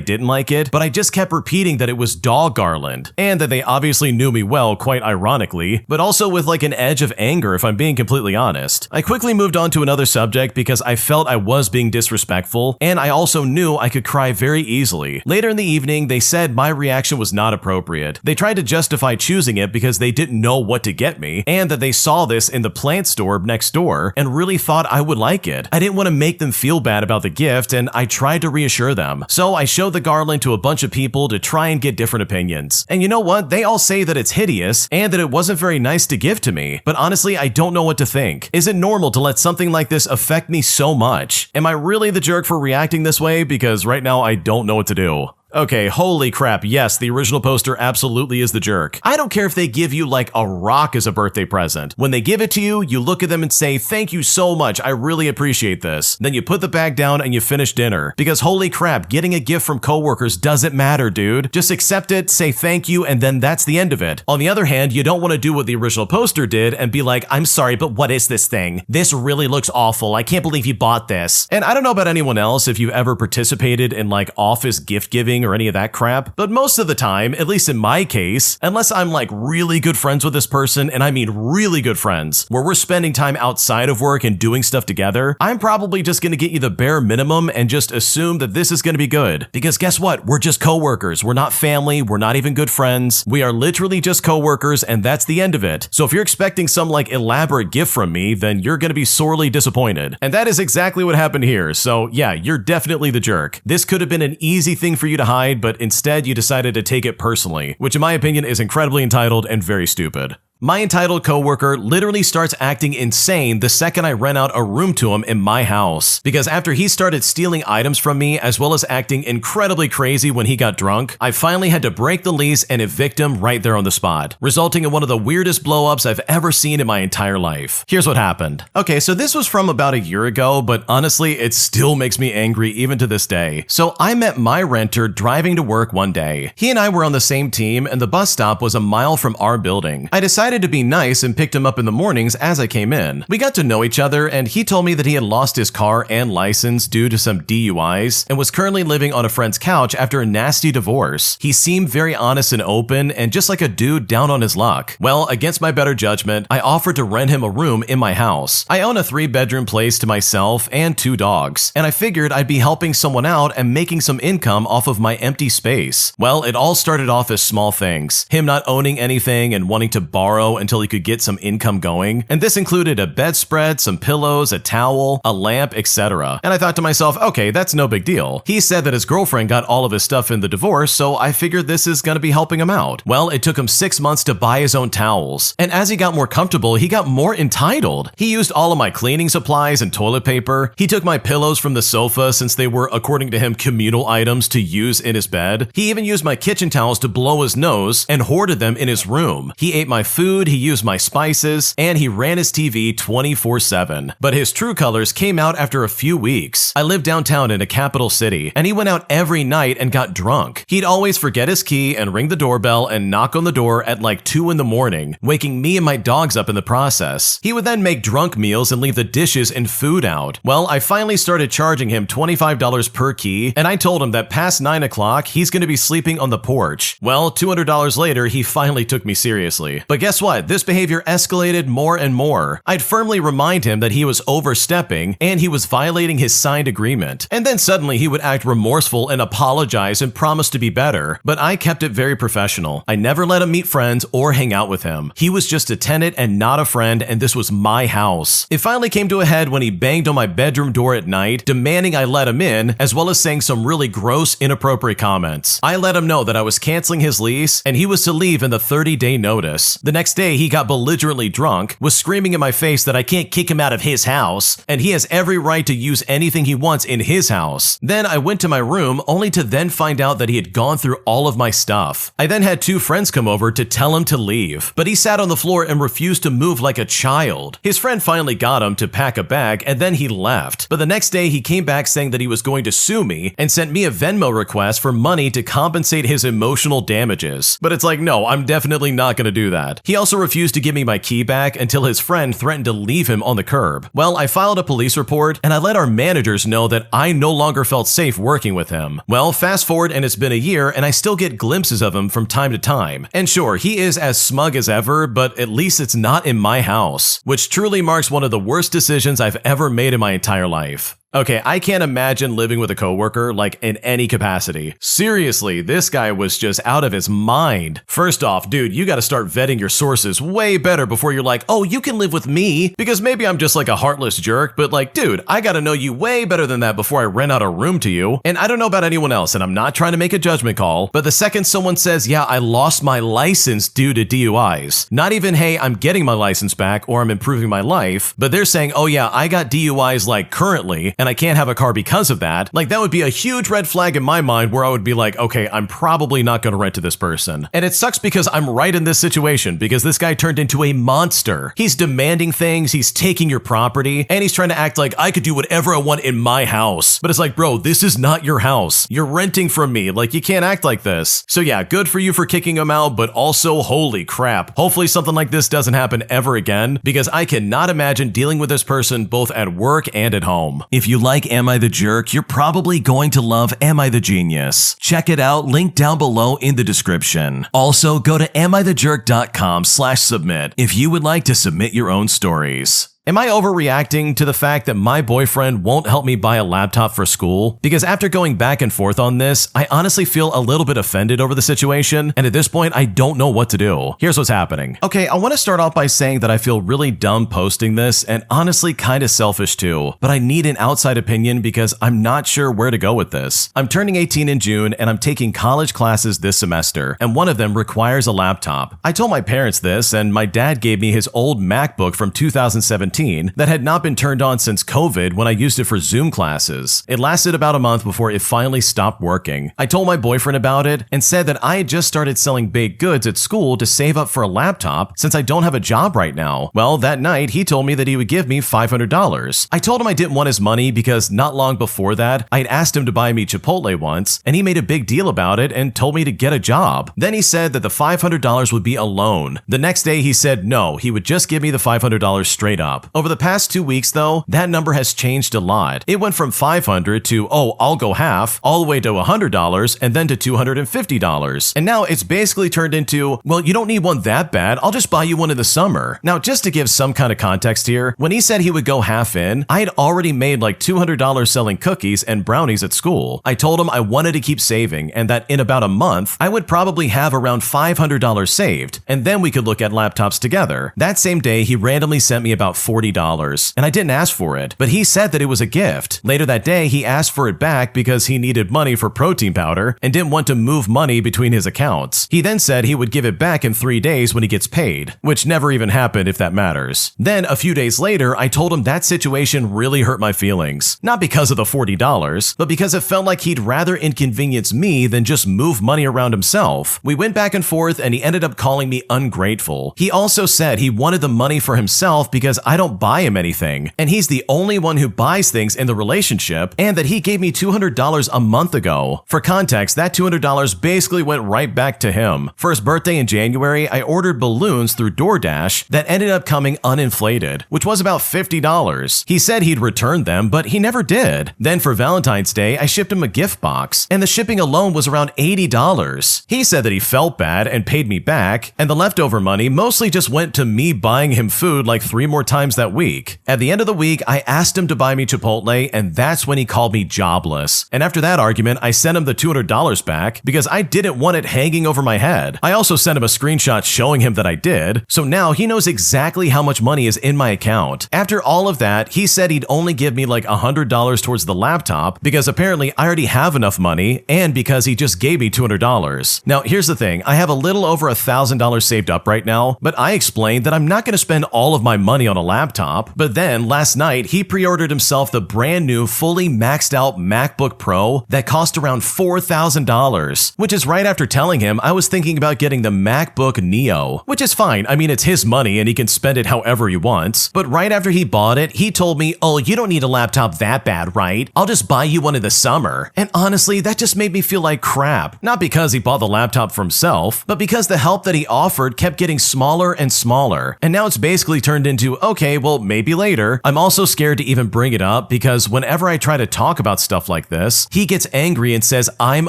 didn't like it, but I just kept repeating that it was dog garland, and that they obviously knew me well, quite ironically, but also with like an edge of anger if I'm being completely honest. I quickly moved on to another subject because I felt I was being disrespectful, and I also knew I could cry very easily. Later in the evening, they said my reaction was not appropriate. They tried to justify choosing it because they didn't know what to get me, and that they saw this in the plant store next door and really thought I would like it. I didn't want to make them feel bad about the gift, and I tried to reassure them. So I showed the garland to a bunch of people to try and get different opinions. And you know what? They all say that it's hideous and that it wasn't very nice to give to me. But honestly, I don't know what to think. Is it normal to let something like this affect me so much? Am I really the jerk for reacting this way? Because right now I don't know what to do. Okay, holy crap, yes, the original poster absolutely is the jerk. I don't care if they give you like a rock as a birthday present. When they give it to you, you look at them and say, "Thank you so much, I really appreciate this." Then you put the bag down and you finish dinner. Because holy crap, getting a gift from coworkers doesn't matter, dude. Just accept it, say thank you, and then that's the end of it. On the other hand, you don't want to do what the original poster did and be like, "I'm sorry, but what is this thing? This really looks awful. I can't believe you bought this." And I don't know about anyone else if you've ever participated in like office gift giving or any of that crap, but most of the time, at least in my case, unless I'm like really good friends with this person, and I mean really good friends, where we're spending time outside of work and doing stuff together, I'm probably just gonna get you the bare minimum and just assume that this is gonna be good. Because guess what? We're just coworkers. We're not family. We're not even good friends. We are literally just coworkers, and that's the end of it. So if you're expecting some like elaborate gift from me, then you're gonna be sorely disappointed. And that is exactly what happened here. So yeah, you're definitely the jerk. This could have been an easy thing for you to hide, but instead you decided to take it personally, which in my opinion is incredibly entitled and very stupid. My entitled coworker literally starts acting insane the second I rent out a room to him in my house. Because after he started stealing items from me as well as acting incredibly crazy when he got drunk, I finally had to break the lease and evict him right there on the spot, resulting in one of the weirdest blow-ups I've ever seen in my entire life. Here's what happened. Okay, so this was from about a year ago, but honestly, it still makes me angry even to this day. So I met my renter driving to work one day. He and I were on the same team, and the bus stop was a mile from our building. I decided to be nice and picked him up in the mornings as I came in. We got to know each other, and he told me that he had lost his car and license due to some DUIs and was currently living on a friend's couch after a nasty divorce. He seemed very honest and open and just like a dude down on his luck. Well, against my better judgment, I offered to rent him a room in my house. I own a 3-bedroom place to myself and 2 dogs, and I figured I'd be helping someone out and making some income off of my empty space. Well, it all started off as small things. Him not owning anything and wanting to borrow until he could get some income going. And this included a bedspread, some pillows, a towel, a lamp, etc. And I thought to myself, okay, that's no big deal. He said that his girlfriend got all of his stuff in the divorce, so I figured this is gonna be helping him out. Well, it took him 6 months to buy his own towels. And as he got more comfortable, he got more entitled. He used all of my cleaning supplies and toilet paper. He took my pillows from the sofa since they were, according to him, communal items to use in his bed. He even used my kitchen towels to blow his nose and hoarded them in his room. He ate my food, he used my spices, and he ran his TV 24/7. But his true colors came out after a few weeks. I lived downtown in a capital city, and he went out every night and got drunk. He'd always forget his key and ring the doorbell and knock on the door at like 2 in the morning, waking me and my dogs up in the process. He would then make drunk meals and leave the dishes and food out. Well, I finally started charging him $25 per key, and I told him that past 9 o'clock, he's going to be sleeping on the porch. Well, $200 later, he finally took me seriously. But guess what? This behavior escalated more and more. I'd firmly remind him that he was overstepping and he was violating his signed agreement. And then suddenly he would act remorseful and apologize and promise to be better. But I kept it very professional. I never let him meet friends or hang out with him. He was just a tenant and not a friend, and this was my house. It finally came to a head when he banged on my bedroom door at night, demanding I let him in, as well as saying some really gross, inappropriate comments. I let him know that I was canceling his lease and he was to leave in the 30-day notice. The next day, he got belligerently drunk, was screaming in my face that I can't kick him out of his house, and he has every right to use anything he wants in his house. Then I went to my room only to then find out that he had gone through all of my stuff. I then had 2 friends come over to tell him to leave, but he sat on the floor and refused to move like a child. His friend finally got him to pack a bag and then he left. But the next day he came back saying that he was going to sue me and sent me a Venmo request for money to compensate his emotional damages. But it's like, no, I'm definitely not going to do that. He also refused to give me my key back until his friend threatened to leave him on the curb. Well, I filed a police report and I let our managers know that I no longer felt safe working with him. Well, fast forward and it's been a year and I still get glimpses of him from time to time. And sure, he is as smug as ever, but at least it's not in my house, which truly marks one of the worst decisions I've ever made in my entire life. Okay, I can't imagine living with a coworker, like, in any capacity. Seriously, this guy was just out of his mind. First off, dude, you gotta start vetting your sources way better before you're like, oh, you can live with me, because maybe I'm just like a heartless jerk, but like, dude, I gotta know you way better than that before I rent out a room to you. And I don't know about anyone else, and I'm not trying to make a judgment call, but the second someone says, yeah, I lost my license due to DUIs, not even, hey, I'm getting my license back or I'm improving my life, but they're saying, oh yeah, I got DUIs like currently, and I can't have a car because of that, like that would be a huge red flag in my mind where I would be like, okay, I'm probably not going to rent to this person. And it sucks because I'm right in this situation because this guy turned into a monster. He's demanding things, he's taking your property, and he's trying to act like I could do whatever I want in my house. But it's like, bro, this is not your house. You're renting from me. Like, you can't act like this. So yeah, good for you for kicking him out, but also holy crap. Hopefully something like this doesn't happen ever again because I cannot imagine dealing with this person both at work and at home. If you like Am I the Jerk, you're probably going to love Am I the Genius. Check it out, link down below in the description. Also, go to AmITheJerk.com/submit if you would like to submit your own stories. Am I overreacting to the fact that my boyfriend won't help me buy a laptop for school? Because after going back and forth on this, I honestly feel a little bit offended over the situation, and at this point, I don't know what to do. Here's what's happening. Okay, I want to start off by saying that I feel really dumb posting this, and honestly kind of selfish too, but I need an outside opinion because I'm not sure where to go with this. I'm turning 18 in June, and I'm taking college classes this semester, and one of them requires a laptop. I told my parents this, and my dad gave me his old MacBook from 2017 that had not been turned on since COVID when I used it for Zoom classes. It lasted about a month before it finally stopped working. I told my boyfriend about it and said that I had just started selling baked goods at school to save up for a laptop since I don't have a job right now. Well, that night he told me that he would give me $500. I told him I didn't want his money because not long before that, I had asked him to buy me Chipotle once and he made a big deal about it and told me to get a job. Then he said that the $500 would be a loan. The next day he said no, he would just give me the $500 straight up. Over the past 2 weeks though, that number has changed a lot. It went from $500 to, oh, I'll go half, all the way to $100 and then to $250. And now it's basically turned into, well, you don't need one that bad, I'll just buy you one in the summer. Now, just to give some kind of context here, when he said he would go half in, I had already made like $200 selling cookies and brownies at school. I told him I wanted to keep saving and that in about a month, I would probably have around $500 saved, and then we could look at laptops together. That same day, he randomly sent me about $40, and I didn't ask for it, but he said that it was a gift. Later that day, he asked for it back because he needed money for protein powder and didn't want to move money between his accounts. He then said he would give it back in 3 days when he gets paid, which never even happened if that matters. Then, a few days later, I told him that situation really hurt my feelings. Not because of the $40, but because it felt like he'd rather inconvenience me than just move money around himself. We went back and forth and he ended up calling me ungrateful. He also said he wanted the money for himself because I don't buy him anything, and he's the only one who buys things in the relationship, and that he gave me $200 a month ago. For context, that $200 basically went right back to him. For his birthday in January, I ordered balloons through DoorDash that ended up coming uninflated, which was about $50. He said he'd return them, but he never did. Then for Valentine's Day, I shipped him a gift box, and the shipping alone was around $80. He said that he felt bad and paid me back, and the leftover money mostly just went to me buying him food like 3 more times times that week. At the end of the week, I asked him to buy me Chipotle, and that's when he called me jobless. And after that argument, I sent him the $200 back because I didn't want it hanging over my head. I also sent him a screenshot showing him that I did, so now he knows exactly how much money is in my account. After all of that, he said he'd only give me like $100 towards the laptop because apparently I already have enough money and because he just gave me $200. Now, here's the thing. I have a little over $1,000 saved up right now, but I explained that I'm not going to spend all of my money on a laptop. But then last night, he pre-ordered himself the brand new fully maxed out MacBook Pro that cost around $4,000, which is right after telling him I was thinking about getting the MacBook Neo, which is fine. I mean, it's his money and he can spend it however he wants. But right after he bought it, he told me, "Oh, you don't need a laptop that bad, right? I'll just buy you one in the summer." And honestly, that just made me feel like crap. Not because he bought the laptop for himself, but because the help that he offered kept getting smaller and smaller. And now it's basically turned into, okay, well, maybe later. I'm also scared to even bring it up because whenever I try to talk about stuff like this, he gets angry and says I'm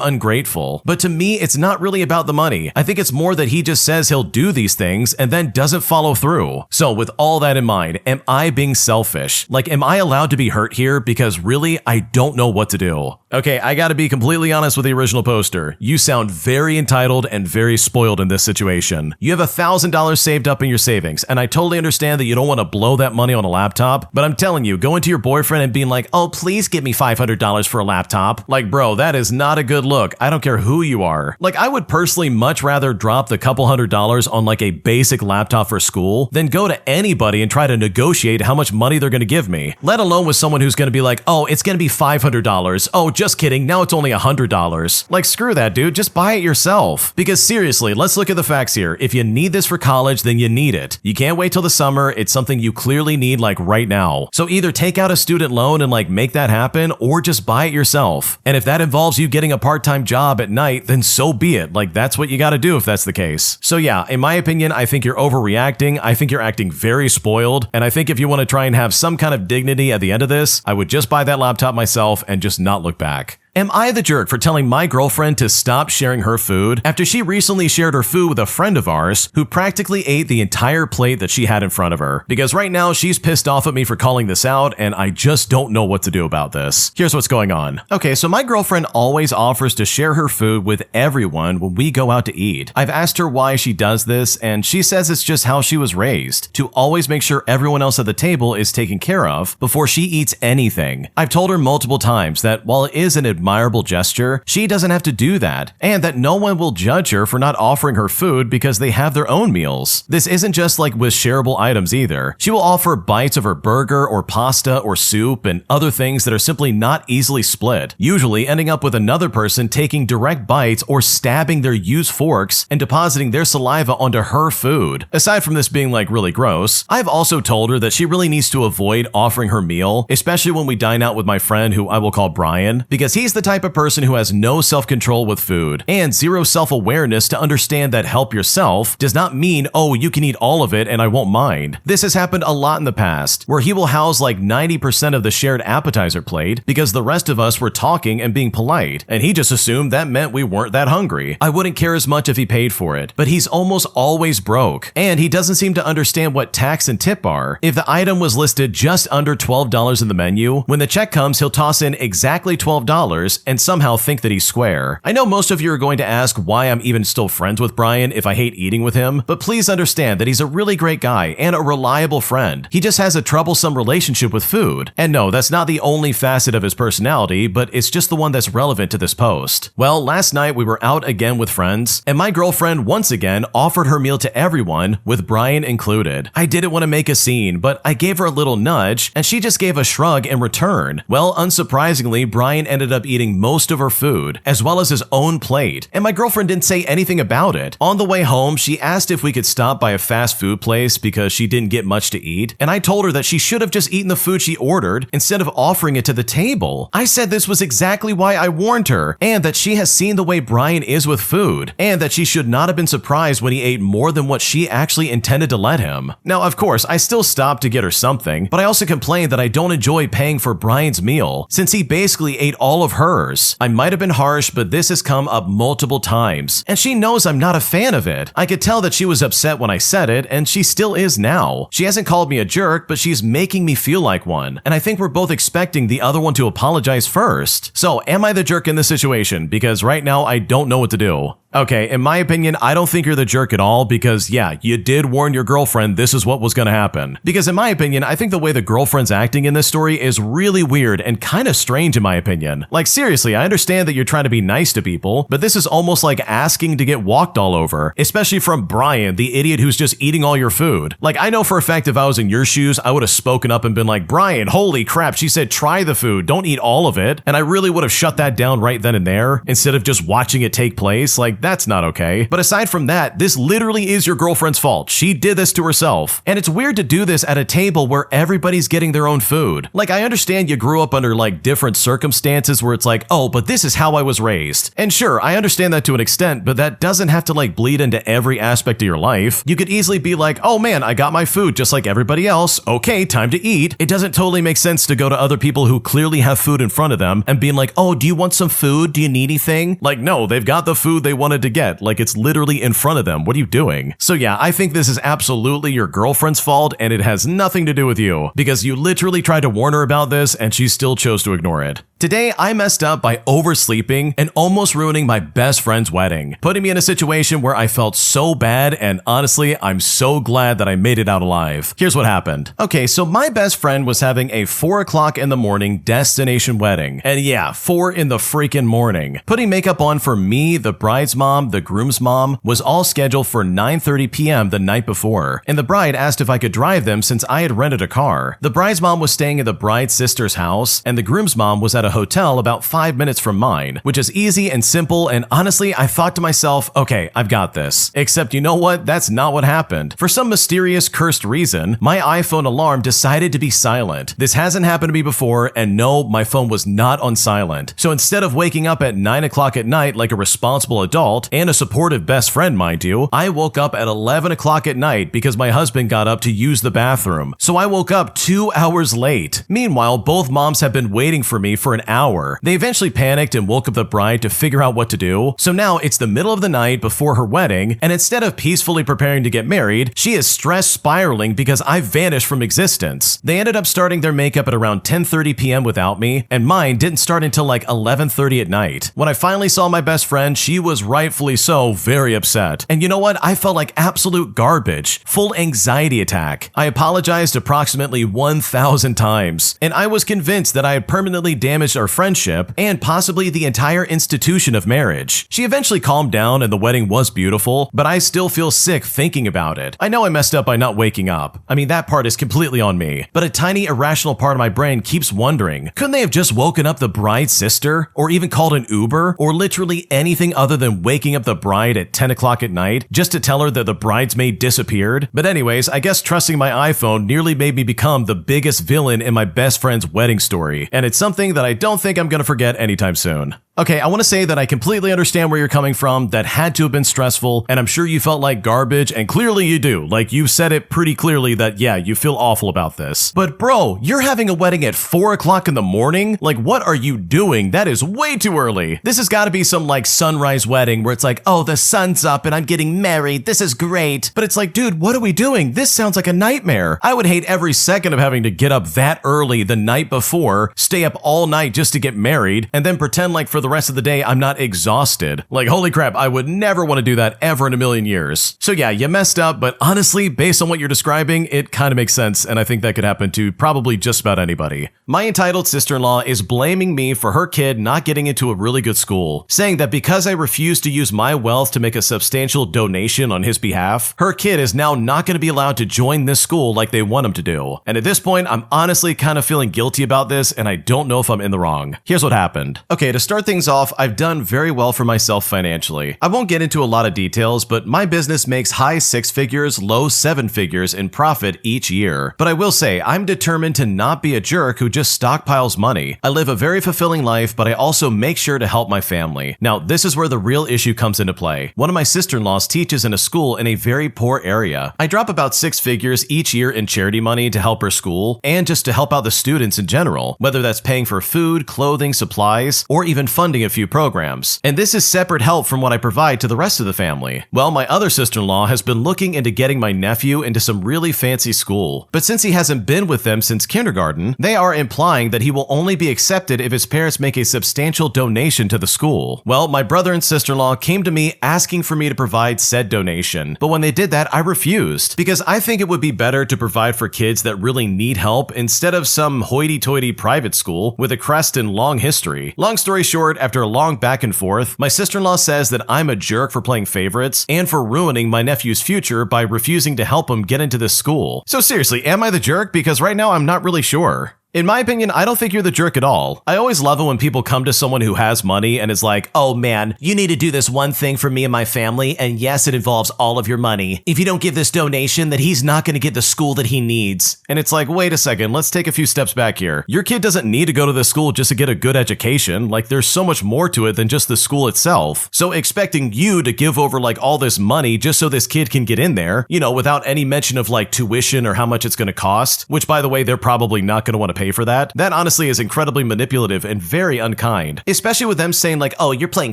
ungrateful. But to me, it's not really about the money. I think it's more that he just says he'll do these things and then doesn't follow through. So with all that in mind, am I being selfish? Like, am I allowed to be hurt here? Because really, I don't know what to do. Okay, I gotta be completely honest with the original poster. You sound very entitled and very spoiled in this situation. You have $1,000 saved up in your savings, and I totally understand that you don't want to blow that money on a laptop, but I'm telling you, going to your boyfriend and being like, "Oh, please give me $500 for a laptop." Like, bro, that is not a good look. I don't care who you are. Like, I would personally much rather drop the couple $100 on like a basic laptop for school than go to anybody and try to negotiate how much money they're going to give me, let alone with someone who's going to be like, "Oh, it's going to be $500. Oh, just kidding. Now it's only $100. Like, screw that, dude. Just buy it yourself. Because seriously, let's look at the facts here. If you need this for college, then you need it. You can't wait till the summer. It's something you clearly need like right now. So either take out a student loan and like make that happen, or just buy it yourself. And if that involves you getting a part-time job at night, then so be it. Like, that's what you got to do if that's the case. So yeah, in my opinion, I think you're overreacting. I think you're acting very spoiled. And I think if you want to try and have some kind of dignity at the end of this, I would just buy that laptop myself and just not look back. Am I the jerk for telling my girlfriend to stop sharing her food after she recently shared her food with a friend of ours who practically ate the entire plate that she had in front of her? Because right now she's pissed off at me for calling this out and I just don't know what to do about this. Here's what's going on. Okay, so my girlfriend always offers to share her food with everyone when we go out to eat. I've asked her why she does this and she says it's just how she was raised, to always make sure everyone else at the table is taken care of before she eats anything. I've told her multiple times that while it is an admirable gesture, she doesn't have to do that, and that no one will judge her for not offering her food because they have their own meals. This isn't just like with shareable items either. She will offer bites of her burger or pasta or soup and other things that are simply not easily split, usually ending up with another person taking direct bites or stabbing their used forks and depositing their saliva onto her food. Aside from this being like really gross, I've also told her that she really needs to avoid offering her meal, especially when we dine out with my friend who I will call Brian, because he's the type of person who has no self-control with food and zero self-awareness to understand that help yourself does not mean, oh, you can eat all of it and I won't mind. This has happened a lot in the past, where he will house like 90% of the shared appetizer plate because the rest of us were talking and being polite, and he just assumed that meant we weren't that hungry. I wouldn't care as much if he paid for it, but he's almost always broke, and he doesn't seem to understand what tax and tip are. If the item was listed just under $12 in the menu, when the check comes, he'll toss in exactly $12 and somehow think that he's square. I know most of you are going to ask why I'm even still friends with Brian if I hate eating with him, but please understand that he's a really great guy and a reliable friend. He just has a troublesome relationship with food. And no, that's not the only facet of his personality, but it's just the one that's relevant to this post. Well, last night we were out again with friends, and my girlfriend once again offered her meal to everyone, with Brian included. I didn't want to make a scene, but I gave her a little nudge, and she just gave a shrug in return. Well, unsurprisingly, Brian ended up eating most of her food, as well as his own plate, and my girlfriend didn't say anything about it. On the way home, she asked if we could stop by a fast food place because she didn't get much to eat, and I told her that she should have just eaten the food she ordered instead of offering it to the table. I said this was exactly why I warned her, and that she has seen the way Brian is with food, and that she should not have been surprised when he ate more than what she actually intended to let him. Now, of course, I still stopped to get her something, but I also complained that I don't enjoy paying for Brian's meal, since he basically ate all of hers. I might have been harsh, but this has come up multiple times, and she knows I'm not a fan of it. I could tell that she was upset when I said it, and she still is now. She hasn't called me a jerk, but she's making me feel like one, and I think we're both expecting the other one to apologize first. So, am I the jerk in this situation? Because right now, I don't know what to do. Okay, in my opinion, I don't think you're the jerk at all because, yeah, you did warn your girlfriend this is what was going to happen. Because in my opinion, I think the way the girlfriend's acting in this story is really weird and kind of strange in my opinion. Like seriously, I understand that you're trying to be nice to people, but this is almost like asking to get walked all over, especially from Brian, the idiot who's just eating all your food. Like I know for a fact if I was in your shoes, I would have spoken up and been like, Brian, holy crap, she said try the food, don't eat all of it. And I really would have shut that down right then and there instead of just watching it take place. Like that's not okay. But aside from that, this literally is your girlfriend's fault. She did this to herself. And it's weird to do this at a table where everybody's getting their own food. Like I understand you grew up under like different circumstances where it's like, oh, but this is how I was raised. And sure, I understand that to an extent, but that doesn't have to like bleed into every aspect of your life. You could easily be like, oh man, I got my food just like everybody else. Okay, time to eat. It doesn't totally make sense to go to other people who clearly have food in front of them and being like, oh, do you want some food? Do you need anything? Like, no, they've got the food they wanted to get. Like it's literally in front of them. What are you doing? So yeah, I think this is absolutely your girlfriend's fault and it has nothing to do with you because you literally tried to warn her about this and she still chose to ignore it. Today, I messed up by oversleeping and almost ruining my best friend's wedding, putting me in a situation where I felt so bad, and honestly, I'm so glad that I made it out alive. Here's what happened. Okay, so my best friend was having a 4 o'clock in the morning destination wedding, and yeah, 4 in the freaking morning. Putting makeup on for me, the bride's mom, the groom's mom, was all scheduled for 9:30 p.m. the night before, and the bride asked if I could drive them since I had rented a car. The bride's mom was staying at the bride's sister's house, and the groom's mom was at a hotel about 5 minutes from mine, which is easy and simple, and honestly, I thought to myself, okay, I've got this. Except you know what? That's not what happened. For some mysterious cursed reason, my iPhone alarm decided to be silent. This hasn't happened to me before, and no, my phone was not on silent. So instead of waking up at 9 o'clock at night like a responsible adult, and a supportive best friend, mind you, I woke up at 11 o'clock at night because my husband got up to use the bathroom. So I woke up 2 hours late. Meanwhile, both moms have been waiting for me for an hour. They eventually panicked and woke up the bride to figure out what to do. So now it's the middle of the night before her wedding, and instead of peacefully preparing to get married, she is stress spiraling because I vanished from existence. They ended up starting their makeup at around 10:30 p.m. without me, and mine didn't start until like 11:30 at night. When I finally saw my best friend, she was rightfully so very upset. And you know what? I felt like absolute garbage. Full anxiety attack. I apologized approximately 1,000 times, and I was convinced that I had permanently damaged our friendship and possibly the entire institution of marriage. She eventually calmed down and the wedding was beautiful, but I still feel sick thinking about it. I know I messed up by not waking up. I mean, that part is completely on me, but a tiny irrational part of my brain keeps wondering, couldn't they have just woken up the bride's sister or even called an Uber or literally anything other than waking up the bride at 10 o'clock at night just to tell her that the bridesmaid disappeared? But anyways, I guess trusting my iPhone nearly made me become the biggest villain in my best friend's wedding story, and it's something that I don't think I'm gonna forget anytime soon. Okay, I want to say that I completely understand where you're coming from. That had to have been stressful, and I'm sure you felt like garbage, and clearly you do. Like, you said it pretty clearly that, yeah, you feel awful about this. But bro, you're having a wedding at 4 o'clock in the morning? Like, what are you doing? That is way too early. This has got to be some, like, sunrise wedding where it's like, oh, the sun's up and I'm getting married. This is great. But it's like, dude, what are we doing? This sounds like a nightmare. I would hate every second of having to get up that early the night before, stay up all night just to get married, and then pretend like for the rest of the day I'm not exhausted. Like, holy crap, I would never want to do that ever in a million years. So yeah, you messed up, but honestly, based on what you're describing, it kind of makes sense, and I think that could happen to probably just about anybody. My entitled sister-in-law is blaming me for her kid not getting into a really good school, saying that because I refused to use my wealth to make a substantial donation on his behalf, her kid is now not going to be allowed to join this school like they want him to do. And at this point, I'm honestly kind of feeling guilty about this, and I don't know if I'm in the wrong. Here's what happened. Okay, to start things things off, I've done very well for myself financially. I won't get into a lot of details, but my business makes high 6 figures, low 7 figures in profit each year. But I will say, I'm determined to not be a jerk who just stockpiles money. I live a very fulfilling life, but I also make sure to help my family. Now, this is where the real issue comes into play. One of my sister-in-laws teaches in a school in a very poor area. I drop about 6 figures each year in charity money to help her school, and just to help out the students in general, whether that's paying for food, clothing, supplies, or even funding a few programs. And this is separate help from what I provide to the rest of the family. Well, my other sister-in-law has been looking into getting my nephew into some really fancy school, but since he hasn't been with them since kindergarten, they are implying that he will only be accepted if his parents make a substantial donation to the school. Well, my brother and sister-in-law came to me asking for me to provide said donation, but when they did that, I refused, because I think it would be better to provide for kids that really need help instead of some hoity-toity private school with a crest and long history. Long story short, after a long back and forth, my sister-in-law says that I'm a jerk for playing favorites and for ruining my nephew's future by refusing to help him get into this school. So seriously, am I the jerk? Because right now I'm not really sure. In my opinion, I don't think you're the jerk at all. I always love it when people come to someone who has money and is like, oh man, you need to do this one thing for me and my family, and yes, it involves all of your money. If you don't give this donation, then he's not going to get the school that he needs. And it's like, wait a second, let's take a few steps back here. Your kid doesn't need to go to this school just to get a good education. Like, there's so much more to it than just the school itself. So expecting you to give over like all this money just so this kid can get in there, you know, without any mention of like tuition or how much it's going to cost, which by the way, they're probably not going to want to pay for that honestly is incredibly manipulative and very unkind, especially with them saying like, oh, you're playing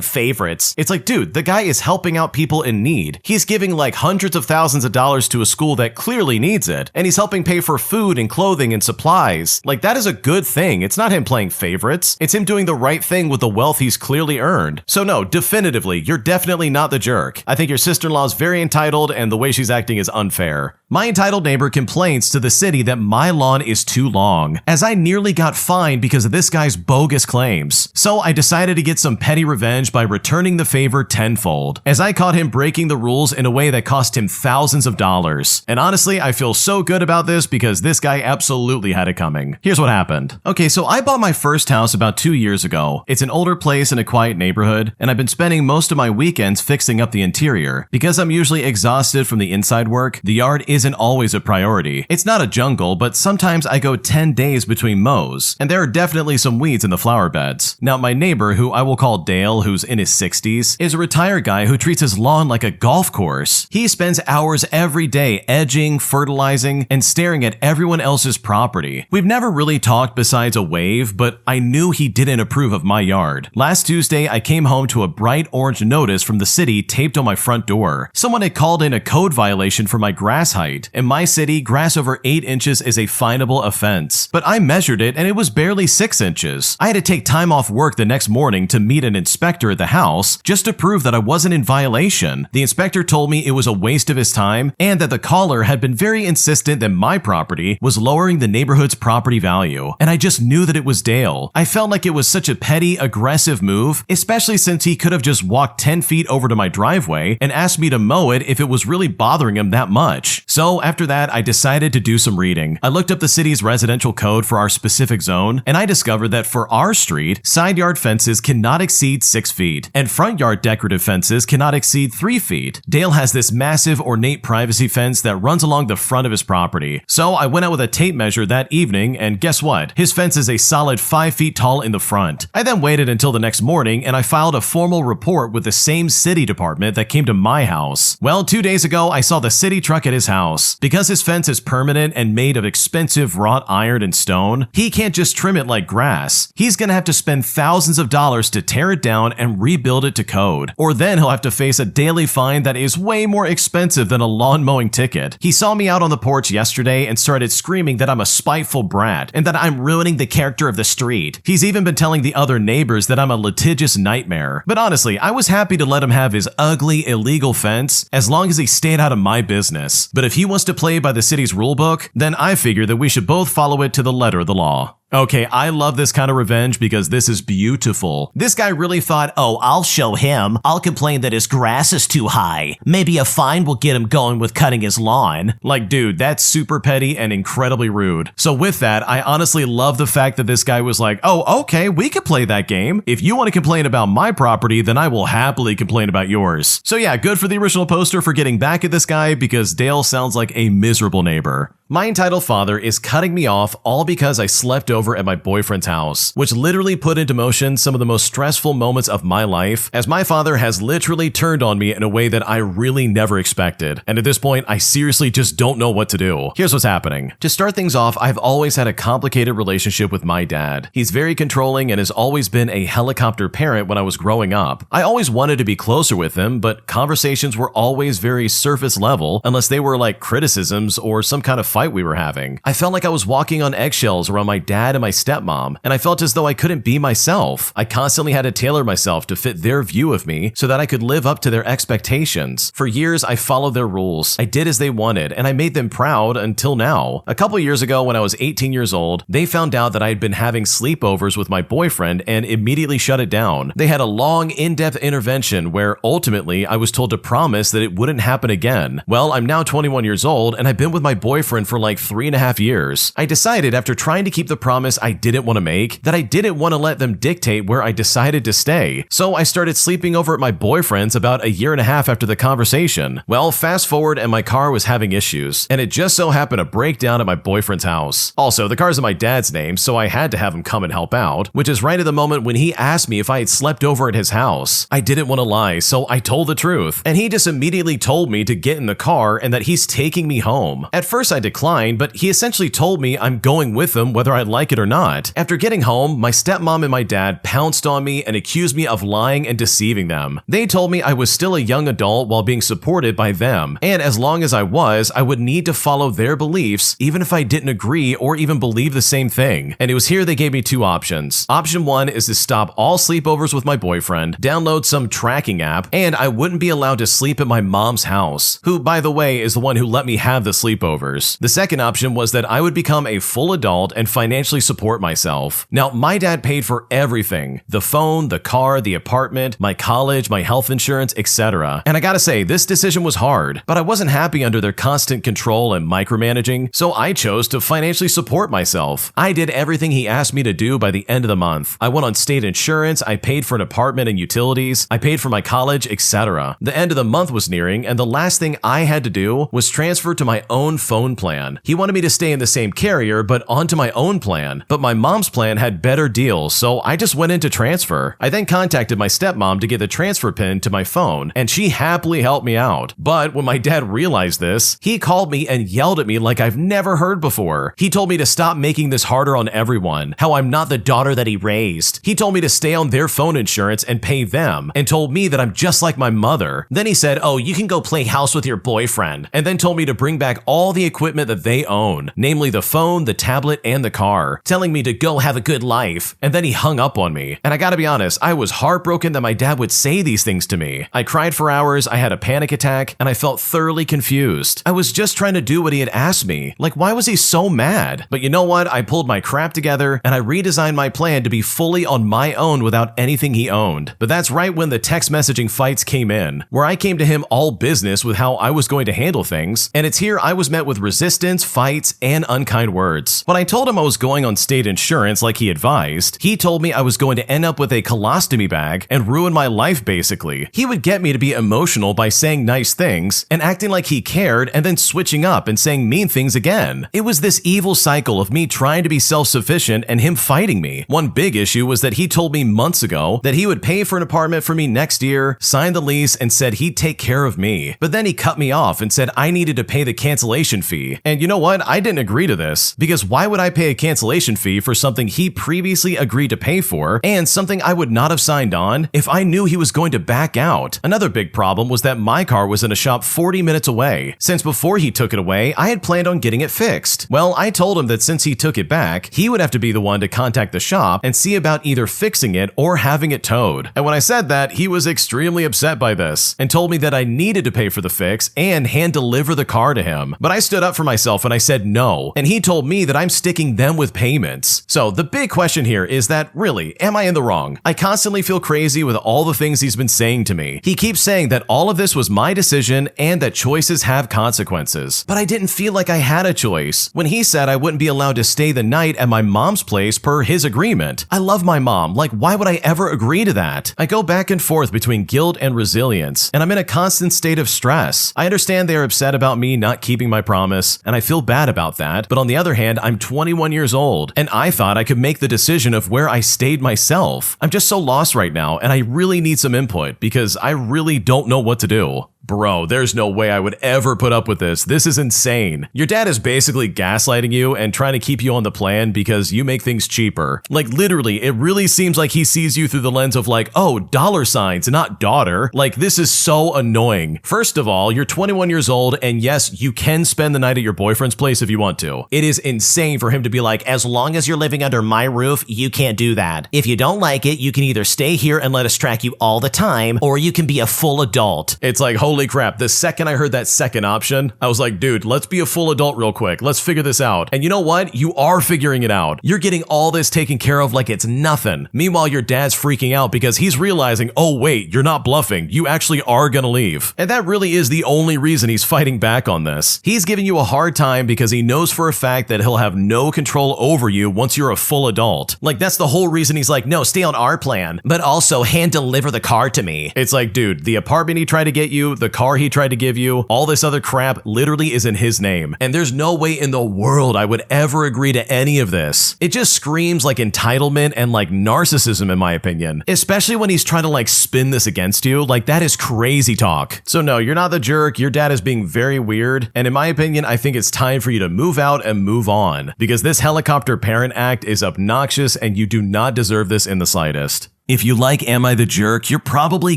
favorites. It's like, dude, the guy is helping out people in need. He's giving like hundreds of thousands of dollars to a school that clearly needs it, and he's helping pay for food and clothing and supplies. Like, that is a good thing. It's not him playing favorites. It's him doing the right thing with the wealth he's clearly earned. So no, definitively, you're definitely not the jerk. I think your sister-in-law is very entitled, and the way she's acting is unfair. My entitled neighbor complains to the city that my lawn is too long, as I nearly got fined because of this guy's bogus claims. So I decided to get some petty revenge by returning the favor tenfold, as I caught him breaking the rules in a way that cost him thousands of dollars. And honestly, I feel so good about this because this guy absolutely had it coming. Here's what happened. Okay, so I bought my first house about 2 years ago. It's an older place in a quiet neighborhood, and I've been spending most of my weekends fixing up the interior. Because I'm usually exhausted from the inside work, the yard isn't always a priority. It's not a jungle, but sometimes I go 10 days between mows, and there are definitely some weeds in the flower beds. Now, my neighbor, who I will call Dale, who's in his 60s, is a retired guy who treats his lawn like a golf course. He spends hours every day edging, fertilizing, and staring at everyone else's property. We've never really talked besides a wave, but I knew he didn't approve of my yard. Last Tuesday, I came home to a bright orange notice from the city taped on my front door. Someone had called in a code violation for my grass height. In my city, grass over 8 inches is a finable offense, but I measured it and it was barely 6 inches. I had to take time off work the next morning to meet an inspector at the house just to prove that I wasn't in violation. The inspector told me it was a waste of his time and that the caller had been very insistent that my property was lowering the neighborhood's property value, and I just knew that it was Dale. I felt like it was such a petty, aggressive move, especially since he could have just walked 10 feet over to my driveway and asked me to mow it if it was really bothering him that much. So after that, I decided to do some reading. I looked up the city's residential code for our specific zone, and I discovered that for our street, side yard fences cannot exceed 6 feet, and front yard decorative fences cannot exceed 3 feet. Dale has this massive ornate privacy fence that runs along the front of his property. So I went out with a tape measure that evening, and guess what? His fence is a solid 5 feet tall in the front. I then waited until the next morning, and I filed a formal report with the same city department that came to my house. Well, 2 days ago, I saw the city truck at his house. Because his fence is permanent and made of expensive wrought iron and stone, he can't just trim it like grass. He's gonna have to spend thousands of dollars to tear it down and rebuild it to code. Or then he'll have to face a daily fine that is way more expensive than a lawn mowing ticket. He saw me out on the porch yesterday and started screaming that I'm a spiteful brat and that I'm ruining the character of the street. He's even been telling the other neighbors that I'm a litigious nightmare. But honestly, I was happy to let him have his ugly, illegal fence as long as he stayed out of my business. But if he wants to play by the city's rulebook, then I figure that we should both follow it to the letter of the law. Okay, I love this kind of revenge because this is beautiful. This guy really thought, oh, I'll show him. I'll complain that his grass is too high. Maybe a fine will get him going with cutting his lawn. Like, dude, that's super petty and incredibly rude. So with that, I honestly love the fact that this guy was like, oh, okay, we could play that game. If you want to complain about my property, then I will happily complain about yours. So yeah, good for the original poster for getting back at this guy because Dale sounds like a miserable neighbor. My entitled father is cutting me off all because I slept over at my boyfriend's house, which literally put into motion some of the most stressful moments of my life, as my father has literally turned on me in a way that I really never expected. And at this point, I seriously just don't know what to do. Here's what's happening. To start things off, I've always had a complicated relationship with my dad. He's very controlling and has always been a helicopter parent when I was growing up. I always wanted to be closer with him, but conversations were always very surface level unless they were like criticisms or some kind of fight we were having. I felt like I was walking on eggshells around my dad and my stepmom, and I felt as though I couldn't be myself. I constantly had to tailor myself to fit their view of me so that I could live up to their expectations. For years, I followed their rules. I did as they wanted, and I made them proud until now. A couple years ago, when I was 18 years old, they found out that I had been having sleepovers with my boyfriend and immediately shut it down. They had a long, in-depth intervention where ultimately I was told to promise that it wouldn't happen again. Well, I'm now 21 years old, and I've been with my boyfriend for like 3.5 years. I decided after trying to keep the promise I didn't want to make that I didn't want to let them dictate where I decided to stay. So I started sleeping over at my boyfriend's about 1.5 years after the conversation. Well, fast forward and my car was having issues, and it just so happened to break down at my boyfriend's house. Also, the car's in my dad's name, so I had to have him come and help out, which is right at the moment when he asked me if I had slept over at his house. I didn't want to lie, so I told the truth, and he just immediately told me to get in the car and that he's taking me home. At first I declined, but he essentially told me I'm going with him whether I like it or not. After getting home, my stepmom and my dad pounced on me and accused me of lying and deceiving them. They told me I was still a young adult while being supported by them, and as long as I would need to follow their beliefs even if I didn't agree or even believe the same thing. And it was here they gave me two options. Option one is to stop all sleepovers with my boyfriend, download some tracking app, and I wouldn't be allowed to sleep at my mom's house, who, by the way, is the one who let me have the sleepovers. The second option was that I would become a full adult and financially support myself. Now, my dad paid for everything: the phone, the car, the apartment, my college, my health insurance, etc. And I gotta say, this decision was hard, but I wasn't happy under their constant control and micromanaging, so I chose to financially support myself. I did everything he asked me to do by the end of the month. I went on state insurance, I paid for an apartment and utilities, I paid for my college, etc. The end of the month was nearing, and the last thing I had to do was transfer to my own phone plan. He wanted me to stay in the same carrier, but onto my own plan. But my mom's plan had better deals, so I just went in to transfer. I then contacted my stepmom to get the transfer pin to my phone, and she happily helped me out. But when my dad realized this, he called me and yelled at me like I've never heard before. He told me to stop making this harder on everyone, how I'm not the daughter that he raised. He told me to stay on their phone insurance and pay them, and told me that I'm just like my mother. Then he said, oh, you can go play house with your boyfriend, and then told me to bring back all the equipment that they own, namely the phone, the tablet, and the car, telling me to go have a good life. And then he hung up on me. And I gotta be honest, I was heartbroken that my dad would say these things to me. I cried for hours, I had a panic attack, and I felt thoroughly confused. I was just trying to do what he had asked me. Like, why was he so mad? But you know what? I pulled my crap together, and I redesigned my plan to be fully on my own without anything he owned. But that's right when the text messaging fights came in, where I came to him all business with how I was going to handle things, and it's here I was met with resistance, fights, and unkind words. When I told him I was going on state insurance like he advised, he told me I was going to end up with a colostomy bag and ruin my life basically. He would get me to be emotional by saying nice things and acting like he cared and then switching up and saying mean things again. It was this evil cycle of me trying to be self-sufficient and him fighting me. One big issue was that he told me months ago that he would pay for an apartment for me next year, sign the lease, and said he'd take care of me. But then he cut me off and said I needed to pay the cancellation fee. And you know what? I didn't agree to this, because why would I pay a cancellation fee for something he previously agreed to pay for and something I would not have signed on if I knew he was going to back out? Another big problem was that my car was in a shop 40 minutes away, since before he took it away, I had planned on getting it fixed. Well, I told him that since he took it back, he would have to be the one to contact the shop and see about either fixing it or having it towed. And when I said that, he was extremely upset by this and told me that I needed to pay for the fix and hand deliver the car to him. But I stood up for myself when I said no, and he told me that I'm sticking them with payments. So the big question here is that, really, am I in the wrong? I constantly feel crazy with all the things he's been saying to me. He keeps saying that all of this was my decision and that choices have consequences. But I didn't feel like I had a choice when he said I wouldn't be allowed to stay the night at my mom's place per his agreement. I love my mom. Like, why would I ever agree to that? I go back and forth between guilt and resilience, and I'm in a constant state of stress. I understand they are upset about me not keeping my promise, and I feel bad about that. But on the other hand, I'm 21 years old, and I thought I could make the decision of where I stayed myself. I'm just so lost right now, and I really need some input because I really don't know what to do. Bro, there's no way I would ever put up with this. This is insane. Your dad is basically gaslighting you and trying to keep you on the plan because you make things cheaper. Like, literally, it really seems like he sees you through the lens of like, oh, dollar signs, not daughter. Like, this is so annoying. First of all, you're 21 years old, and yes, you can spend the night at your boyfriend's place if you want to. It is insane for him to be like, as long as you're living under my roof, you can't do that. If you don't like it, you can either stay here and let us track you all the time, or you can be a full adult. It's like, holy crap, the second I heard that second option, I was like, dude, let's be a full adult real quick. Let's figure this out. And you know what? You are figuring it out. You're getting all this taken care of like it's nothing. Meanwhile, your dad's freaking out because he's realizing, oh wait, you're not bluffing. You actually are gonna leave. And that really is the only reason he's fighting back on this. He's giving you a hard time because he knows for a fact that he'll have no control over you once you're a full adult. Like, that's the whole reason he's like, no, stay on our plan, but also hand deliver the car to me. It's like, dude, the apartment he tried to get you, the car he tried to give you, all this other crap literally is in his name. And there's no way in the world I would ever agree to any of this. It just screams like entitlement and like narcissism in my opinion. Especially when he's trying to like spin this against you. Like, that is crazy talk. So no, you're not the jerk. Your dad is being very weird. And in my opinion, I think it's time for you to move out and move on. Because this helicopter parent act is obnoxious and you do not deserve this in the slightest. If you like Am I the Jerk, you're probably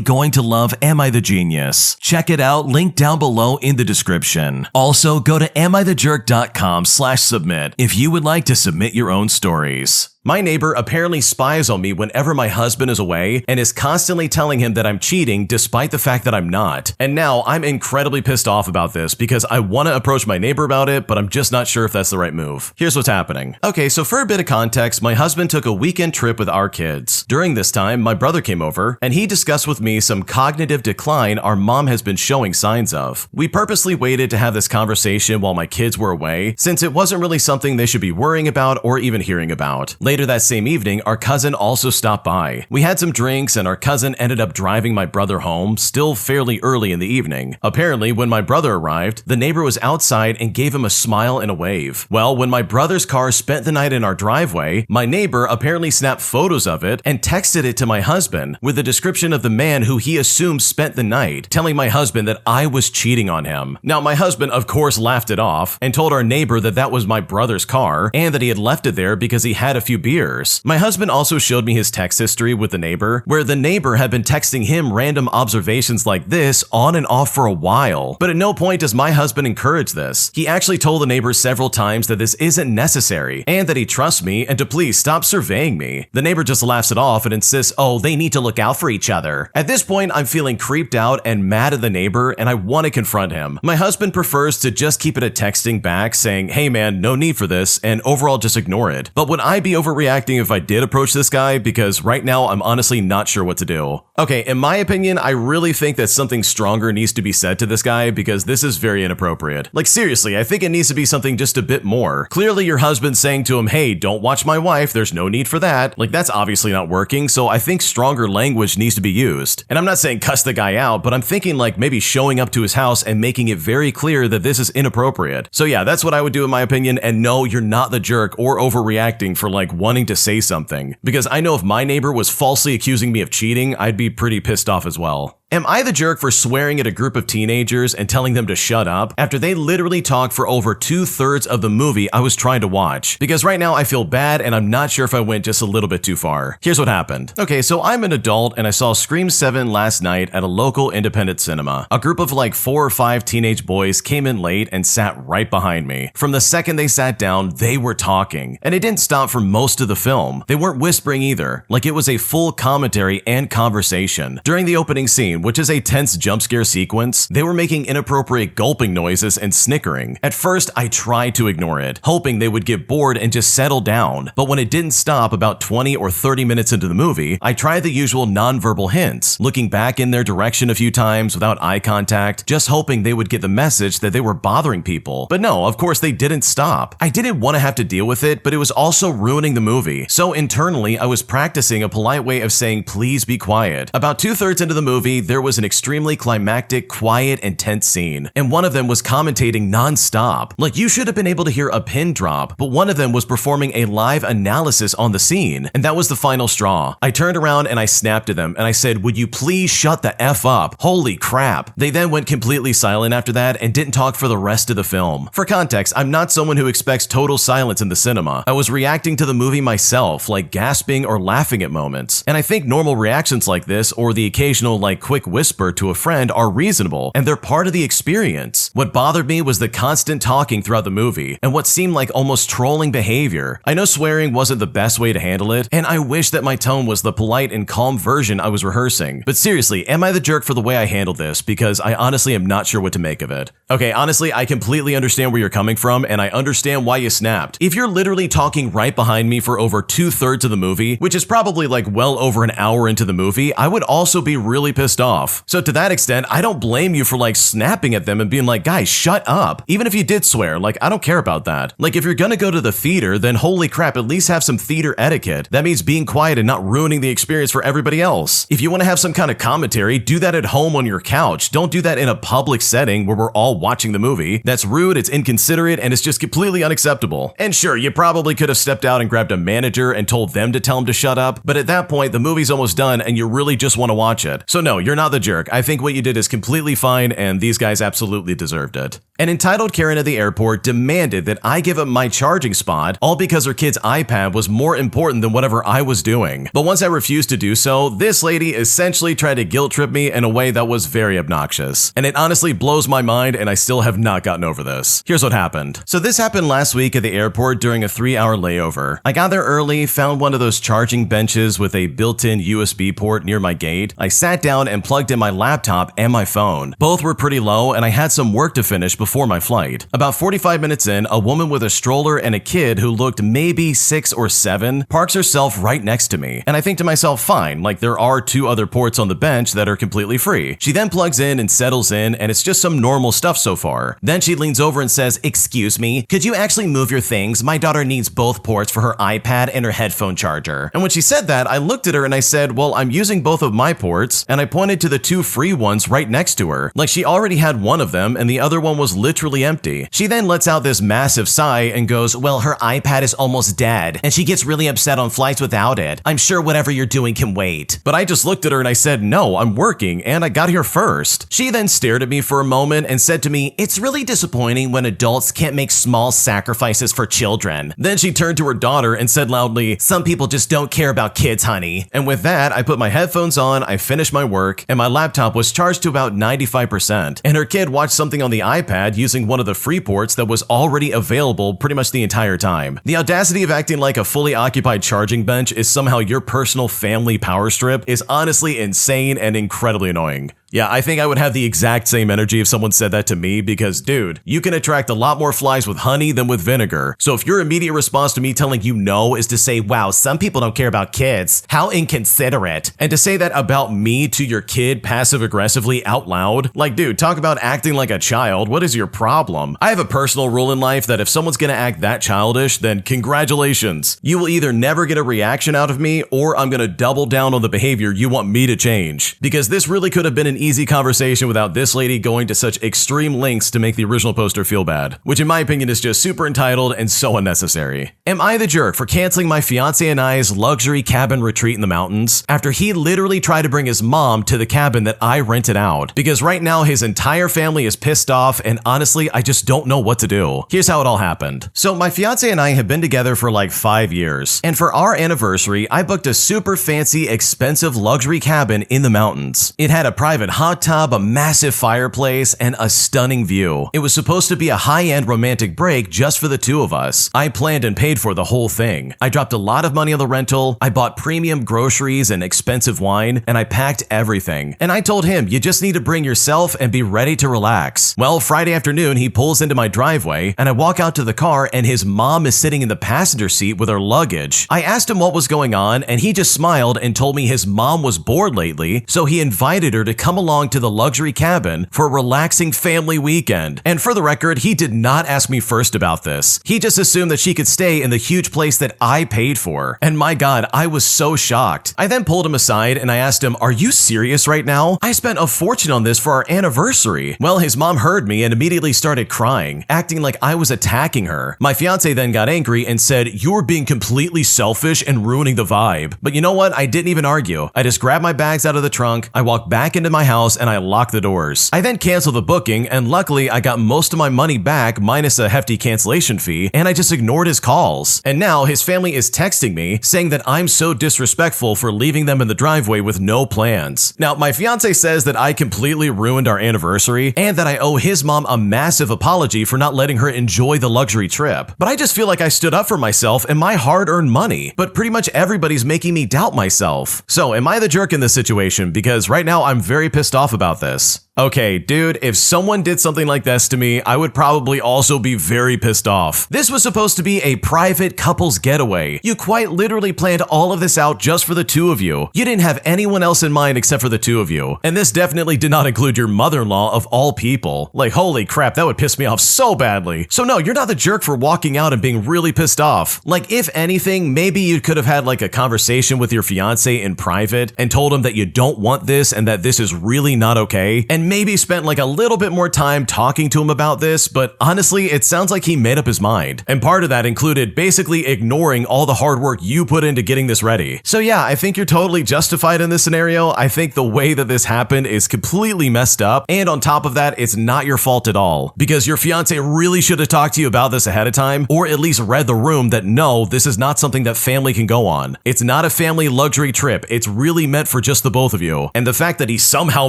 going to love Am I the Genius. Check it out, link down below in the description. Also, go to AmITheJerk.com/submit if you would like to submit your own stories. My neighbor apparently spies on me whenever my husband is away and is constantly telling him that I'm cheating despite the fact that I'm not. And now I'm incredibly pissed off about this because I want to approach my neighbor about it, but I'm just not sure if that's the right move. Here's what's happening. Okay, so for a bit of context, my husband took a weekend trip with our kids. During this time, my brother came over and he discussed with me some cognitive decline our mom has been showing signs of. We purposely waited to have this conversation while my kids were away since it wasn't really something they should be worrying about or even hearing about. Later that same evening, our cousin also stopped by. We had some drinks and our cousin ended up driving my brother home, still fairly early in the evening. Apparently, when my brother arrived, the neighbor was outside and gave him a smile and a wave. Well, when my brother's car spent the night in our driveway, my neighbor apparently snapped photos of it and texted it to my husband with a description of the man who he assumed spent the night, telling my husband that I was cheating on him. Now, my husband, of course, laughed it off and told our neighbor that that was my brother's car and that he had left it there because he had a few beers. My husband also showed me his text history with the neighbor, where the neighbor had been texting him random observations like this on and off for a while. But at no point does my husband encourage this. He actually told the neighbor several times that this isn't necessary and that he trusts me and to please stop surveying me. The neighbor just laughs it off and insists, oh, they need to look out for each other. At this point, I'm feeling creeped out and mad at the neighbor and I want to confront him. My husband prefers to just keep it a texting back saying, hey man, no need for this, and overall just ignore it. But would I be overreacting if I did approach this guy? Because right now I'm honestly not sure what to do. Okay, in my opinion, I really think that something stronger needs to be said to this guy because this is very inappropriate. Like seriously, I think it needs to be something just a bit more. Clearly your husband's saying to him, hey, don't watch my wife, there's no need for that. Like that's obviously not working, so I think stronger language needs to be used. And I'm not saying cuss the guy out, but I'm thinking like maybe showing up to his house and making it very clear that this is inappropriate. So yeah, that's what I would do in my opinion, and no, you're not the jerk or overreacting for like wanting to say something. Because I know if my neighbor was falsely accusing me of cheating, I'd be pretty pissed off as well. Am I the jerk for swearing at a group of teenagers and telling them to shut up after they literally talked for over 2/3 of the movie I was trying to watch? Because right now I feel bad and I'm not sure if I went just a little bit too far. Here's what happened. Okay, so I'm an adult and I saw Scream 7 last night at a local independent cinema. A group of like 4 or 5 teenage boys came in late and sat right behind me. From the second they sat down, they were talking. And it didn't stop for most of the film. They weren't whispering either. Like it was a full commentary and conversation. During the opening scene, which is a tense jump scare sequence, they were making inappropriate gulping noises and snickering. At first, I tried to ignore it, hoping they would get bored and just settle down, but when it didn't stop about 20 or 30 minutes into the movie, I tried the usual nonverbal hints, looking back in their direction a few times without eye contact, just hoping they would get the message that they were bothering people. But no, of course they didn't stop. I didn't want to have to deal with it, but it was also ruining the movie. So internally, I was practicing a polite way of saying, please be quiet. About 2/3 into the movie, there was an extremely climactic, quiet, and tense scene, and one of them was commentating non-stop. Like, you should have been able to hear a pin drop, but one of them was performing a live analysis on the scene, and that was the final straw. I turned around and I snapped at them, and I said, would you please shut the F up? Holy crap. They then went completely silent after that and didn't talk for the rest of the film. For context, I'm not someone who expects total silence in the cinema. I was reacting to the movie myself, like gasping or laughing at moments, and I think normal reactions like this, or the occasional like quick whisper to a friend, are reasonable, and they're part of the experience. What bothered me was the constant talking throughout the movie, and what seemed like almost trolling behavior. I know swearing wasn't the best way to handle it, and I wish that my tone was the polite and calm version I was rehearsing. But seriously, am I the jerk for the way I handled this? Because I honestly am not sure what to make of it. Okay, honestly, I completely understand where you're coming from, and I understand why you snapped. If you're literally talking right behind me for over 2/3 of the movie, which is probably like well over an hour into the movie, I would also be really pissed off. So to that extent, I don't blame you for like snapping at them and being like, guys, shut up. Even if you did swear, like, I don't care about that. Like, if you're gonna go to the theater, then holy crap, at least have some theater etiquette. That means being quiet and not ruining the experience for everybody else. If you want to have some kind of commentary, do that at home on your couch. Don't do that in a public setting where we're all watching the movie. That's rude, it's inconsiderate, and it's just completely unacceptable. And sure, you probably could have stepped out and grabbed a manager and told them to tell him to shut up, but at that point, the movie's almost done and you really just want to watch it. So no, you're not the jerk. I think what you did is completely fine, and these guys absolutely deserved it. An entitled Karen at the airport demanded that I give up my charging spot, all because her kid's iPad was more important than whatever I was doing. But once I refused to do so, this lady essentially tried to guilt trip me in a way that was very obnoxious. And it honestly blows my mind, and I still have not gotten over this. Here's what happened. So this happened last week at the airport during a 3-hour layover. I got there early, found one of those charging benches with a built-in USB port near my gate. I sat down and plugged in my laptop and my phone. Both were pretty low, and I had some work to finish before my flight. About 45 minutes in, a woman with a stroller and a kid who looked maybe 6 or 7 parks herself right next to me. And I think to myself, fine, like there are 2 other ports on the bench that are completely free. She then plugs in and settles in, and it's just some normal stuff so far. Then she leans over and says, excuse me, could you actually move your things? My daughter needs both ports for her iPad and her headphone charger. And when she said that, I looked at her and I said, well, I'm using both of my ports, and I pointed to the 2 free ones right next to her. Like she already had one of them and the other one was literally empty. She then lets out this massive sigh and goes, well, her iPad is almost dead, and she gets really upset on flights without it. I'm sure whatever you're doing can wait. But I just looked at her and I said, no, I'm working, and I got here first. She then stared at me for a moment and said to me, it's really disappointing when adults can't make small sacrifices for children. Then she turned to her daughter and said loudly, some people just don't care about kids, honey. And with that, I put my headphones on, I finished my work, and my laptop was charged to about 95%. And her kid watched something on the iPad using one of the free ports that was already available pretty much the entire time. The audacity of acting like a fully occupied charging bench is somehow your personal family power strip is honestly insane and incredibly annoying. Yeah, I think I would have the exact same energy if someone said that to me because, dude, you can attract a lot more flies with honey than with vinegar. So if your immediate response to me telling you no is to say, wow, some people don't care about kids, how inconsiderate. And to say that about me to your kid passive-aggressively out loud, like, dude, talk about acting like a child. What is your problem? I have a personal rule in life that if someone's gonna act that childish, then congratulations. You will either never get a reaction out of me or I'm gonna double down on the behavior you want me to change. Because this really could have been an easy conversation without this lady going to such extreme lengths to make the original poster feel bad, which in my opinion is just super entitled and so unnecessary. Am I the jerk for canceling my fiance and I's luxury cabin retreat in the mountains after he literally tried to bring his mom to the cabin that I rented out? Because right now his entire family is pissed off and honestly I just don't know what to do. Here's how it all happened. So my fiance and I have been together for like 5 years, and for our anniversary I booked a super fancy expensive luxury cabin in the mountains. It had a private hot tub, a massive fireplace, and a stunning view. It was supposed to be a high-end romantic break just for the two of us. I planned and paid for the whole thing. I dropped a lot of money on the rental, I bought premium groceries and expensive wine, and I packed everything. And I told him, you just need to bring yourself and be ready to relax. Well, Friday afternoon, he pulls into my driveway, and I walk out to the car, and his mom is sitting in the passenger seat with her luggage. I asked him what was going on, and he just smiled and told me his mom was bored lately, so he invited her to come along to the luxury cabin for a relaxing family weekend. And for the record, he did not ask me first about this. He just assumed that she could stay in the huge place that I paid for. And my God, I was so shocked. I then pulled him aside and I asked him, are you serious right now? I spent a fortune on this for our anniversary. Well, his mom heard me and immediately started crying, acting like I was attacking her. My fiance then got angry and said, you're being completely selfish and ruining the vibe. But you know what? I didn't even argue. I just grabbed my bags out of the trunk, I walked back into my house, and I locked the doors. I then canceled the booking, and luckily I got most of my money back minus a hefty cancellation fee, and I just ignored his calls. And now his family is texting me saying that I'm so disrespectful for leaving them in the driveway with no plans. Now, my fiance says that I completely ruined our anniversary and that I owe his mom a massive apology for not letting her enjoy the luxury trip. But I just feel like I stood up for myself and my hard-earned money, but pretty much everybody's making me doubt myself. So am I the jerk in this situation? Because right now I'm very pissed off about this. Okay, dude, if someone did something like this to me, I would probably also be very pissed off. This was supposed to be a private couples getaway. You quite literally planned all of this out just for the two of you. You didn't have anyone else in mind except for the two of you. And this definitely did not include your mother-in-law of all people. Like, holy crap, that would piss me off so badly. So no, you're not the jerk for walking out and being really pissed off. Like, if anything, maybe you could have had like a conversation with your fiance in private and told him that you don't want this and that this is really not okay. And maybe spent like a little bit more time talking to him about this, but honestly, it sounds like he made up his mind. And part of that included basically ignoring all the hard work you put into getting this ready. So yeah, I think you're totally justified in this scenario. I think the way that this happened is completely messed up. And on top of that, it's not your fault at all, because your fiance really should have talked to you about this ahead of time, or at least read the room that no, this is not something that family can go on. It's not a family luxury trip. It's really meant for just the both of you. And the fact that he somehow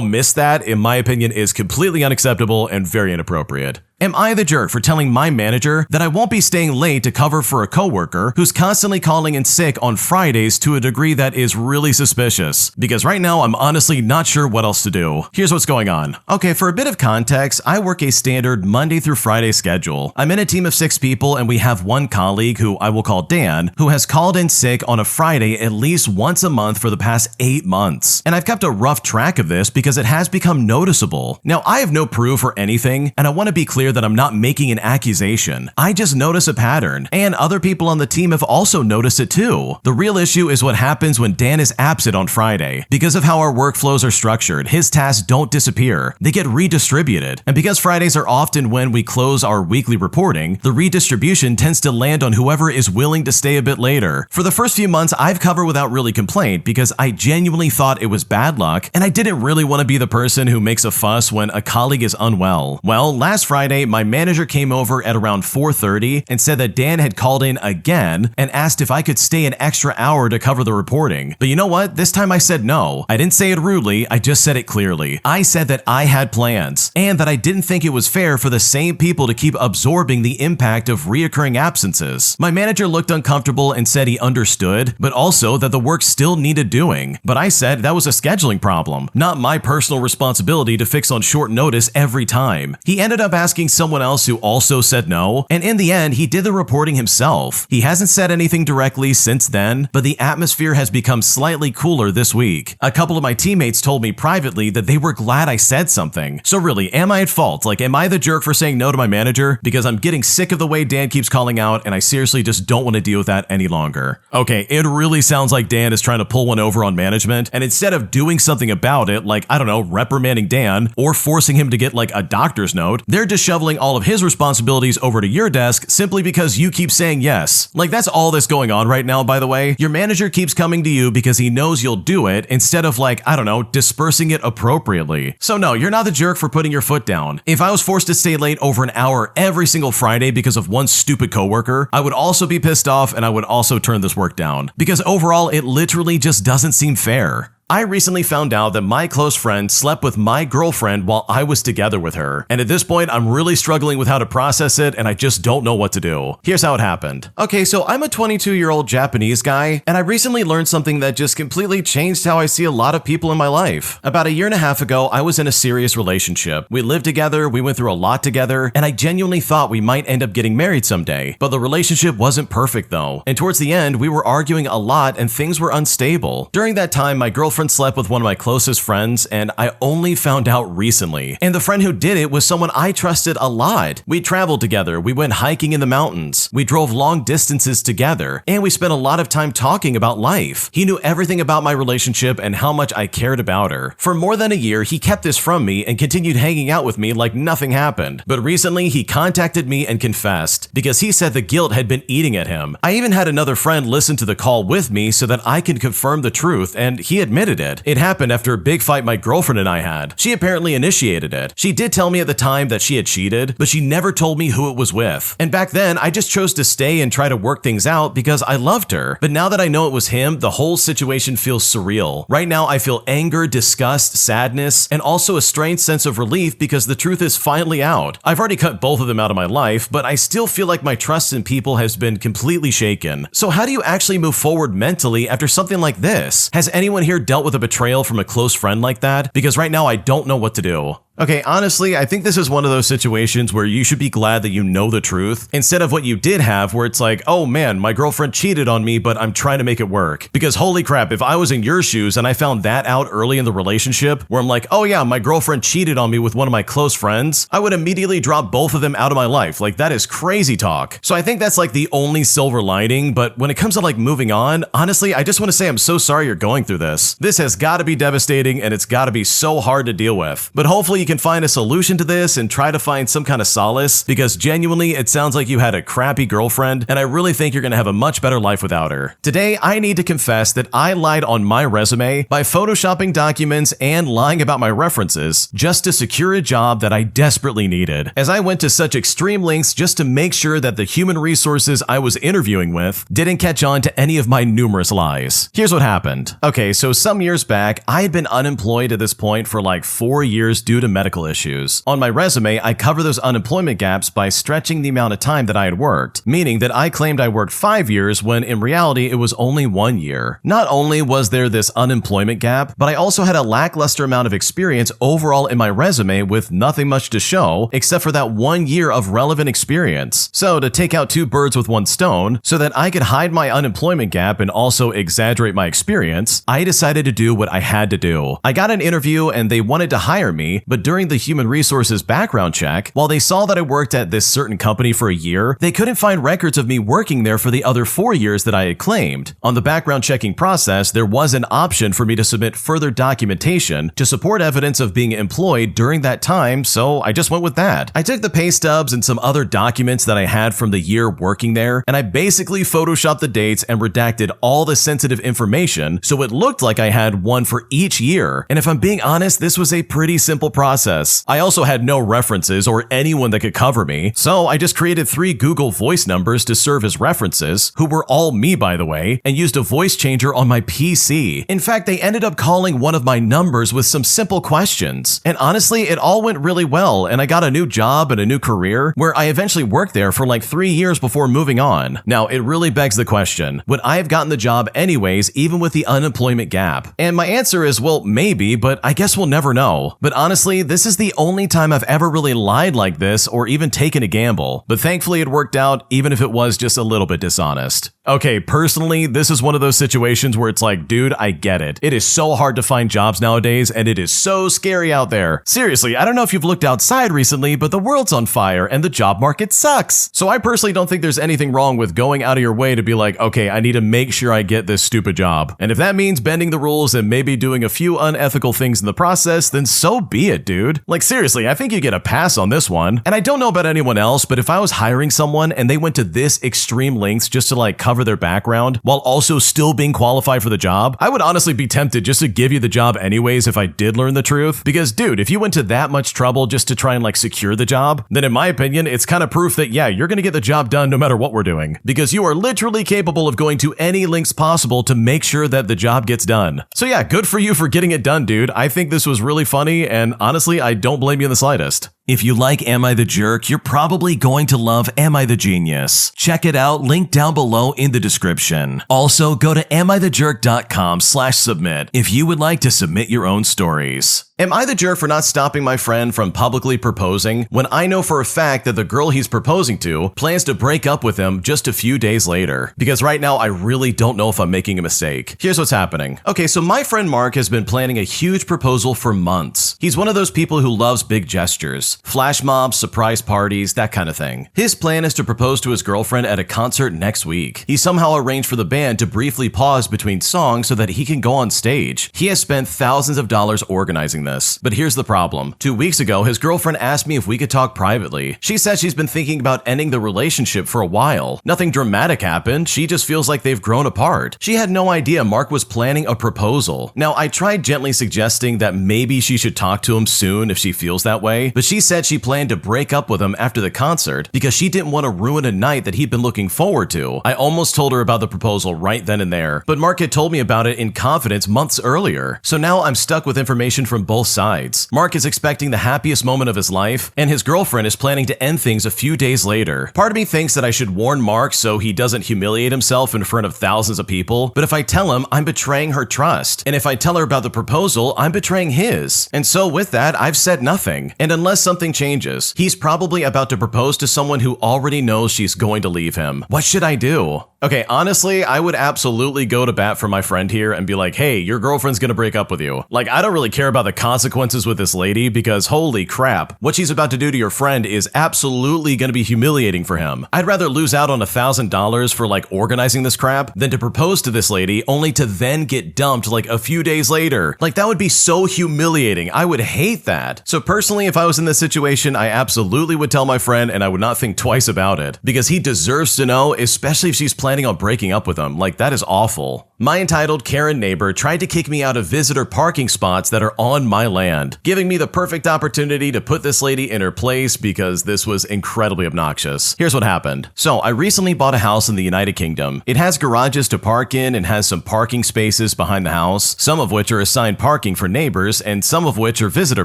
missed that, in my opinion, is completely unacceptable and very inappropriate. Am I the jerk for telling my manager that I won't be staying late to cover for a coworker who's constantly calling in sick on Fridays to a degree that is really suspicious? Because right now I'm honestly not sure what else to do. Here's what's going on. Okay, for a bit of context, I work a standard Monday through Friday schedule. I'm in a team of 6 people and we have one colleague, who I will call Dan, who has called in sick on a Friday at least once a month for the past 8 months. And I've kept a rough track of this because it has become noticeable. Now, I have no proof or anything, and I want to be clear that I'm not making an accusation. I just notice a pattern, and other people on the team have also noticed it too. The real issue is what happens when Dan is absent on Friday. Because of how our workflows are structured, his tasks don't disappear. They get redistributed. And because Fridays are often when we close our weekly reporting, the redistribution tends to land on whoever is willing to stay a bit later. For the first few months, I've covered without really complaint because I genuinely thought it was bad luck, and I didn't really want to be the person who makes a fuss when a colleague is unwell. Well, last Friday, my manager came over at around 4:30 and said that Dan had called in again and asked if I could stay an extra hour to cover the reporting. But you know what? This time I said no. I didn't say it rudely, I just said it clearly. I said that I had plans and that I didn't think it was fair for the same people to keep absorbing the impact of reoccurring absences. My manager looked uncomfortable and said he understood, but also that the work still needed doing. But I said that was a scheduling problem, not my personal responsibility to fix on short notice every time. He ended up asking someone else who also said no, and in the end, he did the reporting himself. He hasn't said anything directly since then, but the atmosphere has become slightly cooler this week. A couple of my teammates told me privately that they were glad I said something. So really, am I at fault? Like, am I the jerk for saying no to my manager? Because I'm getting sick of the way Dan keeps calling out, and I seriously just don't want to deal with that any longer. Okay, it really sounds like Dan is trying to pull one over on management, and instead of doing something about it, like, I don't know, reprimanding Dan or forcing him to get like a doctor's note, they're just shoveling all of his responsibilities over to your desk simply because you keep saying yes. Like, that's all that's going on right now, by the way. Your manager keeps coming to you because he knows you'll do it instead of, like, I don't know, dispersing it appropriately. So no, you're not the jerk for putting your foot down. If I was forced to stay late over an hour every single Friday because of one stupid coworker, I would also be pissed off and I would also turn this work down. Because overall, it literally just doesn't seem fair. I recently found out that my close friend slept with my girlfriend while I was together with her. And at this point, I'm really struggling with how to process it, and I just don't know what to do. Here's how it happened. Okay, so I'm a 22-year-old Japanese guy, and I recently learned something that just completely changed how I see a lot of people in my life. About a year and a half ago, I was in a serious relationship. We lived together, we went through a lot together, and I genuinely thought we might end up getting married someday. But the relationship wasn't perfect though, and towards the end, we were arguing a lot and things were unstable. During that time, my girlfriend slept with one of my closest friends, and I only found out recently. And the friend who did it was someone I trusted a lot. We traveled together, we went hiking in the mountains, we drove long distances together, and we spent a lot of time talking about life. He knew everything about my relationship and how much I cared about her. For more than a year, he kept this from me and continued hanging out with me like nothing happened. But recently, he contacted me and confessed because he said the guilt had been eating at him. I even had another friend listen to the call with me so that I could confirm the truth, and he admitted it. It happened after a big fight my girlfriend and I had. She apparently initiated it. She did tell me at the time that she had cheated, but she never told me who it was with. And back then, I just chose to stay and try to work things out because I loved her. But now that I know it was him, the whole situation feels surreal. Right now, I feel anger, disgust, sadness, and also a strange sense of relief because the truth is finally out. I've already cut both of them out of my life, but I still feel like my trust in people has been completely shaken. So how do you actually move forward mentally after something like this? Has anyone here dealt with a betrayal from a close friend like that? Because right now I don't know what to do. Okay, honestly, I think this is one of those situations where you should be glad that you know the truth instead of what you did have where it's like, oh man, my girlfriend cheated on me, but I'm trying to make it work. Because holy crap, if I was in your shoes and I found that out early in the relationship where I'm like, oh yeah, my girlfriend cheated on me with one of my close friends, I would immediately drop both of them out of my life. Like that is crazy talk. So I think that's like the only silver lining, but when it comes to like moving on, honestly, I just want to say I'm so sorry you're going through this. This has got to be devastating and it's got to be so hard to deal with. But hopefully you can find a solution to this and try to find some kind of solace because genuinely it sounds like you had a crappy girlfriend and I really think you're gonna have a much better life without her. Today, I need to confess that I lied on my resume by photoshopping documents and lying about my references just to secure a job that I desperately needed, as I went to such extreme lengths just to make sure that the human resources I was interviewing with didn't catch on to any of my numerous lies. Here's what happened. Okay, so some years back, I had been unemployed at this point for like 4 years due to medical issues. On my resume, I cover those unemployment gaps by stretching the amount of time that I had worked, meaning that I claimed I worked 5 years when in reality it was only 1 year. Not only was there this unemployment gap, but I also had a lackluster amount of experience overall in my resume with nothing much to show except for that 1 year of relevant experience. So to take out two birds with one stone, so that I could hide my unemployment gap and also exaggerate my experience, I decided to do what I had to do. I got an interview and they wanted to hire me, but during the human resources background check, while they saw that I worked at this certain company for a year, they couldn't find records of me working there for the other 4 years that I had claimed. On the background checking process, there was an option for me to submit further documentation to support evidence of being employed during that time, so I just went with that. I took the pay stubs and some other documents that I had from the year working there, and I basically photoshopped the dates and redacted all the sensitive information so it looked like I had one for each year. And if I'm being honest, this was a pretty simple process. I also had no references or anyone that could cover me, so I just created 3 Google Voice numbers to serve as references, who were all me by the way, and used a voice changer on my PC. In fact, they ended up calling one of my numbers with some simple questions. And honestly, it all went really well, and I got a new job and a new career where I eventually worked there for like 3 years before moving on. Now, it really begs the question, would I have gotten the job anyways, even with the unemployment gap? And my answer is, well, maybe, but I guess we'll never know. But honestly, this is the only time I've ever really lied like this or even taken a gamble. But thankfully it worked out, even if it was just a little bit dishonest. Okay, personally, this is one of those situations where it's like, dude, I get it. It is so hard to find jobs nowadays, and it is so scary out there. Seriously, I don't know if you've looked outside recently, but the world's on fire and the job market sucks. So I personally don't think there's anything wrong with going out of your way to be like, okay, I need to make sure I get this stupid job. And if that means bending the rules and maybe doing a few unethical things in the process, then so be it, dude. Like seriously, I think you get a pass on this one. And I don't know about anyone else, but if I was hiring someone and they went to this extreme lengths just to like cover cover their background while also still being qualified for the job, I would honestly be tempted just to give you the job anyways if I did learn the truth. Because dude, if you went to that much trouble just to try and like secure the job, then in my opinion, it's kind of proof that yeah, you're gonna get the job done no matter what we're doing. Because you are literally capable of going to any lengths possible to make sure that the job gets done. So yeah, good for you for getting it done, dude. I think this was really funny, and honestly, I don't blame you in the slightest. If you like Am I the Jerk, you're probably going to love Am I the Genius. Check it out, link down below in the description. Also, go to amithejerk.com/submit if you would like to submit your own stories. Am I the jerk for not stopping my friend from publicly proposing when I know for a fact that the girl he's proposing to plans to break up with him just a few days later? Because right now, I really don't know if I'm making a mistake. Here's what's happening. Okay, so my friend Mark has been planning a huge proposal for months. He's one of those people who loves big gestures. Flash mobs, surprise parties, that kind of thing. His plan is to propose to his girlfriend at a concert next week. He somehow arranged for the band to briefly pause between songs so that he can go on stage. He has spent thousands of dollars organizing this. But here's the problem. 2 weeks ago, his girlfriend asked me if we could talk privately. She said she's been thinking about ending the relationship for a while. Nothing dramatic happened. She just feels like they've grown apart. She had no idea Mark was planning a proposal. Now, I tried gently suggesting that maybe she should talk to him soon if she feels that way, but she said she planned to break up with him after the concert because she didn't want to ruin a night that he'd been looking forward to. I almost told her about the proposal right then and there, but Mark had told me about it in confidence months earlier. So now I'm stuck with information from both sides. Mark is expecting the happiest moment of his life, and his girlfriend is planning to end things a few days later. Part of me thinks that I should warn Mark so he doesn't humiliate himself in front of thousands of people, but if I tell him, I'm betraying her trust. And if I tell her about the proposal, I'm betraying his. And so with that, I've said nothing. And unless something changes, he's probably about to propose to someone who already knows she's going to leave him. What should I do? Okay, honestly, I would absolutely go to bat for my friend here and be like, hey, your girlfriend's gonna break up with you. Like, I don't really care about the consequences with this lady because holy crap, what she's about to do to your friend is absolutely gonna be humiliating for him. I'd rather lose out on $1,000 for like organizing this crap than to propose to this lady only to then get dumped like a few days later. Like, that would be so humiliating. I would hate that. So personally, if I was in this situation, I absolutely would tell my friend and I would not think twice about it because he deserves to know, especially if she's planning on breaking up with him. Like, that is awful. My entitled Karen neighbor tried to kick me out of visitor parking spots that are on my land, giving me the perfect opportunity to put this lady in her place because this was incredibly obnoxious. Here's what happened. So I recently bought a house in the United Kingdom. It has garages to park in and has some parking spaces behind the house, some of which are assigned parking for neighbors and some of which are visitor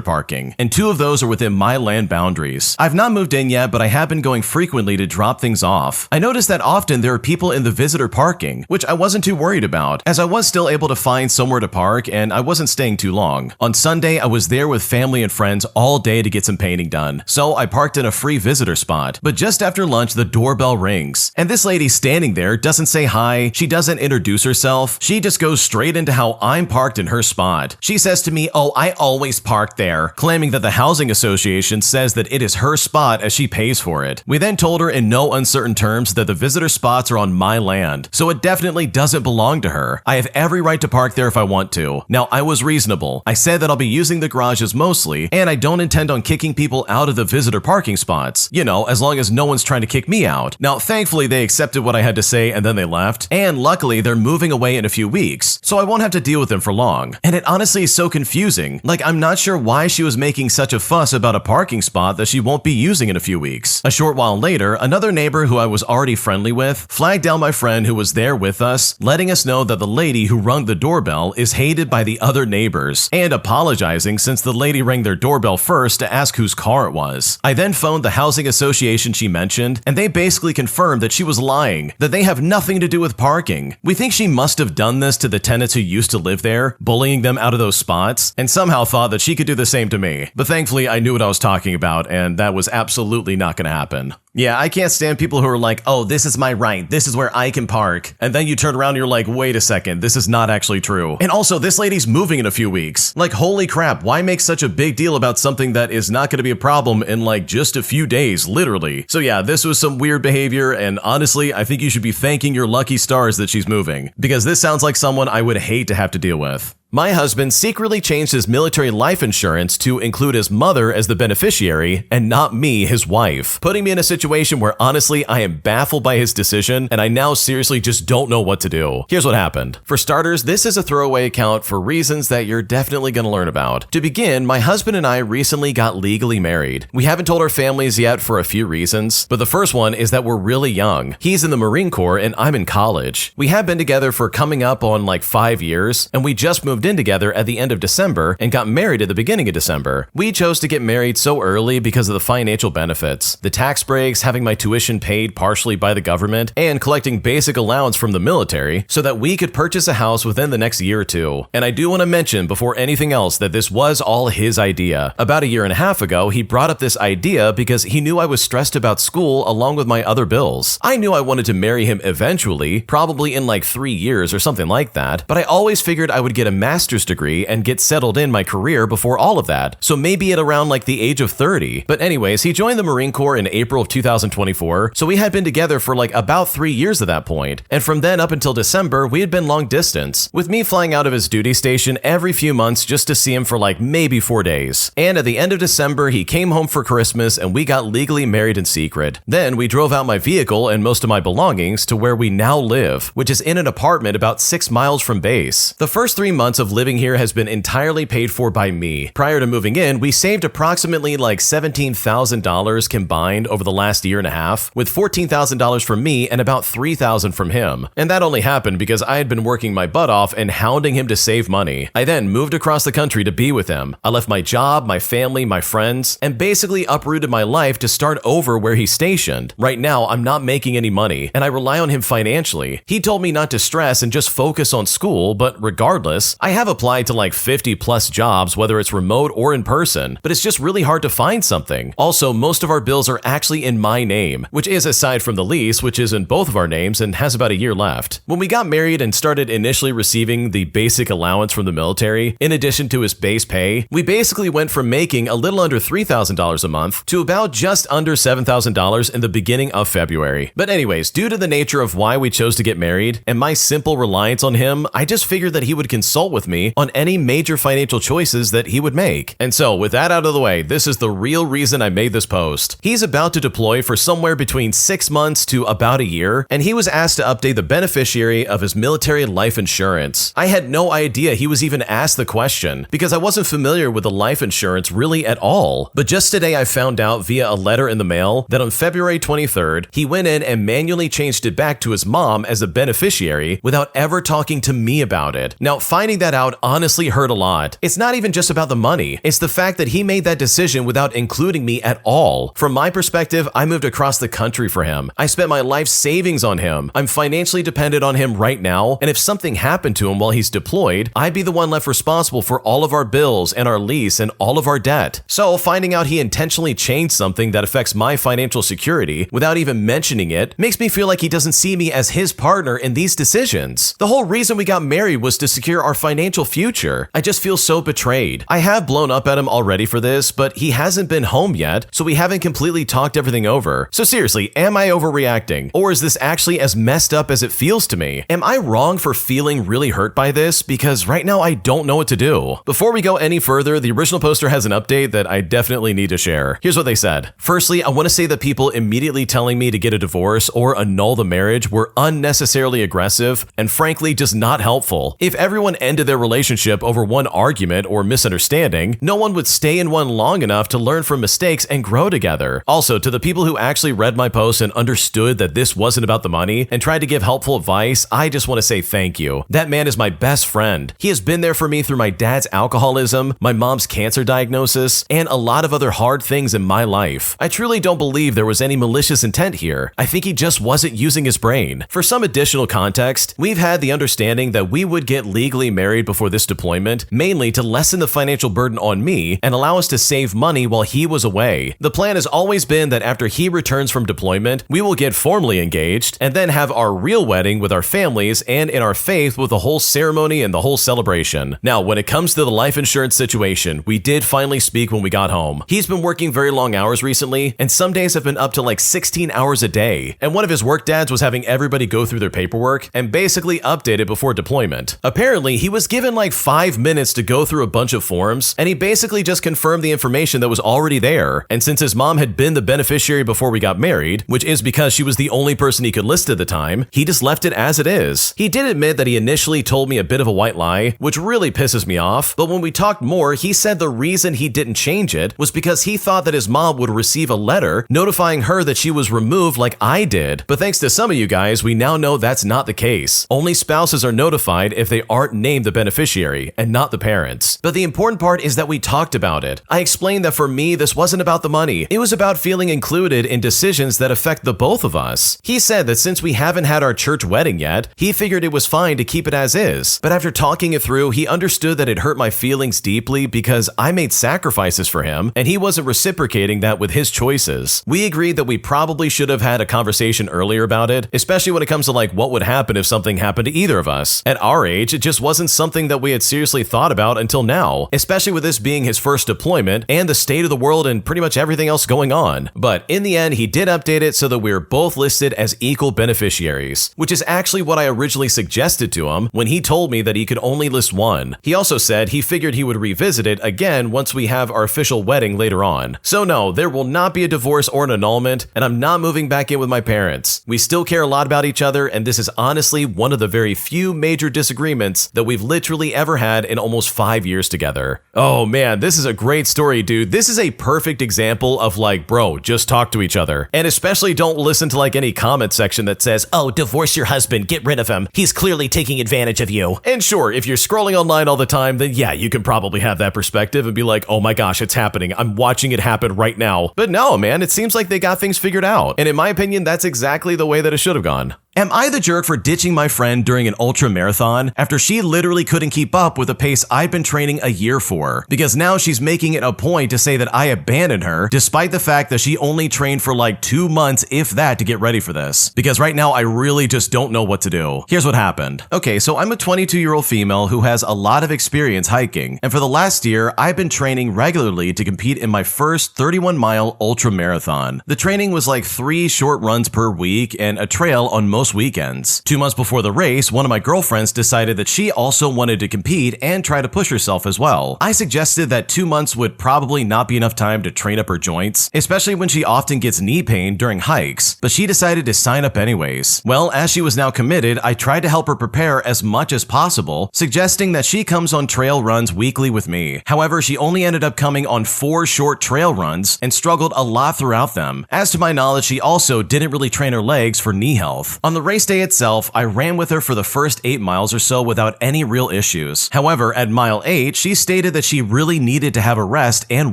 parking, and 2 of those are within my land boundaries. I've not moved in yet, but I have been going frequently to drop things off. I noticed that often there are people in the visitor parking, which I wasn't too worried about, as I was still able to find somewhere to park and I wasn't staying too long. On Sunday, I was there with family and friends all day to get some painting done, so I parked in a free visitor spot. But just after lunch, the doorbell rings, and this lady standing there doesn't say hi, she doesn't introduce herself, she just goes straight into how I'm parked in her spot. She says to me, "Oh, I always park there," claiming that the housing association says that it is her spot as she pays for it. We then told her in no uncertain terms that the visitor spots are on my land, so it definitely doesn't belong to her. I have every right to park there if I want to. Now, I was reasonable. I said that I'll be using the garages mostly, and I don't intend on kicking people out of the visitor parking spots, you know, as long as no one's trying to kick me out. Now, thankfully, they accepted what I had to say and then they left, and luckily, they're moving away in a few weeks, so I won't have to deal with them for long. And it honestly is so confusing. Like, I'm not sure why she was making such a fuss about a parking spot that she won't be using in a few weeks. A short while later, another neighbor who I was already friendly with flagged down my friend who was there with us, letting us know that the lady who rung the doorbell is hated by the other neighbors, and apologizing since the lady rang their doorbell first to ask whose car it was. I then phoned the housing association she mentioned, and they basically confirmed that she was lying, that they have nothing to do with parking. We think she must have done this to the tenants who used to live there, bullying them out of those spots, and somehow thought that she could do the same to me. But thankfully, I knew what I was talking about, and that was absolutely not going to happen. Yeah, I can't stand people who are like, oh, this is my right, this is where I can park. And then you turn around and you're like, wait a second, this is not actually true. And also, this lady's moving in a few weeks. Like, holy crap, why make such a big deal about something that is not going to be a problem in like just a few days, literally? So yeah, this was some weird behavior, and honestly, I think you should be thanking your lucky stars that she's moving, because this sounds like someone I would hate to have to deal with. My husband secretly changed his military life insurance to include his mother as the beneficiary and not me, his wife, putting me in a situation where honestly I am baffled by his decision and I now seriously just don't know what to do. Here's what happened. For starters, this is a throwaway account for reasons that you're definitely going to learn about. To begin, my husband and I recently got legally married. We haven't told our families yet for a few reasons, but the first one is that we're really young. He's in the Marine Corps and I'm in college. We have been together for coming up on like 5 years, and we just moved in together at the end of December and got married at the beginning of December. We chose to get married so early because of the financial benefits, the tax breaks, having my tuition paid partially by the government, and collecting basic allowance from the military so that we could purchase a house within the next year or two. And I do want to mention before anything else that this was all his idea. About a year and a half ago, he brought up this idea because he knew I was stressed about school along with my other bills. I knew I wanted to marry him eventually, probably in like 3 years or something like that, but I always figured I would get a master's degree and get settled in my career before all of that, so maybe at around like the age of 30. But anyways, he joined the Marine Corps in April of 2024, so we had been together for like about 3 years at that point, and from then up until December, we had been long distance, with me flying out of his duty station every few months just to see him for like maybe 4 days. And at the end of December, he came home for Christmas and we got legally married in secret. Then we drove out my vehicle and most of my belongings to where we now live, which is in an apartment about 6 miles from base. The first 3 months of living here has been entirely paid for by me. Prior to moving in, we saved approximately like $17,000 combined over the last year and a half, with $14,000 from me and about $3,000 from him. And that only happened because I had been working my butt off and hounding him to save money. I then moved across the country to be with him. I left my job, my family, my friends, and basically uprooted my life to start over where he's stationed. Right now, I'm not making any money, and I rely on him financially. He told me not to stress and just focus on school, but regardless, I have applied to like 50 plus jobs, whether it's remote or in person, but it's just really hard to find something. Also, most of our bills are actually in my name, which is aside from the lease, which is in both of our names and has about a year left. When we got married and started initially receiving the basic allowance from the military, in addition to his base pay, we basically went from making a little under $3,000 a month to about just under $7,000 in the beginning of February. But anyways, due to the nature of why we chose to get married and my simple reliance on him, I just figured that he would consult with me on any major financial choices that he would make. And so with that out of the way, this is the real reason I made this post. He's about to deploy for somewhere between 6 months to about a year, and he was asked to update the beneficiary of his military life insurance. I had no idea he was even asked the question because I wasn't familiar with the life insurance really at all. But just today I found out via a letter in the mail that on February 23rd, he went in and manually changed it back to his mom as a beneficiary without ever talking to me about it. Now, finding that out honestly hurt a lot. It's not even just about the money. It's the fact that he made that decision without including me at all. From my perspective, I moved across the country for him. I spent my life savings on him. I'm financially dependent on him right now, and if something happened to him while he's deployed, I'd be the one left responsible for all of our bills and our lease and all of our debt. So finding out he intentionally changed something that affects my financial security without even mentioning it makes me feel like he doesn't see me as his partner in these decisions. The whole reason we got married was to secure our financial future. I just feel so betrayed. I have blown up at him already for this, but he hasn't been home yet, so we haven't completely talked everything over. So seriously, am I overreacting? Or is this actually as messed up as it feels to me? Am I wrong for feeling really hurt by this? Because right now I don't know what to do. Before we go any further, the original poster has an update that I definitely need to share. Here's what they said. Firstly, I want to say that people immediately telling me to get a divorce or annul the marriage were unnecessarily aggressive and frankly just not helpful. If everyone ended their relationship over one argument or misunderstanding, no one would stay in one long enough to learn from mistakes and grow together. Also, to the people who actually read my post and understood that this wasn't about the money and tried to give helpful advice, I just want to say thank you. That man is my best friend. He has been there for me through my dad's alcoholism, my mom's cancer diagnosis, and a lot of other hard things in my life. I truly don't believe there was any malicious intent here. I think he just wasn't using his brain. For some additional context, we've had the understanding that we would get legally married before this deployment, mainly to lessen the financial burden on me and allow us to save money while he was away. The plan has always been that after he returns from deployment, we will get formally engaged and then have our real wedding with our families and in our faith with the whole ceremony and the whole celebration. Now, when it comes to the life insurance situation, we did finally speak when we got home. He's been working very long hours recently, and some days have been up to like 16 hours a day. And one of his work dads was having everybody go through their paperwork and basically update it before deployment. Apparently, he was was given like 5 minutes to go through a bunch of forms, and he basically just confirmed the information that was already there. And since his mom had been the beneficiary before we got married, which is because she was the only person he could list at the time, he just left it as it is. He did admit that he initially told me a bit of a white lie, which really pisses me off, but when we talked more, he said the reason he didn't change it was because he thought that his mom would receive a letter notifying her that she was removed like I did. But thanks to some of you guys, we now know that's not the case. Only spouses are notified if they aren't named the beneficiary and not the parents. But the important part is that we talked about it. I explained that for me, this wasn't about the money. It was about feeling included in decisions that affect the both of us. He said that since we haven't had our church wedding yet, he figured it was fine to keep it as is. But after talking it through, he understood that it hurt my feelings deeply because I made sacrifices for him and he wasn't reciprocating that with his choices. We agreed that we probably should have had a conversation earlier about it, especially when it comes to like what would happen if something happened to either of us. At our age, it just wasn't something that we had seriously thought about until now, especially with this being his first deployment and the state of the world and pretty much everything else going on. But in the end, he did update it so that we were both listed as equal beneficiaries, which is actually what I originally suggested to him when he told me that he could only list one. He also said he figured he would revisit it again once we have our official wedding later on. So no, there will not be a divorce or an annulment, and I'm not moving back in with my parents. We still care a lot about each other, and this is honestly one of the very few major disagreements that we've literally ever had in almost 5 years together. Oh man, this is a great story, dude. This is a perfect example of like, bro, just talk to each other. And especially don't listen to like any comment section that says, oh, divorce your husband, get rid of him. He's clearly taking advantage of you. And sure, if you're scrolling online all the time, then yeah, you can probably have that perspective and be like, oh my gosh, it's happening. I'm watching it happen right now. But no, man, it seems like they got things figured out. And in my opinion, that's exactly the way that it should have gone. Am I the jerk for ditching my friend during an ultra marathon after she literally couldn't keep up with the pace I've been training a year for? Because now she's making it a point to say that I abandoned her despite the fact that she only trained for like 2 months, if that, to get ready for this. Because right now I really just don't know what to do. Here's what happened. Okay, so I'm a 22-year-old female who has a lot of experience hiking, and for the last year, I've been training regularly to compete in my first 31-mile ultra marathon. The training was like 3 short runs per week and a trail on most weekends. 2 months before the race, one of my girlfriends decided that she also wanted to compete and try to push herself as well. I suggested that 2 months would probably not be enough time to train up her joints, especially when she often gets knee pain during hikes, but she decided to sign up anyways. Well, as she was now committed, I tried to help her prepare as much as possible, suggesting that she comes on trail runs weekly with me. However, she only ended up coming on 4 short trail runs and struggled a lot throughout them. As to my knowledge, she also didn't really train her legs for knee health. On the race day itself, I ran with her for the first 8 miles or so without any real issues. However, at mile 8, she stated that she really needed to have a rest and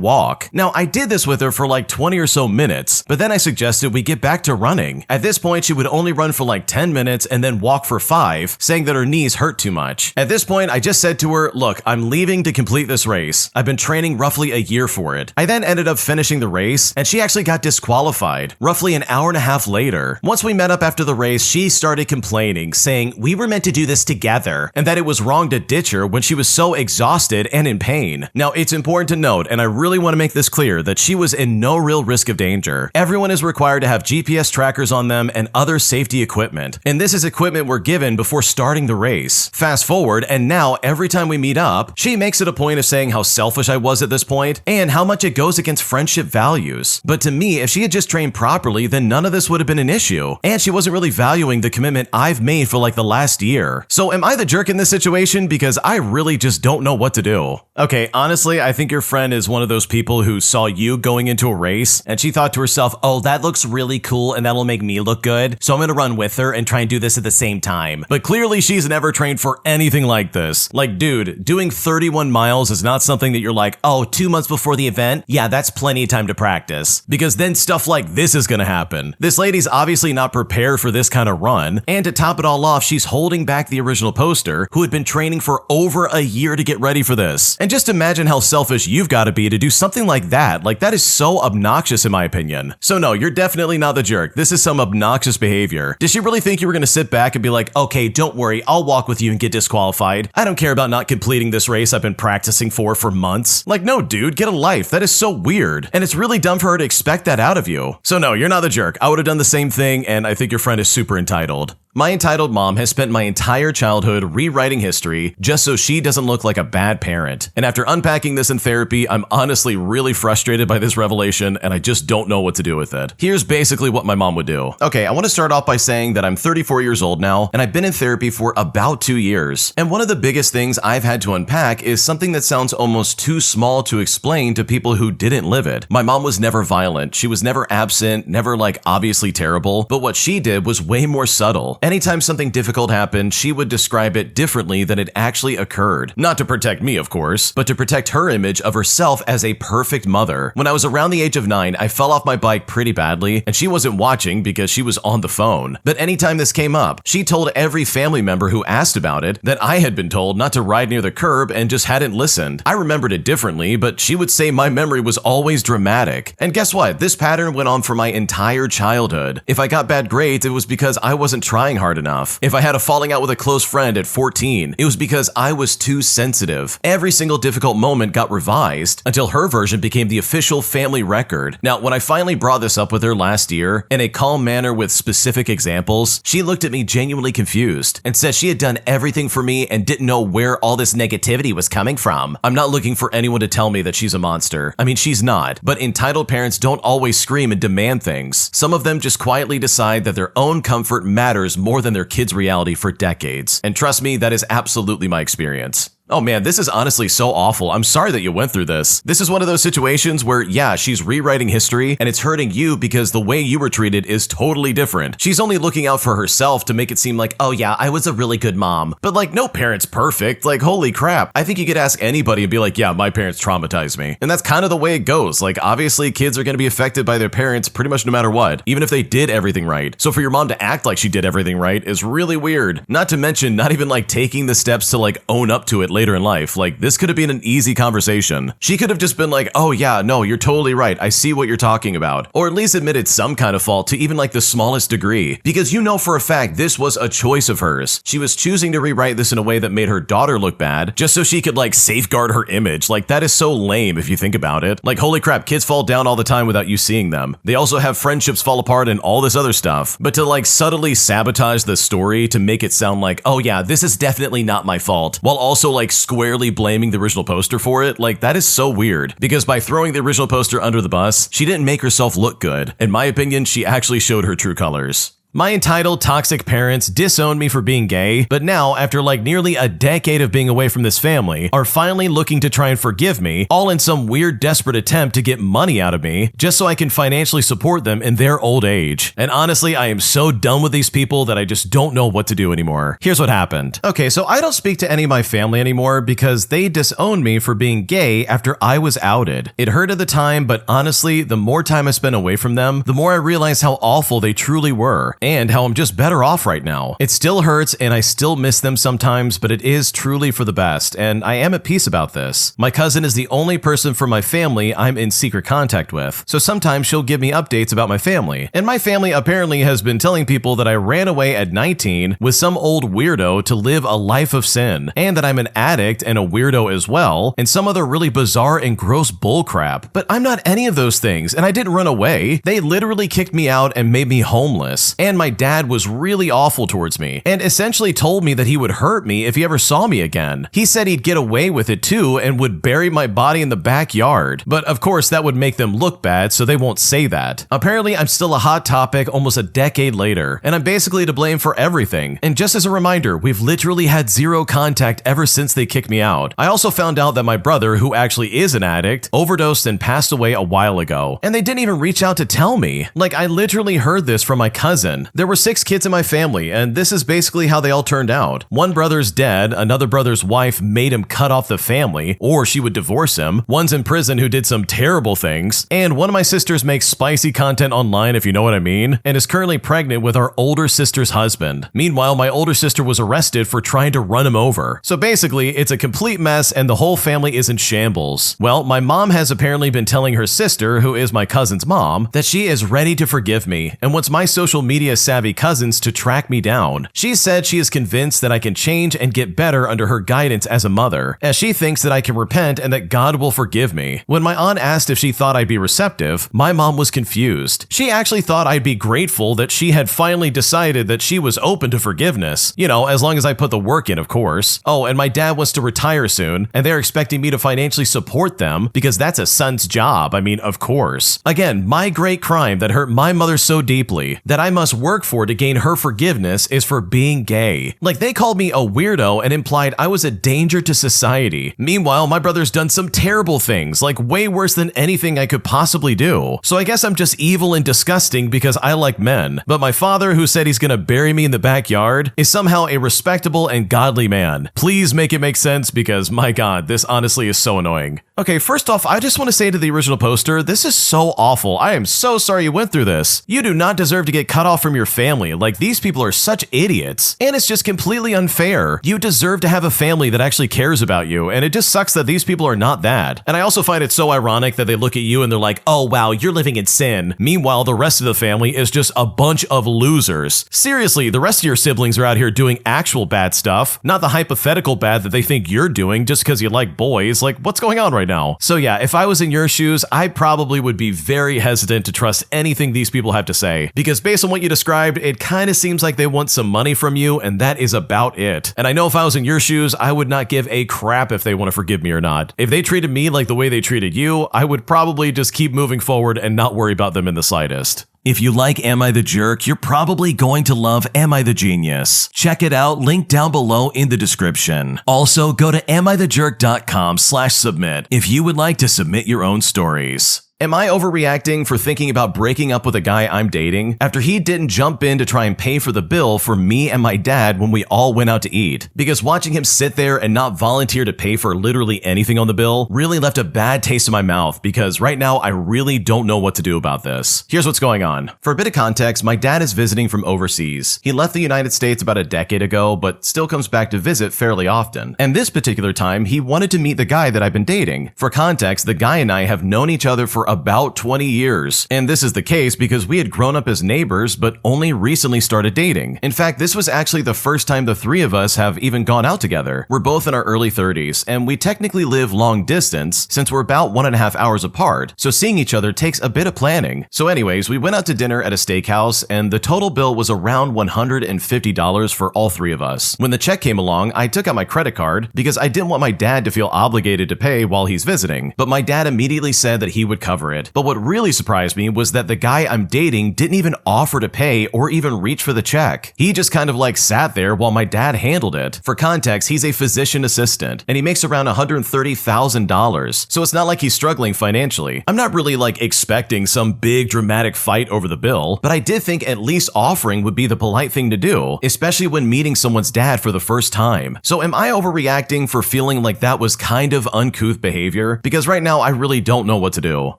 walk. Now, I did this with her for like 20 or so minutes, but then I suggested we get back to running. At this point, she would only run for like 10 minutes and then walk for 5, saying that her knees hurt too much. At this point, I just said to her, look, I'm leaving to complete this race. I've been training roughly a year for it. I then ended up finishing the race, and she actually got disqualified roughly an hour and a half later. Once we met up after the race, she started complaining, saying we were meant to do this together, and that it was wrong to ditch her when she was so exhausted and in pain. Now, it's important to note, and I really want to make this clear, that she was in no real risk of danger. Everyone is required to have GPS trackers on them and other safety equipment, and this is equipment we're given before starting the race. Fast forward, and now every time we meet up, she makes it a point of saying how selfish I was at this point, and how much it goes against friendship values. But to me, if she had just trained properly, then none of this would have been an issue, and she wasn't really valuing the commitment I've made for like the last year. So am I the jerk in this situation? Because I really just don't know what to do. Okay, honestly, I think your friend is one of those people who saw you going into a race and she thought to herself, oh, that looks really cool and that'll make me look good, so I'm gonna run with her and try and do this at the same time. But clearly she's never trained for anything like this. Like, dude, doing 31 miles is not something that you're like, oh, 2 months before the event? Yeah, that's plenty of time to practice. Because then stuff like this is gonna happen. This lady's obviously not prepared for this kind of run, and to top it all off, she's holding back the original poster who had been training for over a year to get ready for this. And just imagine how selfish you've got to be to do something like that. Like, that is so obnoxious in my opinion. So no, you're definitely not the jerk. This is some obnoxious behavior. Did she really think you were going to sit back and be like, okay, don't worry, I'll walk with you and get disqualified. I don't care about not completing this race I've been practicing for months. Like, no, dude, get a life. That is so weird. And it's really dumb for her to expect that out of you. So no, you're not the jerk. I would have done the same thing, and I think your friend is super entitled. My entitled mom has spent my entire childhood rewriting history just so she doesn't look like a bad parent. And after unpacking this in therapy, I'm honestly really frustrated by this revelation and I just don't know what to do with it. Here's basically what my mom would do. Okay, I want to start off by saying that I'm 34 years old now and I've been in therapy for about 2 years. And one of the biggest things I've had to unpack is something that sounds almost too small to explain to people who didn't live it. My mom was never violent. She was never absent, never like obviously terrible, but what she did was way more subtle. Anytime something difficult happened, she would describe it differently than it actually occurred. Not to protect me, of course, but to protect her image of herself as a perfect mother. When I was around the age of 9, I fell off my bike pretty badly, and she wasn't watching because she was on the phone. But anytime this came up, she told every family member who asked about it that I had been told not to ride near the curb and just hadn't listened. I remembered it differently, but she would say my memory was always dramatic. And guess what? This pattern went on for my entire childhood. If I got bad grades, it was because I wasn't trying hard enough. If I had a falling out with a close friend at 14, it was because I was too sensitive. Every single difficult moment got revised until her version became the official family record. Now, when I finally brought this up with her last year in a calm manner with specific examples, she looked at me genuinely confused and said she had done everything for me and didn't know where all this negativity was coming from. I'm not looking for anyone to tell me that she's a monster. I mean, she's not, but entitled parents don't always scream and demand things. Some of them just quietly decide that their own comfort matters more than their kids' reality for decades. And trust me, that is absolutely my experience. Oh man, this is honestly so awful. I'm sorry that you went through this. This is one of those situations where, yeah, she's rewriting history and it's hurting you because the way you were treated is totally different. She's only looking out for herself to make it seem like, oh yeah, I was a really good mom. But like, no parent's perfect. Like, holy crap. I think you could ask anybody and be like, yeah, my parents traumatized me. And that's kind of the way it goes. Like, obviously, kids are going to be affected by their parents pretty much no matter what, even if they did everything right. So for your mom to act like she did everything right is really weird. Not to mention, not even like taking the steps to like own up to it later in life. Like, this could have been an easy conversation. She could have just been like, oh yeah, no, you're totally right. I see what you're talking about. Or at least admitted some kind of fault to even like the smallest degree. Because you know for a fact this was a choice of hers. She was choosing to rewrite this in a way that made her daughter look bad just so she could like safeguard her image. Like, that is so lame if you think about it. Like, holy crap, kids fall down all the time without you seeing them. They also have friendships fall apart and all this other stuff. But to like subtly sabotage the story to make it sound like, oh yeah, this is definitely not my fault, while also like squarely blaming the original poster for it, like, that is so weird. Because by throwing the original poster under the bus, she didn't make herself look good. In my opinion, she actually showed her true colors. My entitled, toxic parents disowned me for being gay, but now, after like nearly a decade of being away from this family, are finally looking to try and forgive me, all in some weird, desperate attempt to get money out of me, just so I can financially support them in their old age. And honestly, I am so done with these people that I just don't know what to do anymore. Here's what happened. Okay, so I don't speak to any of my family anymore because they disowned me for being gay after I was outed. It hurt at the time, but honestly, the more time I spent away from them, the more I realized how awful they truly were. And how I'm just better off right now. It still hurts and I still miss them sometimes, but it is truly for the best, and I am at peace about this. My cousin is the only person from my family I'm in secret contact with, so sometimes she'll give me updates about my family. And my family apparently has been telling people that I ran away at 19 with some old weirdo to live a life of sin, and that I'm an addict and a weirdo as well, and some other really bizarre and gross bullcrap. But I'm not any of those things, and I didn't run away. They literally kicked me out and made me homeless. And my dad was really awful towards me and essentially told me that he would hurt me if he ever saw me again. He said he'd get away with it too and would bury my body in the backyard. But of course that would make them look bad, so they won't say that. Apparently I'm still a hot topic almost a decade later, and I'm basically to blame for everything. And just as a reminder, we've literally had zero contact ever since they kicked me out. I also found out that my brother, who actually is an addict, overdosed and passed away a while ago. And they didn't even reach out to tell me. Like, I literally heard this from my cousin. There were 6 kids in my family, and this is basically how they all turned out. One brother's dead, another brother's wife made him cut off the family, or she would divorce him, one's in prison who did some terrible things, and one of my sisters makes spicy content online, if you know what I mean, and is currently pregnant with our older sister's husband. Meanwhile, my older sister was arrested for trying to run him over. So basically, it's a complete mess and the whole family is in shambles. Well, my mom has apparently been telling her sister, who is my cousin's mom, that she is ready to forgive me and wants my social media media-savvy cousins to track me down. She said she is convinced that I can change and get better under her guidance as a mother, as she thinks that I can repent and that God will forgive me. When my aunt asked if she thought I'd be receptive, my mom was confused. She actually thought I'd be grateful that she had finally decided that she was open to forgiveness. You know, as long as I put the work in, of course. Oh, and my dad wants to retire soon, and they're expecting me to financially support them because that's a son's job. I mean, of course. Again, my great crime that hurt my mother so deeply that I must work for to gain her forgiveness is for being gay. Like, they called me a weirdo and implied I was a danger to society. Meanwhile, my brother's done some terrible things, like way worse than anything I could possibly do. So I guess I'm just evil and disgusting because I like men. But my father, who said he's gonna bury me in the backyard, is somehow a respectable and godly man. Please make it make sense because, my God, this honestly is so annoying. Okay, first off, I just want to say to the original poster, this is so awful. I am so sorry you went through this. You do not deserve to get cut off from your family. Like, these people are such idiots. And it's just completely unfair. You deserve to have a family that actually cares about you, and it just sucks that these people are not that. And I also find it so ironic that they look at you and they're like, oh wow, you're living in sin. Meanwhile, the rest of the family is just a bunch of losers. Seriously, the rest of your siblings are out here doing actual bad stuff, not the hypothetical bad that they think you're doing just because you like boys. Like, what's going on right now? So yeah, if I was in your shoes, I probably would be very hesitant to trust anything these people have to say, because based on what you described, it kind of seems like they want some money from you, and that is about it. And I know if I was in your shoes, I would not give a crap if they want to forgive me or not. If they treated me like the way they treated you, I would probably just keep moving forward and not worry about them in the slightest. If you like Am I the Jerk, you're probably going to love Am I the Genius. Check it out, link down below in the description. Also, go to amithejerk.com/submit if you would like to submit your own stories. Am I overreacting for thinking about breaking up with a guy I'm dating after he didn't jump in to try and pay for the bill for me and my dad when we all went out to eat? Because watching him sit there and not volunteer to pay for literally anything on the bill really left a bad taste in my mouth, because right now I really don't know what to do about this. Here's what's going on. For a bit of context, my dad is visiting from overseas. He left the United States about a decade ago, but still comes back to visit fairly often. And this particular time, he wanted to meet the guy that I've been dating. For context, the guy and I have known each other for about 20 years. And this is the case because we had grown up as neighbors, but only recently started dating. In fact, this was actually the first time the three of us have even gone out together. We're both in our early 30s, and we technically live long distance since we're about 1.5 hours apart, so seeing each other takes a bit of planning. So anyways, we went out to dinner at a steakhouse, and the total bill was around $150 for all three of us. When the check came along, I took out my credit card because I didn't want my dad to feel obligated to pay while he's visiting, but my dad immediately said that he would cover it. But what really surprised me was that the guy I'm dating didn't even offer to pay or even reach for the check. He just kind of like sat there while my dad handled it. For context, he's a physician assistant and he makes around $130,000. So it's not like he's struggling financially. I'm not really like expecting some big dramatic fight over the bill, but I did think at least offering would be the polite thing to do, especially when meeting someone's dad for the first time. So am I overreacting for feeling like that was kind of uncouth behavior? Because right now I really don't know what to do.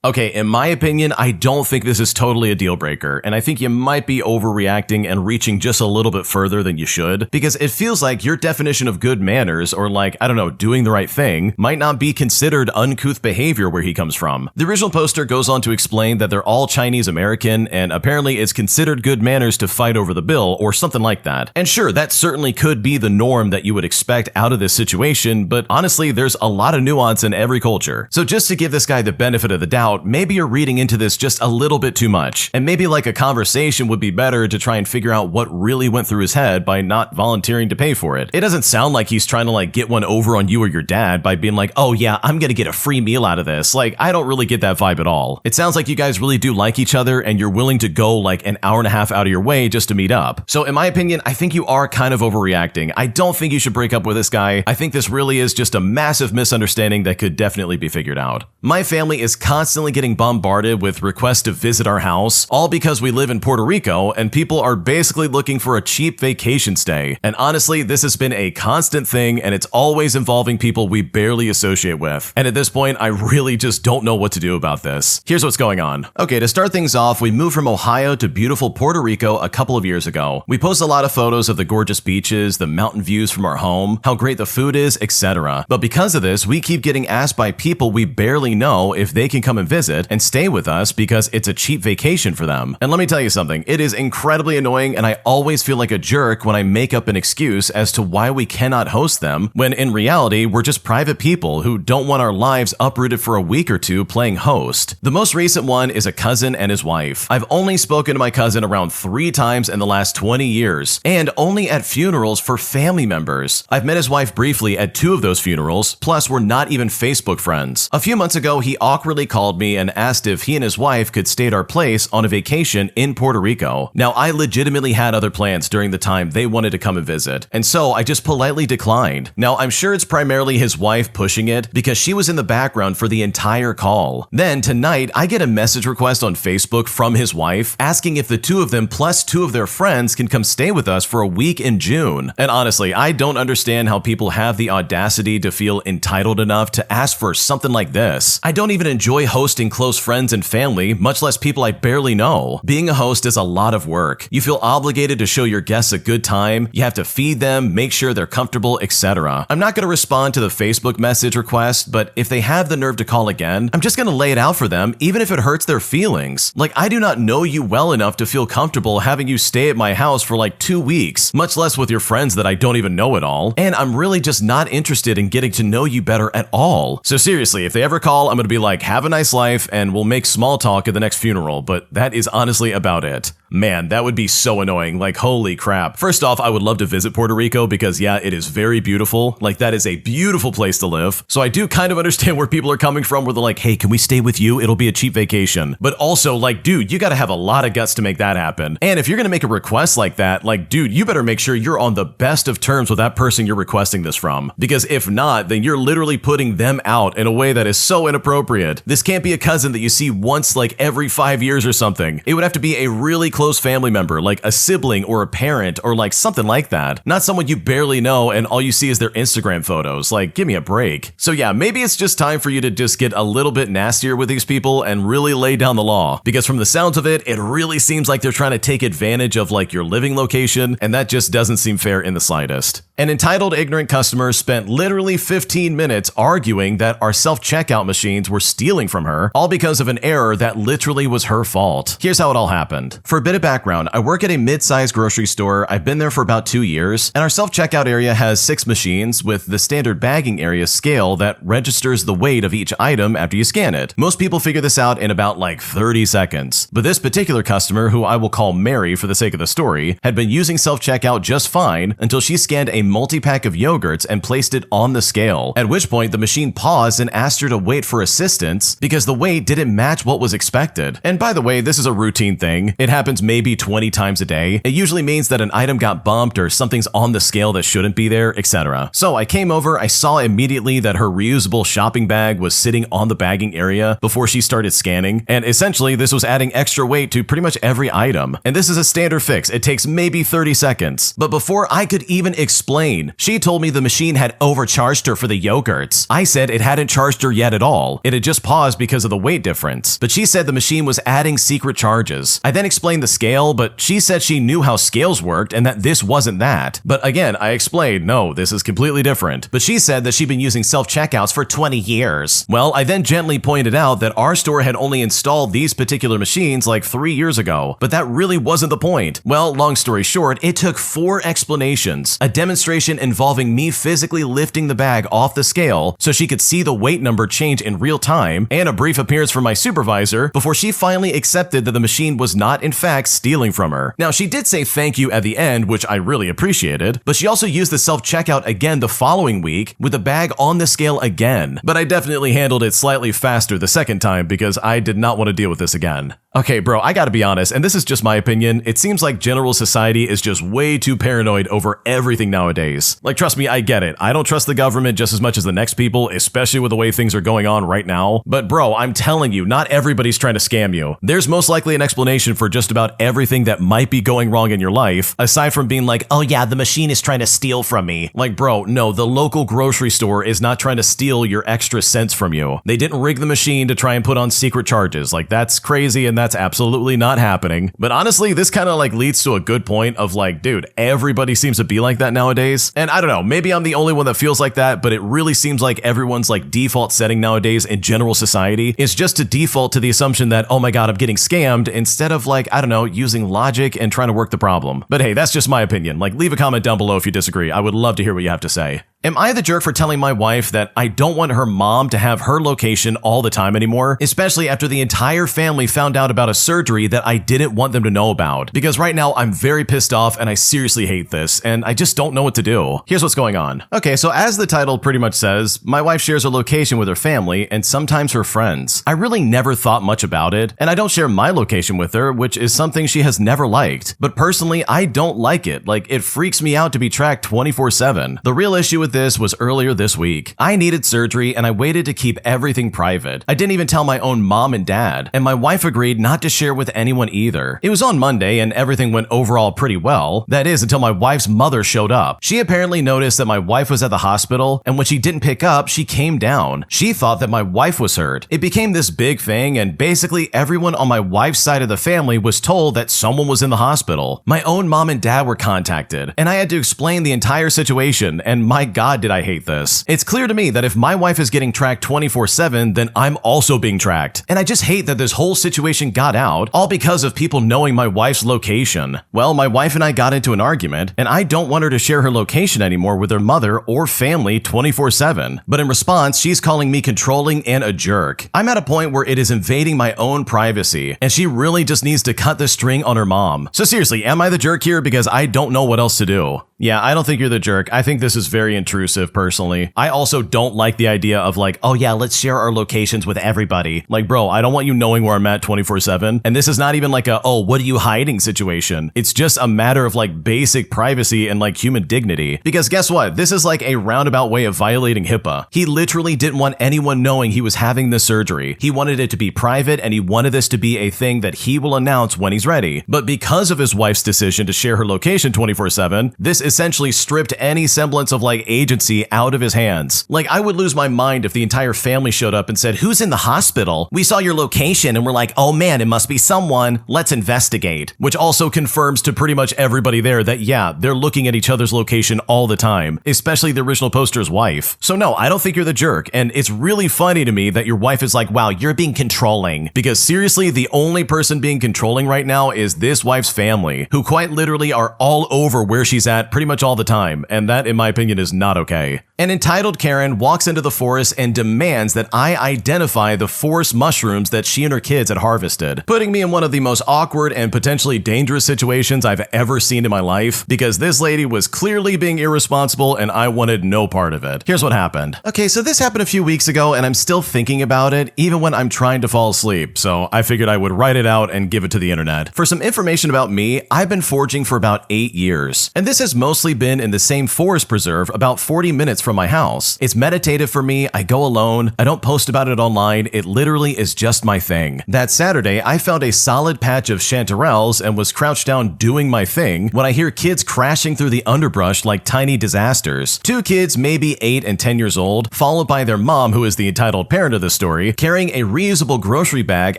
Okay, in my opinion, I don't think this is totally a deal breaker, and I think you might be overreacting and reaching just a little bit further than you should, because it feels like your definition of good manners, or like, I don't know, doing the right thing, might not be considered uncouth behavior where he comes from. The original poster goes on to explain that they're all Chinese American, and apparently it's considered good manners to fight over the bill, or something like that. And sure, that certainly could be the norm that you would expect out of this situation, but honestly, there's a lot of nuance in every culture. So just to give this guy the benefit of the doubt, maybe you're reading into this just a little bit too much, and maybe like a conversation would be better to try and figure out what really went through his head by not volunteering to pay for it. It doesn't sound like he's trying to like get one over on you or your dad by being like, oh yeah, I'm gonna get a free meal out of this. Like, I don't really get that vibe at all. It sounds like you guys really do like each other and you're willing to go like an hour and a half out of your way just to meet up. So in my opinion, I think you are kind of overreacting. I don't think you should break up with this guy. I think this really is just a massive misunderstanding that could definitely be figured out. My family is constantly getting bombarded with requests to visit our house, all because we live in Puerto Rico and people are basically looking for a cheap vacation stay. And honestly, this has been a constant thing and it's always involving people we barely associate with. And at this point, I really just don't know what to do about this. Here's what's going on. Okay, to start things off, we moved from Ohio to beautiful Puerto Rico a couple of years ago. We post a lot of photos of the gorgeous beaches, the mountain views from our home, how great the food is, etc. But because of this, we keep getting asked by people we barely know if they can come and visit and stay with us because it's a cheap vacation for them. And let me tell you something, it is incredibly annoying and I always feel like a jerk when I make up an excuse as to why we cannot host them, when in reality, we're just private people who don't want our lives uprooted for a week or two playing host. The most recent one is a cousin and his wife. I've only spoken to my cousin around 3 times in the last 20 years, and only at funerals for family members. I've met his wife briefly at 2 of those funerals, plus we're not even Facebook friends. A few months ago, he awkwardly called me and asked if he and his wife could stay at our place on a vacation in Puerto Rico. Now, I legitimately had other plans during the time they wanted to come and visit, and so I just politely declined. Now, I'm sure it's primarily his wife pushing it because she was in the background for the entire call. Then tonight, I get a message request on Facebook from his wife asking if the 2 of them plus 2 of their friends can come stay with us for a week in June. And honestly, I don't understand how people have the audacity to feel entitled enough to ask for something like this. I don't even enjoy hosting close friends and family, much less people I barely know. Being a host is a lot of work. You feel obligated to show your guests a good time, you have to feed them, make sure they're comfortable, etc. I'm not going to respond to the Facebook message request, but if they have the nerve to call again, I'm just going to lay it out for them, even if it hurts their feelings. Like, I do not know you well enough to feel comfortable having you stay at my house for like 2 weeks, much less with your friends that I don't even know at all, and I'm really just not interested in getting to know you better at all. So seriously, if they ever call, I'm going to be like, have a nice life, and we'll make small talk at the next funeral, but that is honestly about it. Man, that would be so annoying. Like, holy crap. First off, I would love to visit Puerto Rico because, yeah, it is very beautiful. Like, that is a beautiful place to live. So I do kind of understand where people are coming from, where they're like, hey, can we stay with you? It'll be a cheap vacation. But also, like, dude, you gotta have a lot of guts to make that happen. And if you're gonna make a request like that, like, dude, you better make sure you're on the best of terms with that person you're requesting this from. Because if not, then you're literally putting them out in a way that is so inappropriate. This can't be a cousin that you see once, like, every 5 years or something. It would have to be a really close family member, like a sibling or a parent or like something like that. Not someone you barely know and all you see is their Instagram photos. Like, give me a break. So yeah, maybe it's just time for you to just get a little bit nastier with these people and really lay down the law. Because from the sounds of it, it really seems like they're trying to take advantage of like your living location, and that just doesn't seem fair in the slightest. An entitled ignorant customer spent literally 15 minutes arguing that our self-checkout machines were stealing from her, all because of an error that literally was her fault. Here's how it all happened. For a bit of background, I work at a mid-sized grocery store. I've been there for about 2 years, and our self-checkout area has 6 machines with the standard bagging area scale that registers the weight of each item after you scan it. Most people figure this out in about like 30 seconds. But this particular customer, who I will call Mary for the sake of the story, had been using self-checkout just fine until she scanned a multi-pack of yogurts and placed it on the scale, at which point the machine paused and asked her to wait for assistance because the weight didn't match what was expected. And by the way, this is a routine thing. It happens maybe 20 times a day. It usually means that an item got bumped or something's on the scale that shouldn't be there, etc. So I came over, I saw immediately that her reusable shopping bag was sitting on the bagging area before she started scanning, and essentially this was adding extra weight to pretty much every item. And this is a standard fix. It takes maybe 30 seconds. But before I could even explain, she told me the machine had overcharged her for the yogurts. I said it hadn't charged her yet at all. It had just paused because of the weight difference. But she said the machine was adding secret charges. I then explained the scale, but she said she knew how scales worked and that this wasn't that. But again, I explained, no, this is completely different. But she said that she'd been using self-checkouts for 20 years. Well, I then gently pointed out that our store had only installed these particular machines like 3 years ago, but that really wasn't the point. Well, long story short, it took 4 explanations, a demonstration involving me physically lifting the bag off the scale so she could see the weight number change in real time, and a brief appearance from my supervisor before she finally accepted that the machine was not in fact stealing from her. Now, she did say thank you at the end, which I really appreciated, but she also used the self-checkout again the following week with the bag on the scale again. But I definitely handled it slightly faster the second time because I did not want to deal with this again. Okay, bro, I gotta be honest, and this is just my opinion, it seems like general society is just way too paranoid over everything nowadays. Like, trust me, I get it. I don't trust the government just as much as the next people, especially with the way things are going on right now. But bro, I'm telling you, not everybody's trying to scam you. There's most likely an explanation for just about everything that might be going wrong in your life, aside from being like, oh yeah, the machine is trying to steal from me. Like, bro, no, the local grocery store is not trying to steal your extra cents from you. They didn't rig the machine to try and put on secret charges. Like, that's crazy and that's absolutely not happening. But honestly, this kind of like leads to a good point of like, dude, everybody seems to be like that nowadays. And I don't know, maybe I'm the only one that feels like that, but it really seems like everyone's like default setting nowadays in general society is just to default to the assumption that, oh my God, I'm getting scammed, instead of like, I don't know, using logic and trying to work the problem. But hey, that's just my opinion. Like, leave a comment down below if you disagree. I would love to hear what you have to say. Am I the jerk for telling my wife that I don't want her mom to have her location all the time anymore, especially after the entire family found out about a surgery that I didn't want them to know about? Because right now I'm very pissed off and I seriously hate this and I just don't know what to do. Here's what's going on. Okay, so as the title pretty much says, my wife shares her location with her family and sometimes her friends. I really never thought much about it, and I don't share my location with her, which is something she has never liked. But personally, I don't like it. Like, it freaks me out to be tracked 24/7. The real issue with this was earlier this week. I needed surgery and I waited to keep everything private. I didn't even tell my own mom and dad, and my wife agreed not to share with anyone either. It was on Monday and everything went overall pretty well. That is, until my wife's mother showed up. She apparently noticed that my wife was at the hospital, and when she didn't pick up, she came down. She thought that my wife was hurt. It became this big thing, and basically everyone on my wife's side of the family was told that someone was in the hospital. My own mom and dad were contacted, and I had to explain the entire situation, and my God, did I hate this. It's clear to me that if my wife is getting tracked 24/7, then I'm also being tracked. And I just hate that this whole situation got out, all because of people knowing my wife's location. Well, my wife and I got into an argument, and I don't want her to share her location anymore with her mother or family 24/7. But in response, she's calling me controlling and a jerk. I'm at a point where it is invading my own privacy, and she really just needs to cut the string on her mom. So seriously, am I the jerk here? Because I don't know what else to do. Yeah, I don't think you're the jerk. I think this is very intrusive, personally. I also don't like the idea of like, oh yeah, let's share our locations with everybody. Like, bro, I don't want you knowing where I'm at 24/7. And this is not even like a, oh, what are you hiding situation. It's just a matter of like basic privacy and like human dignity. Because guess what? This is like a roundabout way of violating HIPAA. He literally didn't want anyone knowing he was having this surgery. He wanted it to be private, and he wanted this to be a thing that he will announce when he's ready. But because of his wife's decision to share her location 24/7, this essentially stripped any semblance of like agency out of his hands. Like, I would lose my mind if the entire family showed up and said, who's in the hospital? We saw your location and we're like, oh man, it must be someone. Let's investigate. Which also confirms to pretty much everybody there that yeah, they're looking at each other's location all the time, especially the original poster's wife. So no, I don't think you're the jerk. And it's really funny to me that your wife is like, wow, you're being controlling. Because seriously, the only person being controlling right now is this wife's family, who quite literally are all over where she's at pretty much all the time. And that, in my opinion, is not okay. An entitled Karen walks into the forest and demands that I identify the forest mushrooms that she and her kids had harvested, putting me in one of the most awkward and potentially dangerous situations I've ever seen in my life, because this lady was clearly being irresponsible and I wanted no part of it. Here's what happened. Okay, so this happened a few weeks ago and I'm still thinking about it even when I'm trying to fall asleep, so I figured I would write it out and give it to the internet. For some information about me, I've been foraging for about 8 years, and this has mostly been in the same forest preserve about 40 minutes from my house. It's meditative for me. I go alone. I don't post about it online. It literally is just my thing. That Saturday, I found a solid patch of chanterelles and was crouched down doing my thing when I hear kids crashing through the underbrush like tiny disasters. 2 kids, maybe 8 and 10 years old, followed by their mom, who is the entitled parent of the story, carrying a reusable grocery bag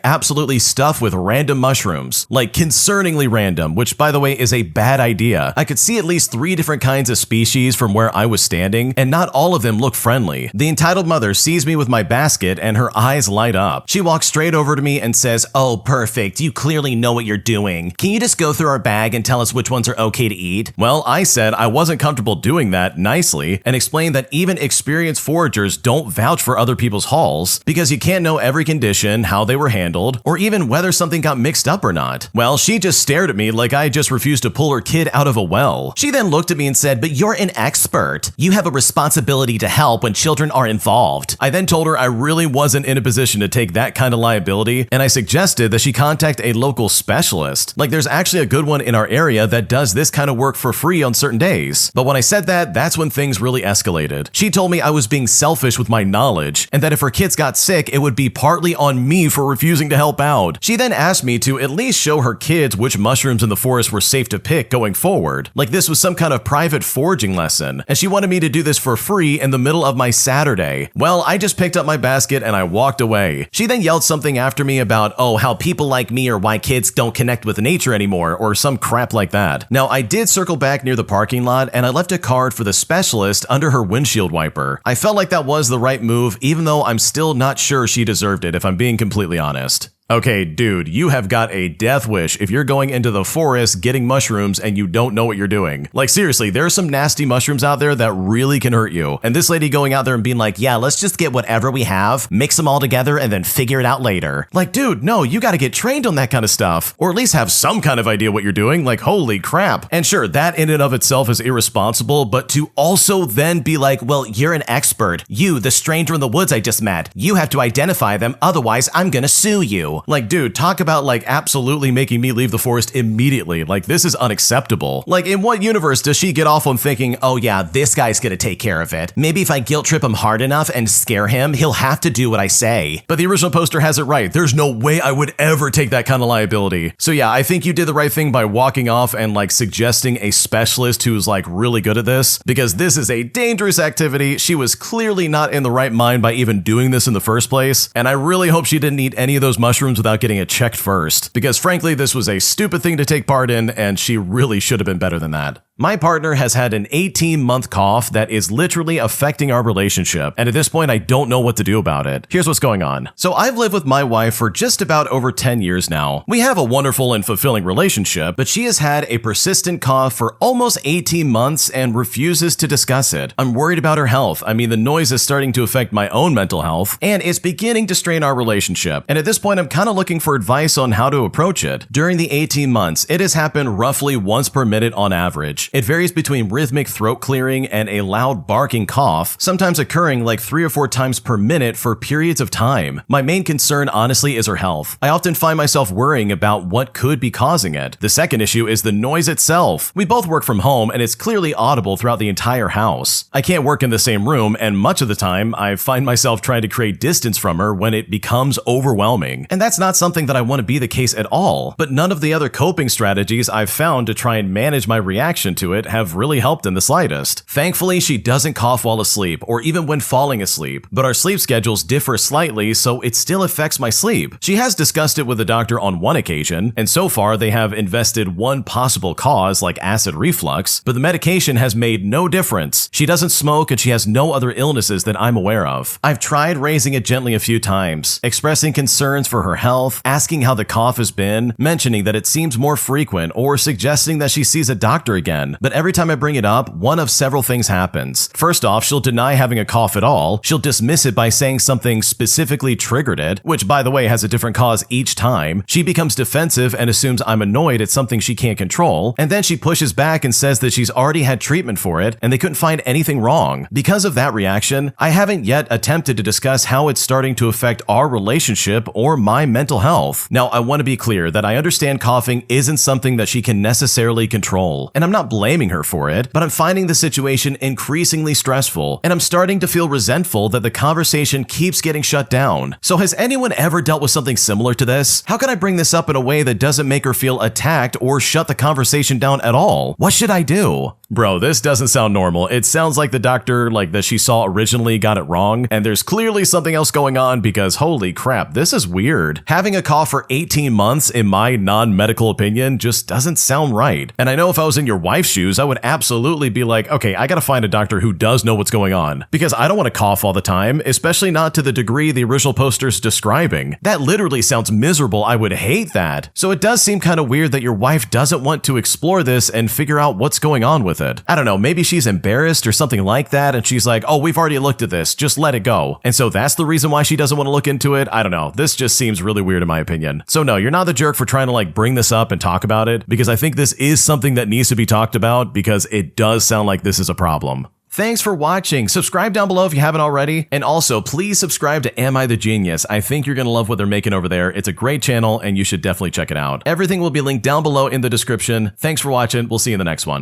absolutely stuffed with random mushrooms. Like, concerningly random, which by the way is a bad idea. I could see at least 3 different kinds of species from where I was standing, and not all of them look friendly. The entitled mother sees me with my basket and her eyes light up. She walks straight over to me and says, oh, perfect, you clearly know what you're doing. Can you just go through our bag and tell us which ones are okay to eat? Well, I said I wasn't comfortable doing that nicely and explained that even experienced foragers don't vouch for other people's hauls because you can't know every condition, how they were handled, or even whether something got mixed up or not. Well, she just stared at me like I just refused to pull her kid out of a well. She then looked at me and said, but you're an expert. You have a responsibility to help when children are involved. I then told her I really wasn't in a position to take that kind of liability, and I suggested that she contact a local specialist. Like, there's actually a good one in our area that does this kind of work for free on certain days. But when I said that, that's when things really escalated. She told me I was being selfish with my knowledge, and that if her kids got sick, it would be partly on me for refusing to help out. She then asked me to at least show her kids which mushrooms in the forest were safe to pick going forward. Like this was some kind of private foraging lesson, and she wanted me to do this for for free in the middle of my Saturday. Well, I just picked up my basket and I walked away. She then yelled something after me about, oh, how people like me are why kids don't connect with nature anymore, or some crap like that. Now, I did circle back near the parking lot and I left a card for the specialist under her windshield wiper. I felt like that was the right move, even though I'm still not sure she deserved it, if I'm being completely honest. Okay, dude, you have got a death wish if you're going into the forest getting mushrooms and you don't know what you're doing. Like, seriously, there are some nasty mushrooms out there that really can hurt you. And this lady going out there and being like, yeah, let's just get whatever we have, mix them all together, and then figure it out later. Like, dude, no, you gotta get trained on that kind of stuff. Or at least have some kind of idea what you're doing. Like, holy crap. And sure, that in and of itself is irresponsible, but to also then be like, well, you're an expert. You, the stranger in the woods I just met. You have to identify them, otherwise I'm gonna sue you. Like, dude, talk about like absolutely making me leave the forest immediately. Like, this is unacceptable. Like, in what universe does she get off on thinking, oh yeah, this guy's gonna take care of it. Maybe if I guilt trip him hard enough and scare him, he'll have to do what I say. But the original poster has it right. There's no way I would ever take that kind of liability. So yeah, I think you did the right thing by walking off and like suggesting a specialist who's like really good at this, because this is a dangerous activity. She was clearly not in the right mind by even doing this in the first place. And I really hope she didn't eat any of those mushrooms without getting it checked first, because frankly, this was a stupid thing to take part in, and she really should have been better than that. My partner has had an 18-month cough that is literally affecting our relationship, and at this point, I don't know what to do about it. Here's what's going on. So I've lived with my wife for just about over 10 years now. We have a wonderful and fulfilling relationship, but she has had a persistent cough for almost 18 months and refuses to discuss it. I'm worried about her health. I mean, the noise is starting to affect my own mental health, and it's beginning to strain our relationship. And at this point, I'm kind of looking for advice on how to approach it. During the 18 months, it has happened roughly once per minute on average. It varies between rhythmic throat clearing and a loud barking cough, sometimes occurring like 3 or 4 times per minute for periods of time. My main concern, honestly, is her health. I often find myself worrying about what could be causing it. The second issue is the noise itself. We both work from home and it's clearly audible throughout the entire house. I can't work in the same room, and much of the time, I find myself trying to create distance from her when it becomes overwhelming. And that's not something that I want to be the case at all, but none of the other coping strategies I've found to try and manage my reaction to it have really helped in the slightest. Thankfully, she doesn't cough while asleep or even when falling asleep, but our sleep schedules differ slightly, so it still affects my sleep. She has discussed it with the doctor on one occasion, and so far they have invested one possible cause like acid reflux, but the medication has made no difference. She doesn't smoke and she has no other illnesses that I'm aware of. I've tried raising it gently a few times, expressing concerns for her health, asking how the cough has been, mentioning that it seems more frequent, or suggesting that she sees a doctor again. But every time I bring it up, one of several things happens. First off, she'll deny having a cough at all. She'll dismiss it by saying something specifically triggered it, which by the way has a different cause each time. She becomes defensive and assumes I'm annoyed at something she can't control, and then she pushes back and says that she's already had treatment for it and they couldn't find anything wrong. Because of that reaction, I haven't yet attempted to discuss how it's starting to affect our relationship or my mental health. Now, I want to be clear that I understand coughing isn't something that she can necessarily control, and I'm not blaming her for it, but I'm finding the situation increasingly stressful, and I'm starting to feel resentful that the conversation keeps getting shut down. So has anyone ever dealt with something similar to this? How can I bring this up in a way that doesn't make her feel attacked or shut the conversation down at all? What should I do? Bro, this doesn't sound normal. It sounds like the doctor that she saw originally got it wrong, and there's clearly something else going on because holy crap, this is weird. Having a cough for 18 months, in my non-medical opinion, just doesn't sound right. And I know if I was in your wife's shoes, I would absolutely be like, okay, I gotta find a doctor who does know what's going on, because I don't want to cough all the time, especially not to the degree the original poster's describing. That literally sounds miserable. I would hate that. So it does seem kind of weird that your wife doesn't want to explore this and figure out what's going on with it. I don't know, maybe she's embarrassed or something like that, and she's like, oh, we've already looked at this, just let it go. And so that's the reason why she doesn't want to look into it. I don't know. This just seems really weird in my opinion. So no, you're not the jerk for trying to bring this up and talk about it, because I think this is something that needs to be talked about, because it does sound like this is a problem. Thanks for watching. Subscribe down below if you haven't already. And also, please subscribe to Am I the Genius? I think you're going to love what they're making over there. It's a great channel and you should definitely check it out. Everything will be linked down below in the description. Thanks for watching. We'll see you in the next one.